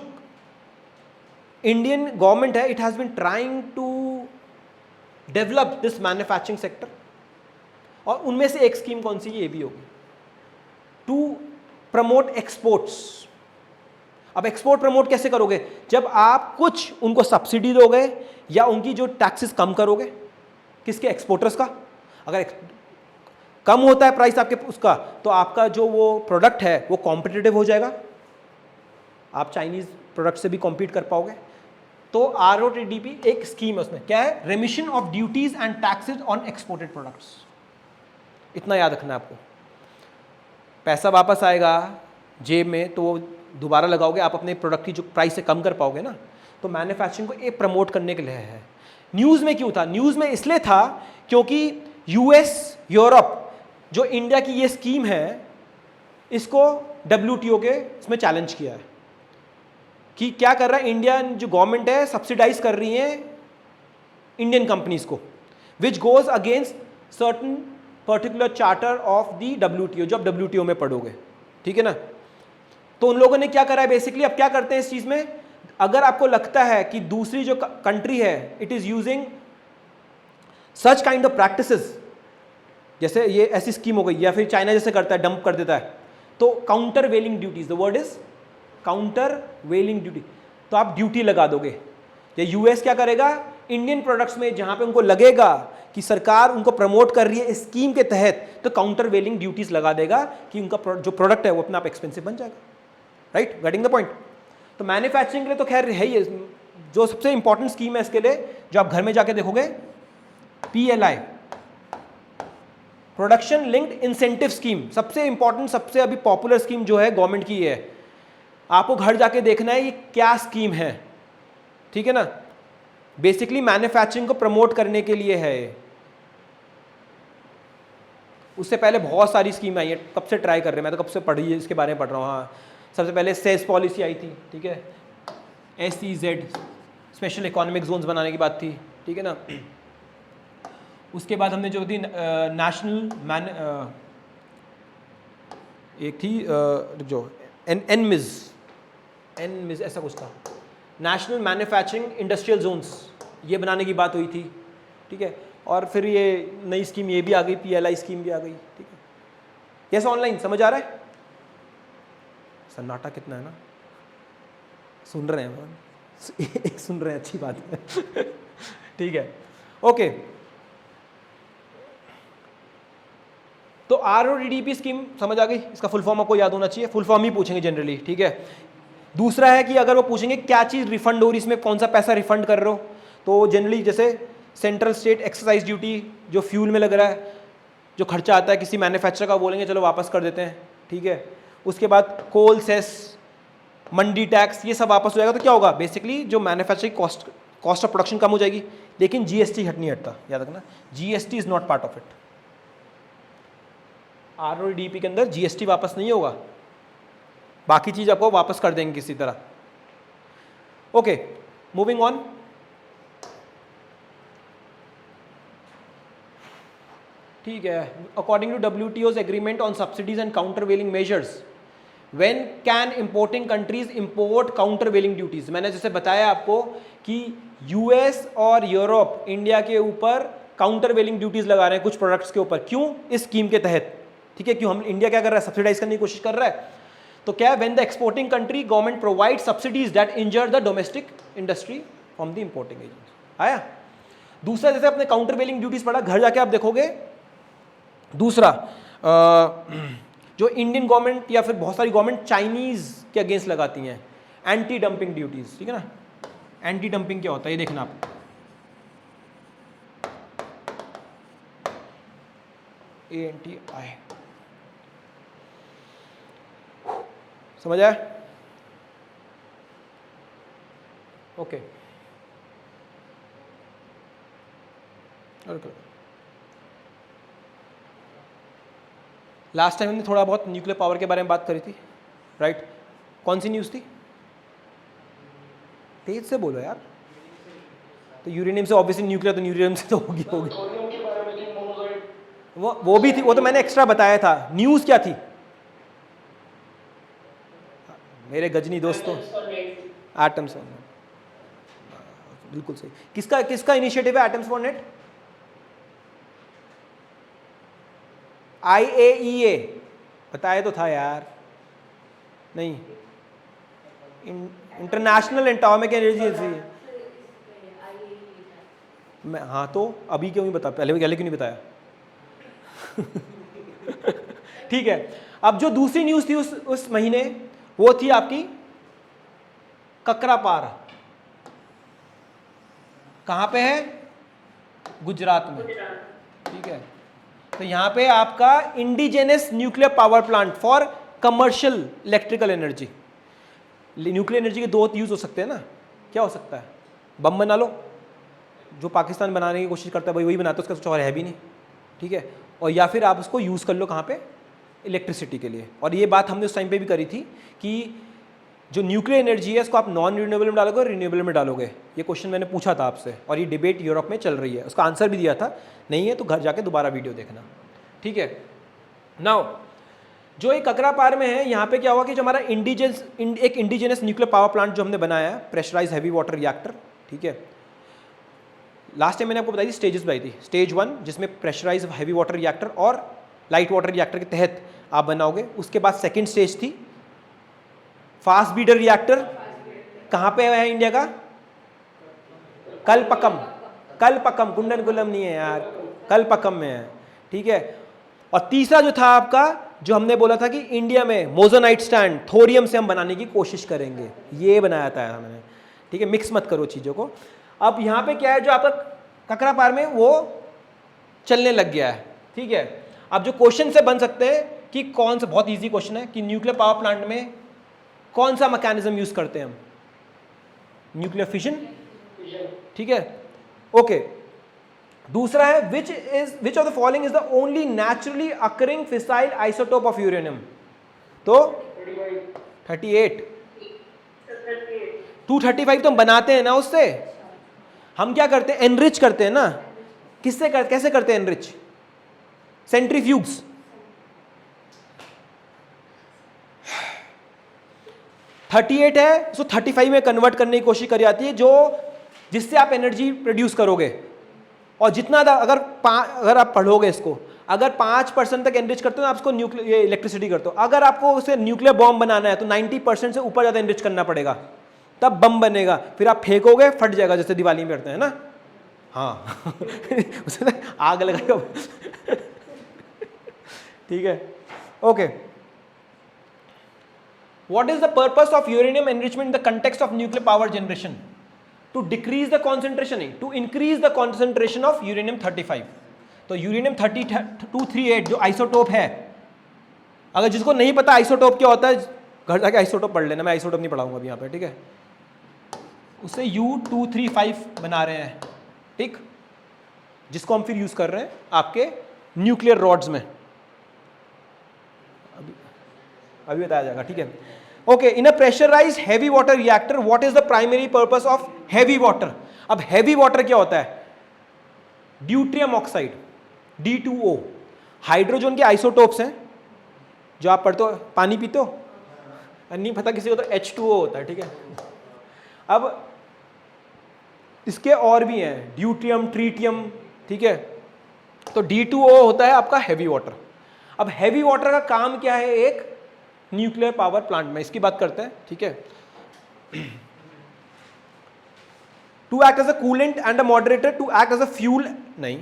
इंडियन गवर्नमेंट है, it has been trying to develop this manufacturing sector, और उनमें से एक स्कीम कौन सी? ये भी होगी टू प्रमोट एक्सपोर्ट्स। अब एक्सपोर्ट प्रमोट कैसे करोगे? जब आप कुछ उनको सब्सिडी दोगे या उनकी जो टैक्सेस कम करोगे। किसके? एक्सपोर्टर्स का। अगर कम होता है प्राइस आपके उसका, तो आपका जो वो प्रोडक्ट है वो कॉम्पिटिटिव हो जाएगा, आप चाइनीज प्रोडक्ट से भी कॉम्पीट कर पाओगे। तो RODTEP एक स्कीम है, उसमें क्या है? रेमिशन of duties and taxes on exported products. इतना याद रखना है आपको। पैसा वापस आएगा जेब में, तो दोबारा लगाओगे, आप अपने प्रोडक्ट की जो प्राइस से कम कर पाओगे ना, तो मैन्युफैक्चरिंग को एक प्रमोट करने के लिए है। न्यूज़ में क्यों था? न्यूज़ में इसलिए था क्योंकि यूएस, यूरोप, जो इंडिया की ये स्कीम है, इसको WTO के इसमें चैलेंज किया है कि क्या कर रहा है इंडियन जो गवर्नमेंट है, सब्सिडाइज कर रही है इंडियन कंपनीज को, which goes against certain particular charter of the WTO, जो आप WTO में पढ़ोगे, ठीक है ना। तो उन लोगों ने क्या करा है बेसिकली, अब क्या करते हैं इस चीज में, अगर आपको लगता है कि दूसरी जो कंट्री है it is using such kind of practices, जैसे ये ऐसी स्कीम हो गई, या फिर चाइना जैसे करता है, डंप कर देता है, तो countervailing duties, the word is countervailing duty, तो आप ड्यूटी लगा दोगे। या यूएस क्या करेगा, इंडियन प्रोडक्ट्स में जहां पे उनको लगेगा कि सरकार उनको प्रमोट कर रही है इस स्कीम के तहत, तो काउंटर वेलिंग ड्यूटीज लगा देगा कि उनका जो प्रोडक्ट है वो अपना आप एक्सपेंसिव बन जाएगा। Right, getting the point. तो मैन्युफैक्चरिंग के लिए तो खैर है ही, जो सबसे इंपॉर्टेंट स्कीम है इसके लिए, जो आप घर में जाके देखोगे, PLI, production linked incentive scheme, सबसे इंपॉर्टेंट, सबसे अभी पॉपुलर स्कीम जो है गवर्नमेंट की है। आपको घर जाके देखना है ये क्या स्कीम है, ठीक है ना। बेसिकली मैन्युफैक्चरिंग को प्रमोट करने के लिए है। उससे पहले बहुत सारी स्कीम आई है, कब से ट्राई कर रहे हैं, मैं तो कब से पढ़ी है इसके बारे में पढ़ रहा हूँ। हाँ, सबसे पहले सेस पॉलिसी आई थी, ठीक है, SEZ, स्पेशल इकोनॉमिक जोन्स बनाने की बात थी, ठीक है ना। उसके बाद हमने जो थी नेशनल एक थी जो एनमिज ऐसा कुछ था, नेशनल मैन्युफैक्चरिंग इंडस्ट्रियल जोन्स, ये बनाने की बात हुई थी, ठीक है। और फिर ये नई स्कीम ये भी आ गई, PLI स्कीम भी आ गई, ठीक है। यस, ऑनलाइन समझ आ रहा है? सन्नाटा कितना है ना, सुन रहे हैं, एक सुन रहे हैं, अच्छी बात है। ठीक है, ओके। तो RODDP स्कीम समझ आ गई, इसका फुल फॉर्म आपको याद होना चाहिए, फुल फॉर्म ही पूछेंगे जनरली, ठीक है। दूसरा है कि अगर वो पूछेंगे क्या चीज़ रिफंड हो रही, इसमें कौन सा पैसा रिफंड कर रहे हो, तो जनरली जैसे सेंट्रल स्टेट एक्साइज ड्यूटी जो फ्यूल में लग रहा है, जो खर्चा आता है किसी मैन्युफैक्चरर का, बोलेंगे चलो वापस कर देते हैं, ठीक है। उसके बाद कोल सेस, मंडी टैक्स, ये सब वापस हो जाएगा। तो क्या होगा बेसिकली, जो मैन्युफैक्चरिंग कॉस्ट ऑफ प्रोडक्शन कम हो जाएगी, लेकिन GST हट नहीं हटता, याद रखना, GST is not part of it. RODDP के अंदर GST वापस नहीं होगा, बाकी चीज आपको वापस कर देंगे किसी तरह। Okay, moving on. ठीक है, according to WTO's agreement on subsidies and countervailing measures, when can importing countries import countervailing duties. मैंने जैसे बताया आपको कि US और यूरोप इंडिया के ऊपर काउंटर वेलिंग ड्यूटीज लगा रहे हैं कुछ प्रोडक्ट्स के ऊपर, क्यों? इस स्कीम के तहत, ठीक है। क्यों? हम इंडिया क्या कर रहा है, सब्सिडाइज करने की कोशिश कर रहा है। तो क्या है, when the exporting country government provide subsidies that injure the domestic industry from the importing agent. आया दूसरा, जैसे अपने काउंटर वेलिंग ड्यूटीज पढ़ा, घर जाके आप देखोगे। दूसरा जो इंडियन गवर्नमेंट या फिर बहुत सारी गवर्नमेंट चाइनीज के अगेंस्ट लगाती हैं, एंटी डंपिंग ड्यूटीज, ठीक है ना। एंटी डंपिंग क्या होता है ये देखना आप, ANTI, समझ आया? ओके, लास्ट टाइम हमने थोड़ा बहुत न्यूक्लियर पावर के बारे में बात करी थी, राइट? कौन सी न्यूज़ थी? तेज से बोलो यार। तो यूरेनियम से ऑब्वियसली, न्यूक्लियर तो यूरेनियम से तो होगी। वो भी थी, वो तो मैंने एक्स्ट्रा बताया था। न्यूज़ क्या थी मेरे गजनी दोस्तों? एटम्स फॉर नेट, बिल्कुल सही। किसका इनिशिएटिव है एटम्स फॉर नेट? IAEA, बताया तो था यार, नहीं, इंटरनेशनल एटॉमिक एनर्जी एजेंसी। मैं, हाँ, तो अभी क्यों नहीं बता, पहले क्यों नहीं बताया? ठीक है। अब जो दूसरी न्यूज़ थी उस महीने, वो थी आपकी ककरापार। कहाँ पे है? गुजरात में, ठीक है। तो यहाँ पे आपका indigenous nuclear power plant for commercial electrical energy. Nuclear energy के दो यूज़ हो सकते हैं ना, क्या हो सकता है, बम बना लो, जो पाकिस्तान बनाने की कोशिश करता है भाई वही बनाता है, उसका कुछ और है भी नहीं, ठीक है, और या फिर आप उसको यूज़ कर लो कहाँ पे, इलेक्ट्रिसिटी के लिए। और ये बात हमने उस टाइम पे भी करी थी कि जो न्यूक्लियर एनर्जी है इसको आप नॉन रिन्यूएबल में डालोगे, रिन्यूएबल में डालोगे, ये क्वेश्चन मैंने पूछा था आपसे और ये डिबेट यूरोप में चल रही है, उसका आंसर भी दिया था, नहीं है तो घर जाके दोबारा वीडियो देखना, ठीक है। नाउ जो एक ककरापार में है, यहाँ पे क्या हुआ कि जो हमारा एक इंडिजिनस न्यूक्लियर पावर प्लांट जो हमने बनाया है, प्रेशराइज हैवी वाटर रिएक्टर, ठीक है। लास्ट टाइम मैंने आपको बताई थी स्टेजेस बताई थी, स्टेज 1 जिसमें प्रेशराइज हैवी वाटर रिएक्टर और लाइट वाटर रिएक्टर के तहत आप बनाओगे, उसके बाद सेकेंड स्टेज थी फास्ट ब्रीडर रिएक्टर, कहाँ पे है इंडिया का, कलपक्कम, कुंडनकुलम नहीं है यार, कलपक्कम में है, ठीक है। और तीसरा जो था आपका, जो हमने बोला था कि इंडिया में मोजोनाइट स्टैंड थोरियम से हम बनाने की कोशिश करेंगे, ये बनाया था मैंने, ठीक है, मिक्स मत करो चीज़ों को। अब यहाँ पे क्या है, जो आपका ककरापार में वो चलने लग गया है, ठीक है। अब जो क्वेश्चन से बन सकते हैं कि कौन सा, बहुत इजी क्वेश्चन है कि न्यूक्लियर पावर प्लांट में कौन सा मैकेनिज्म यूज करते हैं हम, न्यूक्लियर फिशन, ठीक है, ओके। दूसरा है विच of the following is the only naturally occurring fissile isotope of uranium, तो 38, 235 तो हम बनाते हैं ना, उससे हम क्या करते हैं, एनरिच करते हैं ना, कैसे करते हैं एनरिच, सेंट्रीफ्यूग्स, 38 है उसको 35 में कन्वर्ट करने की कोशिश करी जाती है, जो जिससे आप एनर्जी प्रोड्यूस करोगे। और जितना अगर आप पढ़ोगे इसको, अगर 5% तक एनरिच करते हो आप इसको न्यूक्लियर इलेक्ट्रिसिटी करते हो, अगर आपको उसे न्यूक्लियर बॉम्ब बनाना है तो 90% से ऊपर ज़्यादा एनरिच करना पड़ेगा, तब बम बनेगा, फिर आप फेंकोगे फट जाएगा, जैसे दिवाली में करते हैं ना, हाँ उसे आग लगाएगा ठीक है, okay. What is the purpose of uranium enrichment in the context of nuclear power generation? To decrease the concentration, नहीं, to increase the concentration of uranium 35. तो यूरेनियम 238 जो आइसोटोप है, अगर जिसको नहीं पता आइसोटोप क्या होता है, घर जाके आइसोटोप पढ़ लेना, मैं आइसोटोप नहीं पढ़ाऊंगा अभी यहाँ पे, ठीक है। उससे U235 बना रहे हैं, ठीक, जिसको हम फिर यूज कर रहे हैं आपके न्यूक्लियर रॉड्स में, अभी बताया जाएगा, ठीक है, okay. In a pressurised heavy water reactor what is the primary purpose of heavy water. अब हैवी वाटर क्या होता है, ड्यूट्रियम ऑक्साइड D2O, हाइड्रोजन के आइसोटोप्स हैं जो आप पढ़ते हो, पानी पीते हो, नहीं पता किसी को तो H2O होता है, ठीक है। अब इसके और भी हैं, ड्यूट्रियम, ट्रीटियम, ठीक है। तो D2O होता है आपका हैवी वाटर। अब हैवी वाटर का काम क्या है एक न्यूक्लियर पावर प्लांट में, इसकी बात करते हैं, ठीक है। To act as a coolant and a moderator, to act as a fuel नहीं,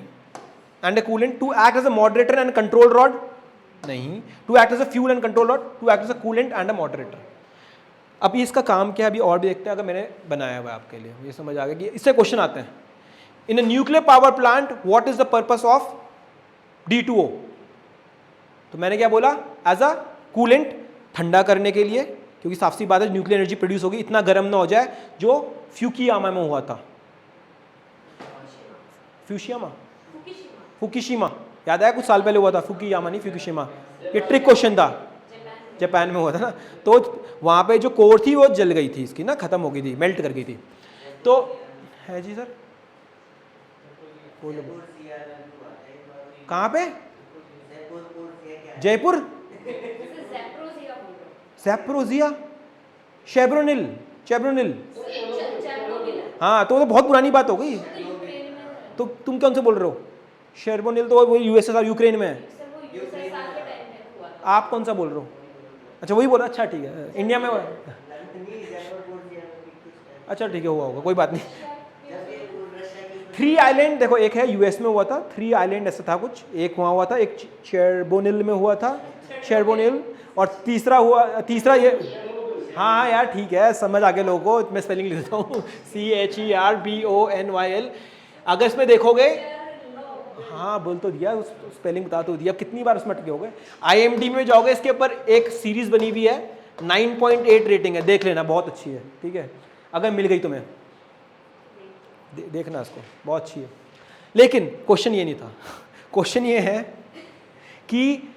and a coolant, to act as a moderator and control rod नहीं, to act as a fuel and control rod, to act as a coolant and a moderator. अब इसका काम क्या है अभी और भी देखते हैं, अगर मैंने बनाया हुआ है आपके लिए, ये समझ आ गया कि इससे क्वेश्चन आते हैं। In a nuclear power plant what is the purpose of D2O, तो मैंने क्या बोला, एज अ कूलेंट, ठंडा करने के लिए, क्योंकि साफ सी बात है न्यूक्लियर एनर्जी प्रोड्यूस होगी, इतना गर्म ना हो जाए जो फ्यूकुशिमा में हुआ था, फुकुशिमा याद आया, कुछ साल पहले हुआ था, फुकुशिमा नहीं फ्यूकुशिमा, ये ट्रिक क्वेश्चन था, जापान में हुआ था ना, तो वहां पे जो कोर थी वो जल गई थी, इसकी ना खत्म हो गई थी, मेल्ट कर गई थी। तो है जी सर, कहाँ पे, जयपुर, ज़ैपोरिज़िया, शेब्रोनिल, हाँ तो बहुत पुरानी बात हो गई, तो तुम कौन से बोल रहे हो, शेब्रोनिल तो वो यूएसएसआर यूक्रेन में है, आप कौन सा बोल रहे हो, अच्छा वही बोला, अच्छा ठीक है, इंडिया में हुआ, अच्छा ठीक है, हुआ होगा, कोई बात नहीं। 3 आइलैंड देखो, एक है यूएस में हुआ था, 3 आइलैंड ऐसा था कुछ, एक वहाँ हुआ था, एक शेरबोनिल में हुआ था, शेरबोनिल, और तीसरा ये, हाँ यार ठीक है, समझ आगे लोगों को, मैं स्पेलिंग लिख देता हूँ, CHERBONYL। अगर इसमें देखोगे, हाँ बोल तो दिया, स्पेलिंग बता तो दिया, कितनी बार उसमें अटके हो गए। IMD में जाओगे, इसके ऊपर एक सीरीज बनी हुई है, 9.8 रेटिंग है, देख लेना, बहुत अच्छी है, ठीक है, अगर मिल गई तुम्हें देखना इसको, बहुत अच्छी है। लेकिन क्वेश्चन ये नहीं था, क्वेश्चन ये है कि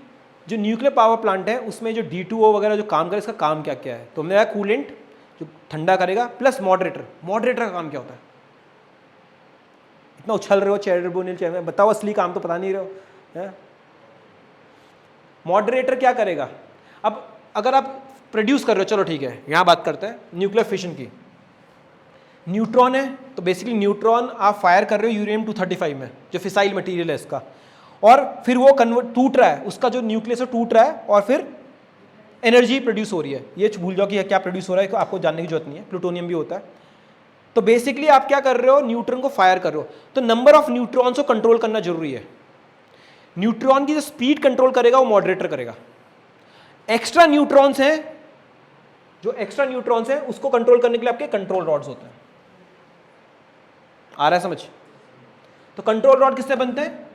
जो न्यूक्लियर पावर प्लांट है उसमें जो D2O वगैरह जो काम करे, इसका काम क्या क्या है। तो हमने कहा कूलेंट जो ठंडा करेगा प्लस मॉडरेटर। मॉडरेटर का काम क्या होता है? इतना उछल रहे हो चेयरबोनियल चेयर में, बताओ असली काम तो पता नहीं रहे हो। मॉडरेटर क्या करेगा? अब अगर आप प्रोड्यूस कर रहे हो, चलो ठीक है, यहाँ बात करते हैं न्यूक्लियर फिशन की। न्यूट्रॉन है तो बेसिकली न्यूट्रॉन आप फायर कर रहे हो यूरेनियम 235 में, जो फिसाइल मटेरियल है इसका, और फिर वो कन्वर्ट टूट रहा है, उसका जो न्यूक्लियस है टूट रहा है और फिर एनर्जी प्रोड्यूस हो रही है। ये भूल जाओ कि क्या प्रोड्यूस हो रहा है, आपको जानने की जरूरत नहीं है, प्लूटोनियम भी होता है। तो बेसिकली आप क्या कर रहे हो, न्यूट्रॉन को फायर कर रहे हो, तो नंबर ऑफ न्यूट्रॉन्स को कंट्रोल करना जरूरी है। न्यूट्रॉन की जो स्पीड कंट्रोल करेगा वो मॉडरेटर करेगा। एक्स्ट्रा न्यूट्रॉन्स हैं, जो एक्स्ट्रा न्यूट्रॉन्स हैं उसको कंट्रोल करने के लिए आपके कंट्रोल रॉड्स होते हैं। आ रहा है समझ? तो कंट्रोल रॉड किससे बनते हैं?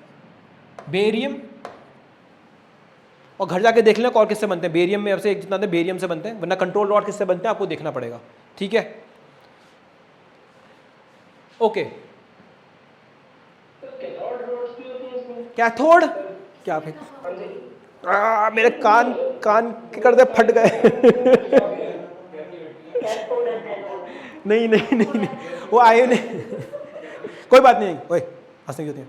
बेरियम, और घर जाके देख लें और किससे बनते हैं। बेरियम में से एक जितना बेरियम से बनते हैं, वरना कंट्रोल रॉड किससे बनते हैं आपको देखना पड़ेगा, ठीक है। ओके, कैथोड क्या फिर मेरे कान के करते फट गए नहीं नहीं नहीं नहीं, वो आए नहीं कोई बात नहीं, ओए हंसने की होती है,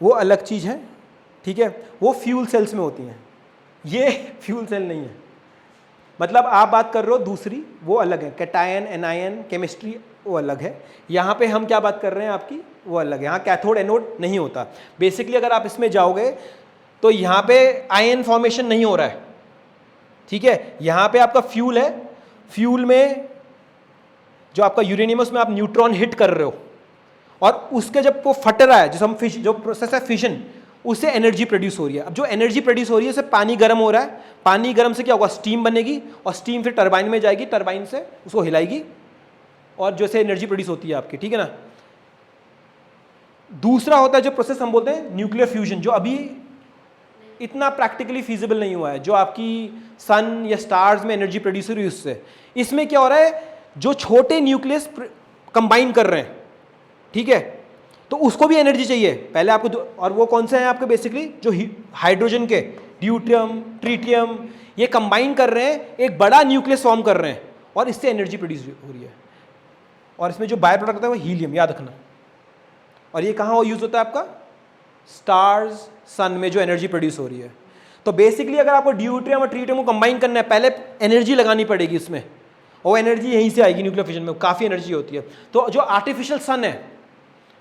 वो अलग चीज़ है, ठीक है, वो फ्यूल सेल्स में होती हैं, ये फ्यूल सेल नहीं है। मतलब आप बात कर रहे हो दूसरी, वो अलग है, कैटायन एनायन केमिस्ट्री वो अलग है। यहाँ पे हम क्या बात कर रहे हैं आपकी, वो अलग है। यहाँ कैथोड एनोड नहीं होता। बेसिकली अगर आप इसमें जाओगे तो यहाँ पे आयन फॉर्मेशन नहीं हो रहा है, ठीक है। यहाँ पे आपका फ्यूल है, फ्यूल में जो आपका यूरेनियम है उसमें आप न्यूट्रॉन हिट कर रहे हो, और उसके जब वो फट रहा है, जिसे हम जो प्रोसेस है फिशन, उससे एनर्जी प्रोड्यूस हो रही है। अब जो एनर्जी प्रोड्यूस हो रही है उससे पानी गर्म हो रहा है, पानी गर्म से क्या होगा, स्टीम बनेगी, और स्टीम फिर टरबाइन में जाएगी, टरबाइन से उसको हिलाएगी, और जैसे एनर्जी प्रोड्यूस होती है आपकी, ठीक है ना। दूसरा होता है जो प्रोसेस हम बोलते हैं न्यूक्लियर फ्यूजन, जो अभी इतना प्रैक्टिकली फीजिबल नहीं हुआ है, जो आपकी सन या स्टार्स में एनर्जी प्रोड्यूस हो रही है उससे। इसमें क्या हो रहा है, जो छोटे न्यूक्लियस कंबाइन कर रहे हैं, ठीक है, तो उसको भी एनर्जी चाहिए पहले आपको। और वो कौन से हैं आपके, बेसिकली जो हाइड्रोजन के, ड्यूटियम ट्रीटियम, ये कंबाइन कर रहे हैं, एक बड़ा न्यूक्लियस फॉर्म कर रहे हैं, और इससे एनर्जी प्रोड्यूस हो रही है। और इसमें जो बाय प्रोडक्ट होता है वो हीलियम, याद रखना। और ये कहाँ यूज होता है आपका, स्टार्स सन में जो एनर्जी प्रोड्यूस हो रही है। तो बेसिकली अगर आपको ड्यूटियम और ट्रीटियम को कंबाइन करना है, पहले एनर्जी लगानी पड़ेगी इसमें, और एनर्जी यहीं से आएगी, न्यूक्लियर फिशन में काफ़ी एनर्जी होती है। तो जो आर्टिफिशियल सन है,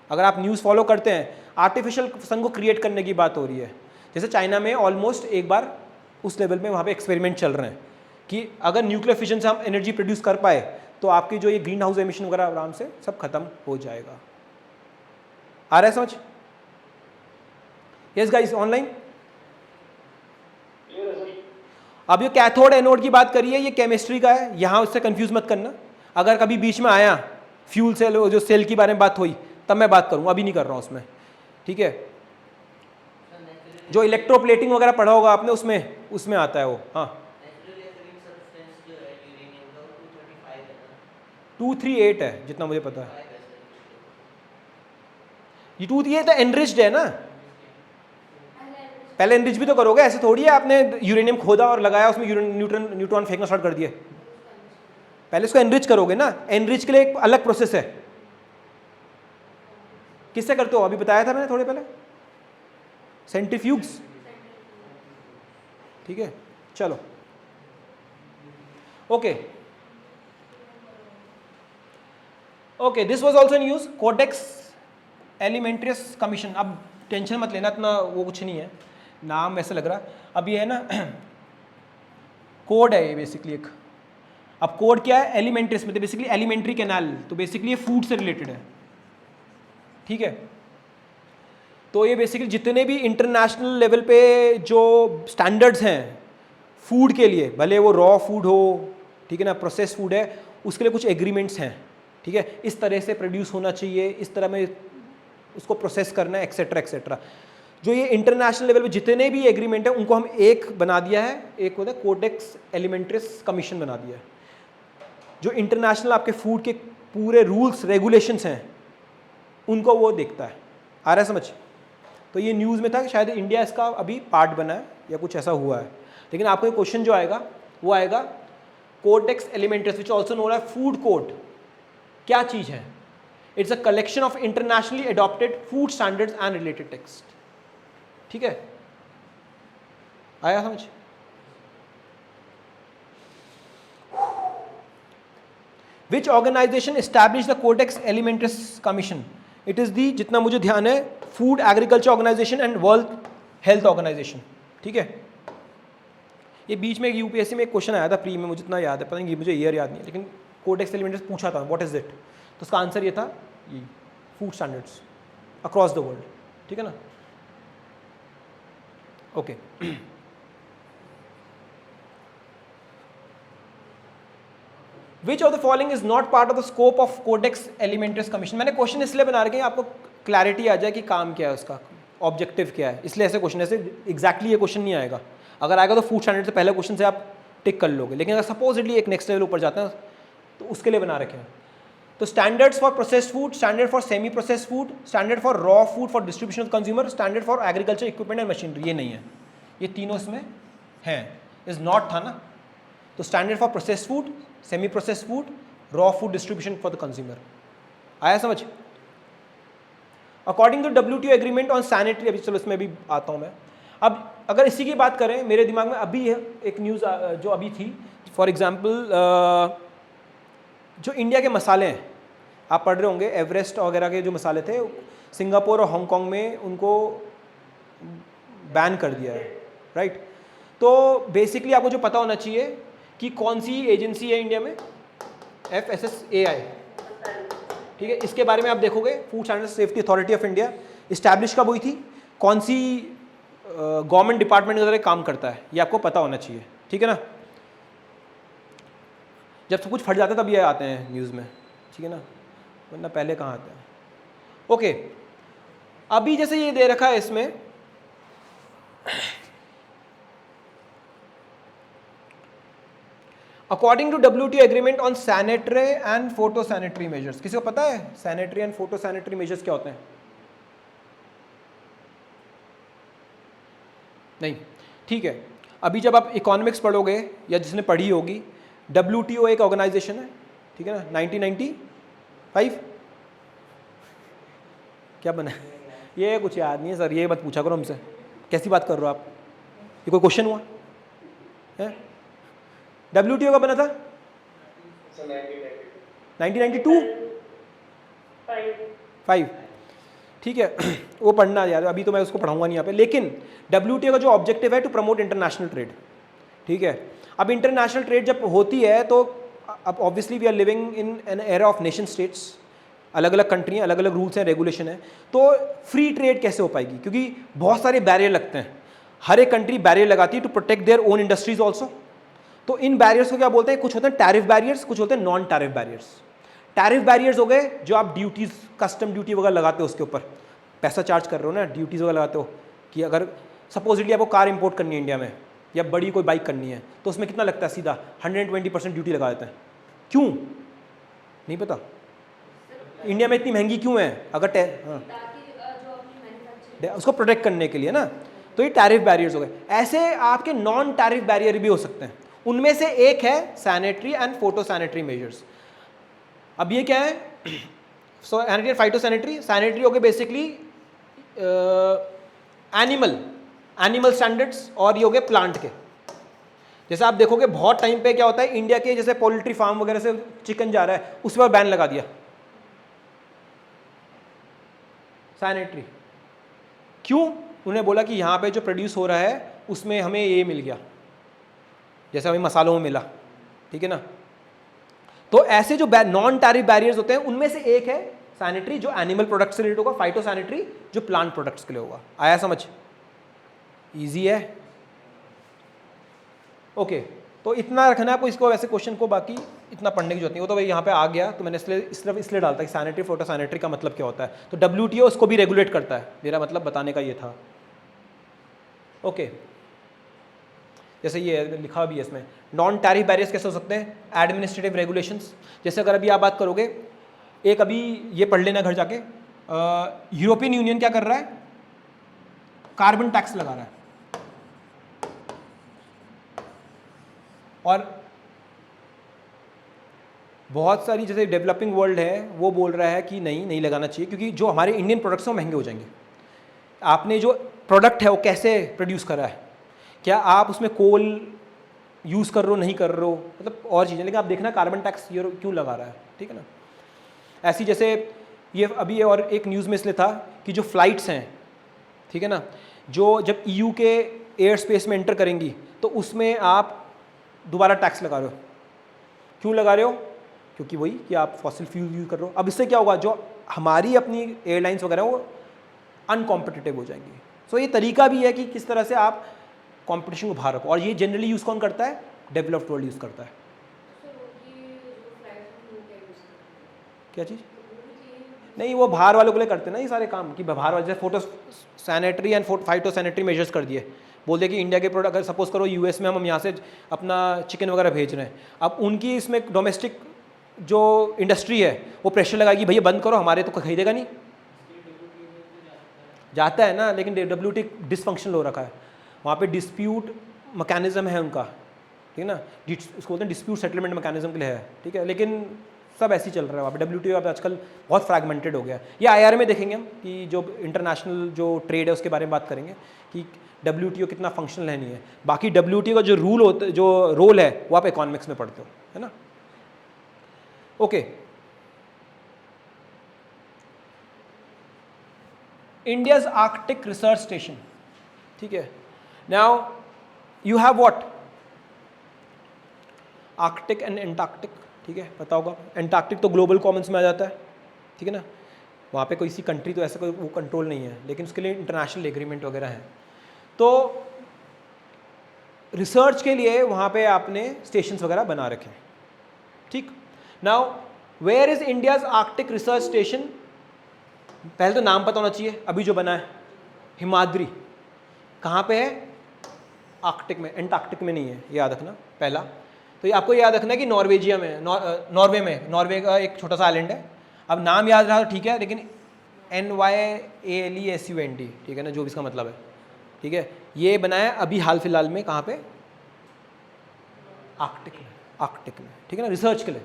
अगर आप न्यूज़ फॉलो करते हैं, आर्टिफिशियल सन को क्रिएट करने की बात हो रही है। जैसे चाइना में ऑलमोस्ट एक बार उस लेवल में वहाँ पे एक्सपेरिमेंट चल रहे हैं कि अगर न्यूक्लियर फिशन से हम एनर्जी प्रोड्यूस कर पाए तो आपकी जो ये ग्रीन हाउस एमिशन वगैरह आराम से सब खत्म हो जाएगा। आ रहा है समझ? Yes guys, online. अब ये कैथोड एनोड की बात करिए, ये केमिस्ट्री का है, यहाँ उससे कंफ्यूज मत करना। अगर कभी बीच में आया फ्यूल सेल, जो सेल की बारे में बात हुई, तब मैं बात करूँगा, अभी नहीं कर रहा हूँ उसमें, ठीक है। जो इलेक्ट्रोप्लेटिंग वगैरह पढ़ा होगा आपने, उसमें आता है वो। हाँ, 238 है जितना मुझे पता है। ये 238 तो एनरिच्ड है ना, पहले एनरिच भी तो करोगे, ऐसे थोड़ी है आपने यूरेनियम खोदा और लगाया उसमें न्यूट्रॉन फेंकना स्टार्ट कर दिए। पहले इसको एनरिच करोगे ना, एनरिच के लिए एक अलग प्रोसेस है। किससे करते हो, अभी बताया था मैंने थोड़े पहले, सेंट्रीफ्यूग्स, ठीक है। चलो okay okay, this was also in use, codex alimentarius commission. अब टेंशन मत लेना, इतना वो कुछ नहीं है, नाम वैसे लग रहा। अब ये है ना कोड है ये बेसिकली एक। अब कोड क्या है, एलिमेंट्रियस में, तो बेसिकली एलिमेंट्री कैनाल, तो बेसिकली ये फूड से रिलेटेड है, ठीक है। तो ये बेसिकली जितने भी इंटरनेशनल लेवल पे जो स्टैंडर्ड्स हैं फूड के लिए, भले वो रॉ फूड हो, ठीक है ना, प्रोसेस फूड है, उसके लिए कुछ एग्रीमेंट्स हैं, ठीक है। इस तरह से प्रोड्यूस होना चाहिए, इस तरह में उसको प्रोसेस करना है, एक्सेट्रा एक्सेट्रा। जो ये इंटरनेशनल लेवल पे जितने भी एग्रीमेंट है उनको हम एक बना दिया है, एक होता है कोडेक्स एलिमेंट्रिस कमीशन बना दिया है, जो इंटरनेशनल आपके फूड के पूरे रूल्स रेगुलेशंस हैं उनको वो देखता है। आ रहा है समझ? तो ये न्यूज़ में था कि शायद इंडिया इसका अभी पार्ट बना है या कुछ ऐसा हुआ है, लेकिन आपको एक क्वेश्चन जो आएगा वो आएगा codex alimentarius which also known as food code क्या चीज़ है? It's a collection of internationally adopted food standards and related text. ठीक है, आया समझ? Which organization established the Codex Alimentarius Commission? It is the, जितना मुझे ध्यान है, food agriculture organisation and world health organisation. ठीक है, ये बीच में यूपीएससी में एक क्वेश्चन आया था प्री में, मुझे इतना याद है, पता नहीं मुझे ईयर याद नहीं है, लेकिन कोडेक्स एलिमेंट्रिस पूछा था व्हाट इज इट, तो उसका आंसर ये था ये food standards across the world. ठीक है ना? Okay which of the following is not part of the scope of codex alimentarius commission. मैंने क्वेश्चन इसलिए बना रखे हैं आपको क्लैरिटी आ जाए कि काम क्या है उसका, ऑब्जेक्टिव क्या है, इसलिए ऐसे क्वेश्चन, ऐसे एग्जैक्टली ये क्वेश्चन नहीं आएगा। अगर आएगा तो फूड स्टैंडर्ड से पहले क्वेश्चन से आप टिक कर लोगे, लेकिन अगर सपोजिटली एक नेक्स्ट लेवल ऊपर जाते हैं तो उसके लिए बना रखे हैं। तो standards for processed food, standard for semi processed food, standard for raw food for distribution of consumer, standard for agriculture equipment and machinery, ये नहीं है, ये तीनों इसमें हैं। इज नॉट था ना, तो standard for processed food, semi processed food, raw food distribution for the consumer. आया समझ? According to WTO agreement on sanitary, अभी चलो इसमें भी आता हूँ मैं। अब अगर इसी की बात करें, मेरे दिमाग में अभी एक न्यूज़ जो अभी थी, फॉर एग्जांपल जो इंडिया के मसाले हैं, आप पढ़ रहे होंगे, एवरेस्ट वगैरह के जो मसाले थे, सिंगापुर और हांगकांग में उनको बैन कर दिया है, राइट? तो बेसिकली आपको जो पता होना चाहिए कि कौन सी एजेंसी है इंडिया में, FSSAI। ठीक है, इसके बारे में आप देखोगे, food standard safety authority of India, establish कब हुई थी, कौन सी गवर्नमेंट डिपार्टमेंट के काम करता है, ये आपको पता होना चाहिए। ठीक है ना? जब सब कुछ फट जाता है तब ये आते हैं न्यूज़ में, ठीक है ना, वरना पहले कहाँ आते हैं। ओके, अभी जैसे ये दे रखा है इसमें, according to WTO agreement on sanitary and phyto sanitary measures, किसी को पता है sanitary and phyto sanitary measures क्या होते हैं? नहीं, ठीक है। अभी जब आप इकोनॉमिक्स पढ़ोगे या जिसने पढ़ी होगी, WTO एक ऑर्गेनाइजेशन है, ठीक है ना, 1995 क्या बना है? ये कुछ याद नहीं है सर, ये मत पूछा करो हमसे, कैसी बात कर रहे हो आप, ये कोई क्वेश्चन हुआ है? WTO का बना था 1992 5, ठीक है। वो पढ़ना यार, अभी तो मैं उसको पढ़ाऊंगा नहीं यहाँ पे, लेकिन WTO का जो ऑब्जेक्टिव है टू प्रमोट इंटरनेशनल ट्रेड, ठीक है। अब इंटरनेशनल ट्रेड जब होती है तो अब obviously we are living in an era of nation states, अलग अलग कंट्री हैं, अलग अलग रूल्स हैं, रेगुलेशन है, तो फ्री ट्रेड कैसे हो पाएगी? क्योंकि बहुत सारे बैरियर लगते हैं, हर एक कंट्री बैरियर लगाती है to protect their own industries also. तो इन बैरियर्स को क्या बोलते हैं? कुछ होते हैं टैरिफ बैरियर्स, कुछ होते हैं non tariff barriers. Tariff barriers हो गए जो आप ड्यूटीज, कस्टम ड्यूटी वगैरह लगाते हो, उसके ऊपर पैसा चार्ज कर रहे हो ना, ड्यूटीज वगैरह लगाते हो, कि अगर सपोजिटली आपको कार इंपोर्ट करनी है इंडिया में या बड़ी कोई बाइक करनी है तो उसमें कितना लगता है? सीधा 120% ड्यूटी लगा देते हैं। क्यों? नहीं पता इंडिया में इतनी महंगी क्यों है? अगर उसको प्रोटेक्ट करने के लिए ना, तो ये टैरिफ बैरियर्स हो गए। ऐसे आपके नॉन टैरिफ बैरियर भी हो सकते हैं, उनमें से एक है sanitary and phyto sanitary measures. अब ये क्या है? Sanitary and phyto sanitary. Sanitary हो गए बेसिकली एनिमल स्टैंडर्ड्स, और ये हो गए प्लांट के। जैसे आप देखोगे बहुत टाइम पे क्या होता है, इंडिया के जैसे पोल्ट्री फार्म वगैरह से चिकन जा रहा है, उस पर बैन लगा दिया सैनिटरी। क्यों? उन्हें बोला कि यहाँ पे जो प्रोड्यूस हो रहा है उसमें हमें ये मिल गया, जैसे हमें मसालों में मिला, ठीक है ना। तो ऐसे जो नॉन टैरिफ बैरियर्स होते हैं उनमें से एक है सैनिटरी, जो एनिमल प्रोडक्ट्स से रिलेटेड होगा, फाइटो सैनिटरी जो प्लांट प्रोडक्ट्स के लिए होगा। आया समझ? इजी है। ओके, तो इतना रखना है आपको इसको, वैसे क्वेश्चन को बाकी इतना पढ़ने की जरूरत नहीं, वो तो भाई यहाँ पे आ गया, तो मैंने इसलिए डालता कि सैनिटरी फोटो सैनिटरी का मतलब क्या होता है। तो WTO उसको भी रेगुलेट करता है, मेरा मतलब बताने का ये था, ओके जैसे ये लिखा भी है इसमें, नॉन टैरिफ बैरियर्स कैसे हो सकते हैं, एडमिनिस्ट्रेटिव रेगुलेशंस। जैसे अगर अभी आप बात करोगे, एक अभी ये पढ़ लेना घर जाके, यूरोपियन यूनियन क्या कर रहा है, कार्बन टैक्स लगा रहा है, और बहुत सारी जैसे डेवलपिंग वर्ल्ड है वो बोल रहा है कि नहीं लगाना चाहिए, क्योंकि जो हमारे इंडियन प्रोडक्ट्स हैं वो महंगे हो जाएंगे। आपने जो प्रोडक्ट है वो कैसे प्रोड्यूस करा है, क्या आप उसमें कोल यूज़ कर रहे हो नहीं कर रहे हो, मतलब और चीज़ें, लेकिन आप देखना कार्बन टैक्स ये क्यों लगा रहा है, ठीक है ना। ऐसी जैसे ये अभी और एक न्यूज़ में इसलिए था कि जो फ्लाइट्स हैं, ठीक है ना, जो जब EU के एयर स्पेस में एंटर करेंगी तो उसमें आप दोबारा टैक्स लगा रहे हो। क्यों लगा रहे हो, क्योंकि वही कि आप फॉसिल फ्यूल यूज़ कर रहे हो। अब इससे क्या होगा, जो हमारी अपनी एयरलाइंस वगैरह वो अनकॉम्पिटिटिव हो जाएंगी। सो ये तरीका भी है कि किस तरह से आप कंपटीशन को बाहर रखो, और ये जनरली यूज़ कौन करता है, डेवलप्ड वर्ल्ड यूज़ करता है। क्या चीज़, नहीं वो बाहर वालों के लिए करते हैं ना ये सारे काम, कि बाहर वाले जैसे photo sanitary and phyto sanitary measures कर दिए, बोल दिया कि इंडिया के प्रोडक्ट, अगर सपोज करो US में हम यहाँ से अपना चिकन वगैरह भेज रहे हैं, अब उनकी इसमें डोमेस्टिक जो इंडस्ट्री है वो प्रेशर लगाएगी, भैया बंद करो, हमारे तो कोई खरीदेगा नहीं। जाता है ना, लेकिन WTO डिसफंक्शनल हो रखा है, वहाँ पे डिस्प्यूट मैकेनिज्म है उनका, ठीक है ना, उसको बोलते हैं डिस्प्यूट सेटलमेंट मैकेनिज्म के लिए है, ठीक है, लेकिन सब ऐसे ही चल रहा है वहाँ पे। WTO अब आजकल बहुत फ्रैगमेंटेड हो गया है। ये IR में देखेंगे हम कि जो इंटरनेशनल जो ट्रेड है उसके बारे में बात करेंगे कि WTO कितना फंक्शनल है नहीं है। बाकी WTO का जो रूल होता है, जो रोल है, वो आप इकोनॉमिक्स में पढ़ते हो, है ना। Okay, India's arctic research station, ठीक है। Now you have what, Arctic and Antarctic, ठीक है, पता होगा। एंटार्क्टिक तो ग्लोबल कॉमन्स में आ जाता है, ठीक है ना, वहाँ पे कोई सी कंट्री तो ऐसा कोई वो कंट्रोल नहीं है, लेकिन उसके लिए इंटरनेशनल एग्रीमेंट वगैरह है। तो रिसर्च के लिए वहाँ पे आपने स्टेशंस वगैरह बना रखे हैं, ठीक। Now where is India's arctic research station, पहले तो नाम पता होना चाहिए। अभी जो बना है हिमाद्री, कहाँ पे है, आर्कटिक में, एंटार्क्टिक में नहीं है, याद रखना पहला। तो ये आपको याद रखना है कि नॉर्वेजिया में, नॉर्वे में, नॉर्वे का एक छोटा सा आइलैंड है। अब नाम याद रहा ठीक है, लेकिन NYALESUND, ठीक है ना, जो भी इसका मतलब है, ठीक है। ये बनाया अभी हाल फिलहाल में, कहाँ पे, आर्कटिक में, आर्कटिक में, ठीक है ना, रिसर्च के लिए।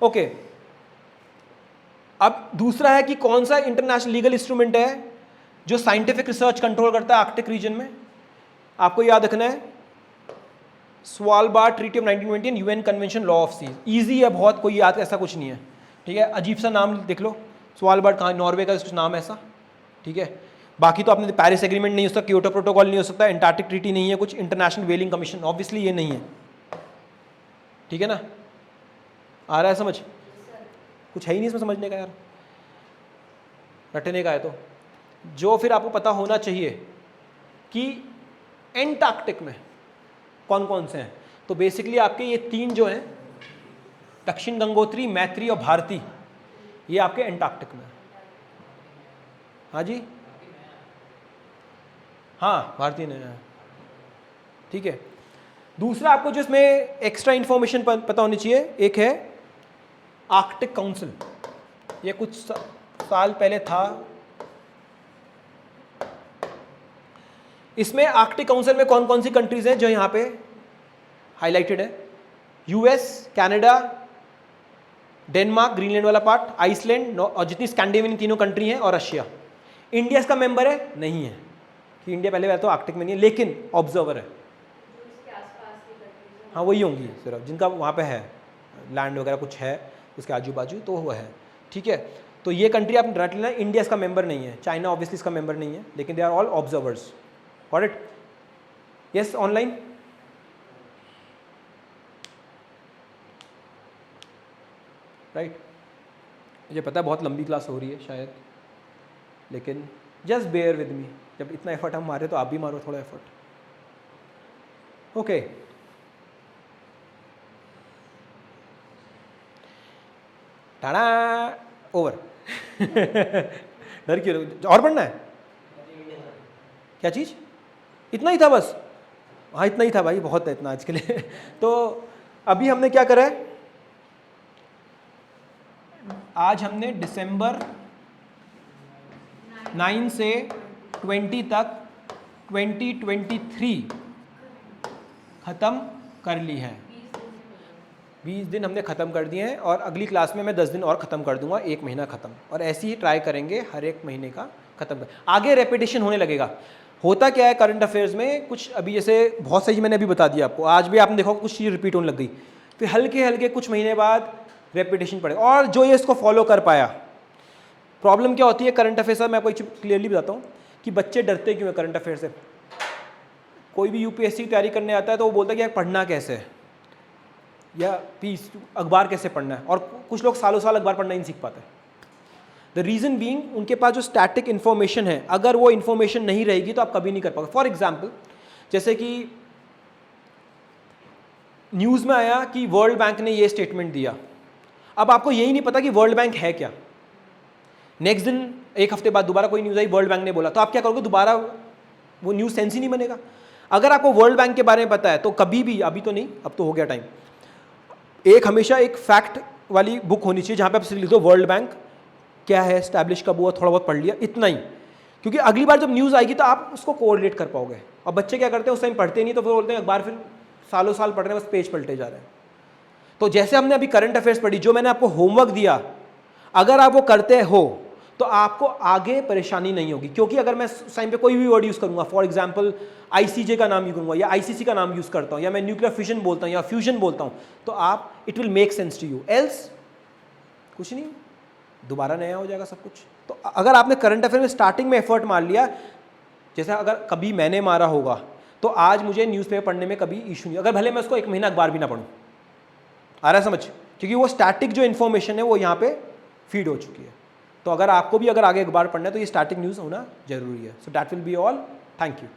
ओके, अब दूसरा है कि कौन सा इंटरनेशनल लीगल इंस्ट्रूमेंट है जो साइंटिफिक रिसर्च कंट्रोल करता है आर्कटिक रीजन में। आपको याद रखना है Svalbard treaty of 1920 and UN convention law of seas. Easy है बहुत, कोई याद ऐसा कुछ नहीं है, ठीक है। अजीब सा नाम देख लो, स्वालबार्ड कहाँ, नॉर्वे का कुछ नाम है ऐसा, ठीक है। बाकी तो आपने पेरिस एग्रीमेंट नहीं हो सकता, क्योटो प्रोटोकॉल नहीं हो सकता, एंटार्क्टिक ट्रीटी नहीं है, कुछ इंटरनेशनल व्हेलिंग कमीशन, ऑब्वियसली ये नहीं है, ठीक है ना। आ रहा है समझ, कुछ है ही नहीं इसमें समझने का यार, रटने का है। तो जो फिर आपको पता होना चाहिए कि एंटार्क्टिक में कौन कौन से हैं, तो बेसिकली आपके ये तीन जो हैं, दक्षिण गंगोत्री, मैत्री और भारती, ये आपके एंटार्क्टिक में। हाँ जी, हाँ भारती ने, ठीक है। दूसरा आपको जो इसमें एक्स्ट्रा इंफॉर्मेशन पता होनी चाहिए, एक है आर्कटिक काउंसिल, ये कुछ साल पहले था। इसमें आर्कटिक काउंसिल में कौन कौन सी कंट्रीज हैं जो यहाँ पे हाईलाइटेड है, US, कनाडा, डेनमार्क, ग्रीनलैंड वाला पार्ट, आइसलैंड और जितनी स्कैंडिनेवियन तीनों कंट्री हैं, और रशिया। इंडिया इसका मेंबर है नहीं है, कि इंडिया पहले तो आर्कटिक में नहीं है, लेकिन ऑब्जर्वर है। हाँ वही होंगी सिर्फ जिनका वहाँ पे है लैंड वगैरह कुछ है उसके आजू बाजू, तो वो है, ठीक है। तो ये कंट्री आप रट लेना, इंडिया इसका मेंबर नहीं है, चाइना ऑब्वियसली इसका मेंबर नहीं है, लेकिन they are all observers. Got it? Yes, online. Right, मुझे पता है बहुत लंबी क्लास हो रही है शायद, लेकिन जस्ट बेयर विद मी, जब इतना एफर्ट हम मारे तो आप भी मारो थोड़ा एफर्ट। Okay, ta-da, over. डर क्यों, और पढ़ना है क्या चीज़? इतना ही था बस, हाँ इतना ही था भाई, बहुत है इतना आज के लिए। तो अभी हमने क्या करा है, आज हमने दिसंबर 9 से 20 तक 2023 ख़त्म कर ली है। 20 दिन हमने ख़त्म कर दिए हैं और अगली क्लास में मैं 10 दिन और ख़त्म कर दूंगा, 1 महीना ख़त्म, और ऐसे ही ट्राई करेंगे हर एक महीने का ख़त्म कर, आगे रेपिटेशन होने लगेगा। होता क्या है करंट अफेयर्स में, कुछ अभी जैसे बहुत सही मैंने अभी बता दिया आपको, आज भी आपने देखा कुछ चीज़ रिपीट होने लग गई, फिर हल्के हल्के कुछ महीने बाद रेपिटेशन पड़ेगा, और जो ये इसको फॉलो कर पाया। प्रॉब्लम क्या होती है करंट अफेयर्स, मैं आपको क्लियरली बताता हूँ कि बच्चे डरते क्यों है करंट अफेयर से। कोई भी यूपीएससी की तैयारी करने आता है तो वो बोलता है कि यार पढ़ना कैसे है, या पीस अखबार कैसे पढ़ना है, और कुछ लोग सालों साल अखबार पढ़ना ही नहीं सीख पाते। द रीज़न बीइंग उनके पास जो स्टैटिक इन्फॉर्मेशन है, अगर वो इन्फॉर्मेशन नहीं रहेगी तो आप कभी नहीं कर पाओगे। फॉर एग्जाम्पल, जैसे कि न्यूज़ में आया कि वर्ल्ड बैंक ने ये स्टेटमेंट दिया, अब आपको यही नहीं पता कि वर्ल्ड बैंक है क्या। नेक्स्ट दिन, एक हफ्ते बाद दोबारा कोई न्यूज़ आई, वर्ल्ड बैंक ने बोला, तो आप क्या करोगे, दोबारा वो न्यूज़ सेंस ही नहीं बनेगा। अगर आपको वर्ल्ड बैंक के बारे में पता है तो कभी भी, अभी तो नहीं, अब तो हो गया टाइम, एक हमेशा एक फैक्ट वाली बुक होनी चाहिए जहाँ पे आप सिर्फ लिख दो वर्ल्ड बैंक क्या है, स्टैब्लिश कब हुआ, थोड़ा बहुत पढ़ लिया, इतना ही। क्योंकि अगली बार जब न्यूज़ आएगी तो आप उसको कोरिलेट कर पाओगे। और बच्चे क्या करते हैं, उस टाइम पढ़ते नहीं, तो फिर बोलते हैं अखबार, फिर सालों साल पढ़ रहे हैं, बस पेज पलटे जा रहे हैं। तो जैसे हमने अभी करंट अफेयर्स पढ़ी, जो मैंने आपको होमवर्क दिया, अगर आप वो करते हो तो आपको आगे परेशानी नहीं होगी। क्योंकि अगर मैं उस टाइम पे कोई भी वर्ड यूज़ करूँगा, फॉर एग्जांपल आईसीजे का नाम यूज़ करूँगा, या आईसीसी का नाम यूज़ करता हूँ, या मैं न्यूक्लियर फिशन बोलता हूँ या फ्यूजन बोलता हूँ, तो आप, it will make sense to you, else कुछ नहीं, दोबारा नया हो जाएगा सब कुछ। तो अगर आपने करंट अफेयर में स्टार्टिंग में एफर्ट मार लिया, जैसे अगर कभी मैंने मारा होगा, तो आज मुझे न्यूज़पेपर पढ़ने में कभी इशू नहीं, अगर भले मैं उसको 1 महीना अखबार भी ना पढ़ूँ। आ रहा है समझ? क्योंकि वो स्टैटिक जो इन्फॉर्मेशन है वो यहाँ पे फीड हो चुकी है। तो अगर आपको भी अगर आगे अखबार पढ़ना है तो ये स्टैटिक न्यूज़ होना जरूरी है। So that will be all, thank you.